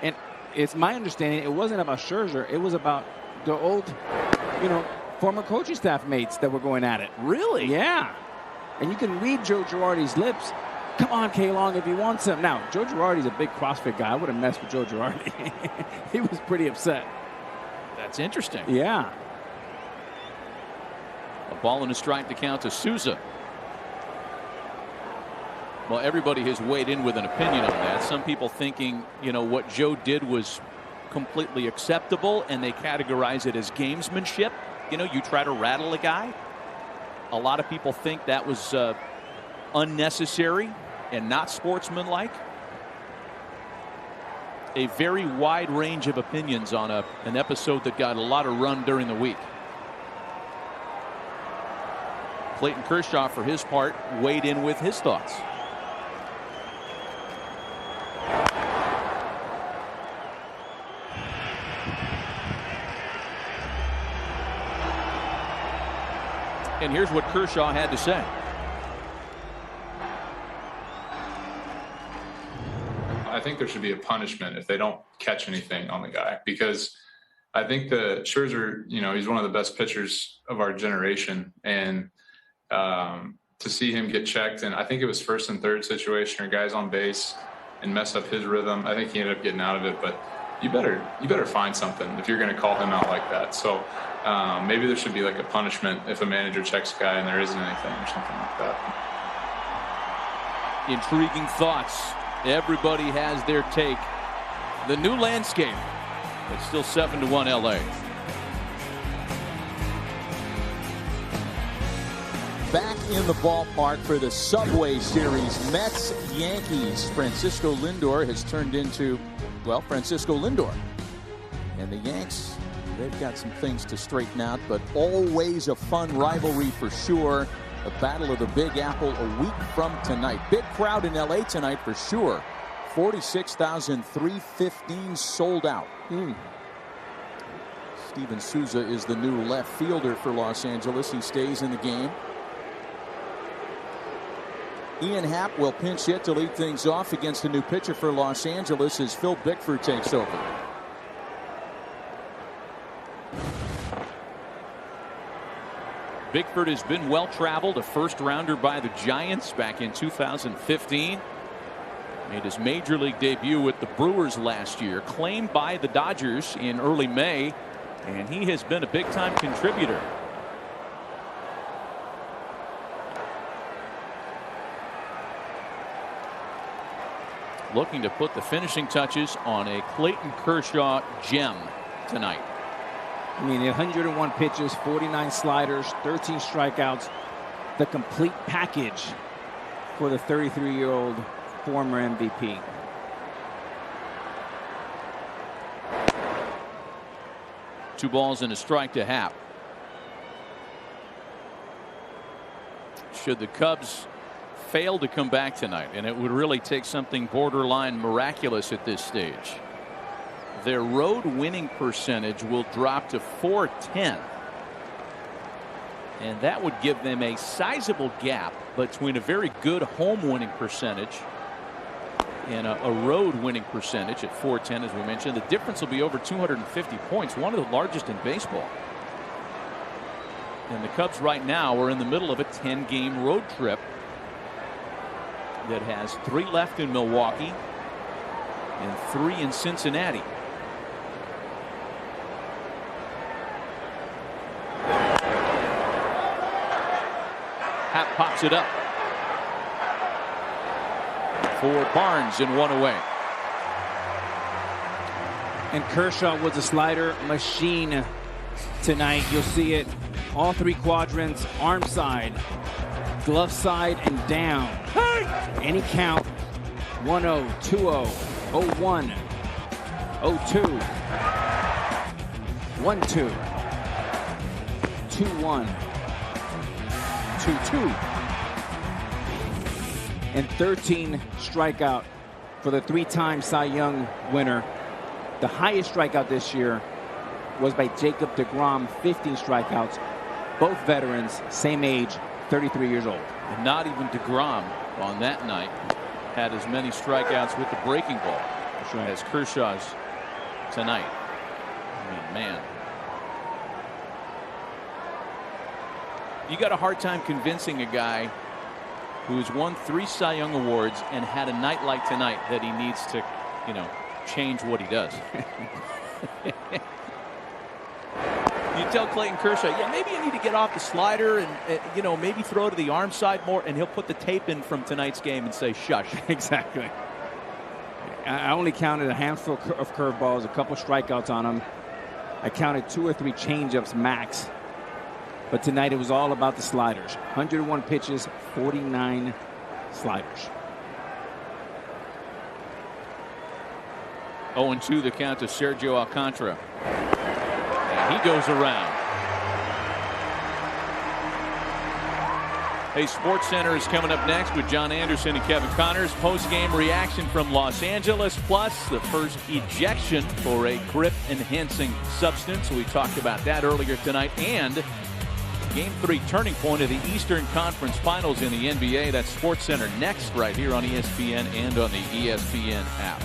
And it's my understanding it wasn't about Scherzer. It was about the old, former coaching staff mates that were going at it. Really? Yeah. And you can read Joe Girardi's lips. Come on, K-Long, if you want some. Now, Joe Girardi's a big CrossFit guy. I would have messed with Joe Girardi. He was pretty upset. That's interesting. Yeah. A ball and a strike to count to Souza. Well, everybody has weighed in with an opinion on that. Some people thinking, what Joe did was completely acceptable, and they categorize it as gamesmanship. You try to rattle a guy. A lot of people think that was unnecessary and not sportsmanlike. A very wide range of opinions on an episode that got a lot of run during the week. Clayton Kershaw, for his part, weighed in with his thoughts. And here's what Kershaw had to say. I think there should be a punishment if they don't catch anything on the guy, because I think that Scherzer, he's one of the best pitchers of our generation. And to see him get checked, and I think it was first and third situation or guys on base and mess up his rhythm. I think he ended up getting out of it, but you better find something if you're going to call him out like that. So maybe there should be like a punishment if a manager checks a guy and there isn't anything or something like that. Intriguing thoughts. Everybody has their take. The new landscape. It's still 7-1 LA. Back in the ballpark for the Subway Series, Mets-Yankees. Francisco Lindor has turned into, well, Francisco Lindor. And the Yanks, they've got some things to straighten out, but always a fun rivalry for sure. The Battle of the Big Apple a week from tonight. Big crowd in LA tonight for sure. 46,315 sold out. Steven Souza is the new left fielder for Los Angeles. He stays in the game. Ian Happ will pinch hit to lead things off against a new pitcher for Los Angeles as Phil Bickford takes over. Bickford has been well traveled, a first rounder by the Giants back in 2015. Made his major league debut with the Brewers last year, claimed by the Dodgers in early May, and he has been a big time contributor. Looking to put the finishing touches on a Clayton Kershaw gem tonight. I mean, 101 pitches, 49 sliders, 13 strikeouts, the complete package for the 33-year-old former MVP. Two balls and a strike to Happ. Should the Cubs fail to come back tonight, and it would really take something borderline miraculous at this stage, their road winning percentage will drop to .410, and that would give them a sizable gap between a very good home winning percentage and a road winning percentage at .410. As we mentioned, the difference will be over 250 points, one of the largest in baseball. And the Cubs right now are in the middle of a 10-game road trip that has 3 left in Milwaukee and 3 in Cincinnati. Happ pops it up for Barnes and 1 away. And Kershaw was a slider machine tonight. You'll see it all 3 quadrants, arm side, glove side, and down. Any count, 1-0, 2-0, 0-1, 0-2, 1-2, 2-1, 2-2, and 13 strikeout for the 3-time Cy Young winner. The highest strikeout this year was by Jacob deGrom, 15 strikeouts. Both veterans, same age, 33 years old. And not even deGrom on that night had as many strikeouts with the breaking ball as Kershaw's tonight. I mean, man, you got a hard time convincing a guy who's won 3 Cy Young awards and had a night like tonight that he needs to, you know, change what he does. You tell Clayton Kershaw, yeah, maybe you need to get off the slider and, you know, maybe throw to the arm side more, and he'll put the tape in from tonight's game and say, shush. Exactly. I only counted a handful of curveballs, a couple strikeouts on them. I counted 2 or 3 changeups max. But tonight it was all about the sliders. 101 pitches, 49 sliders. 0-2 the count to Sergio Alcantara. And he goes around. Hey, SportsCenter is coming up next with John Anderson and Kevin Connors. Post-game reaction from Los Angeles, plus the first ejection for a grip-enhancing substance. We talked about that earlier tonight. And Game 3 turning point of the Eastern Conference Finals in the NBA. That's SportsCenter next right here on ESPN and on the ESPN app.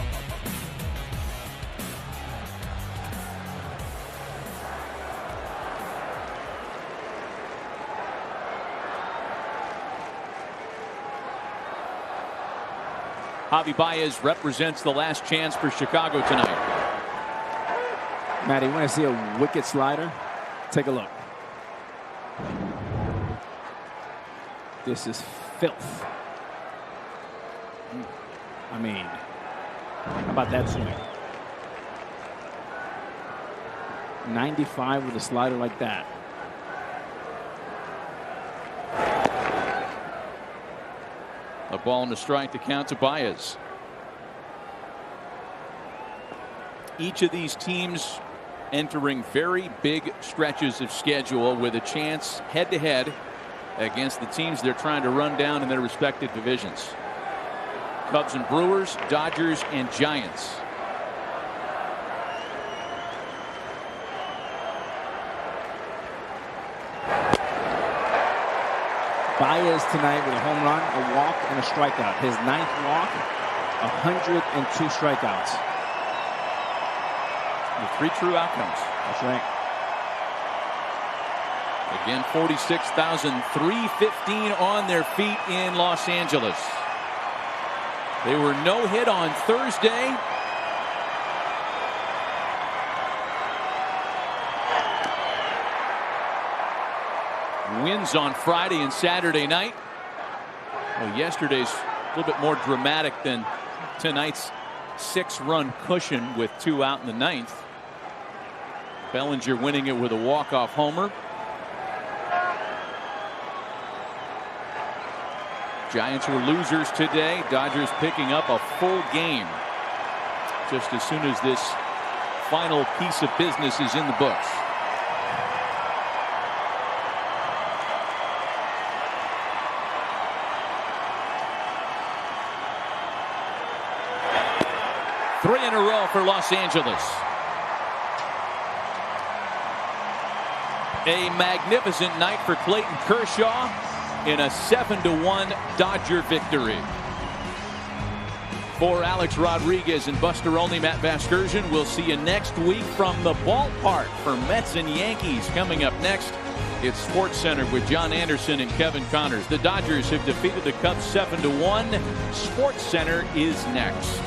Javi Baez represents the last chance for Chicago tonight. Matty, you want to see a wicked slider? Take a look. This is filth. I mean, how about that swing? 95 with a slider like that. A ball and a strike to count to Baez. Each of these teams entering very big stretches of schedule with a chance head-to-head against the teams they're trying to run down in their respective divisions. Cubs and Brewers, Dodgers and Giants. Baez tonight with a home run, a walk, and a strikeout. His 9th walk, 102 strikeouts. With 3 true outcomes. That's right. Again, 46,315 on their feet in Los Angeles. They were no hit on Thursday. Wins on Friday and Saturday night. Well, yesterday's a little bit more dramatic than tonight's 6-run cushion with 2 out in the 9th. Bellinger winning it with a walk-off homer. Giants were losers today. Dodgers picking up a full game just as soon as this final piece of business is in the books. Three in a row for Los Angeles. A magnificent night for Clayton Kershaw in a 7-1 Dodger victory. For Alex Rodriguez and Buster Olney, Matt Vasgersian. We'll see you next week from the ballpark for Mets and Yankees. Coming up next, it's Sports Center with John Anderson and Kevin Connors. The Dodgers have defeated the Cubs 7-1. Sports Center is next.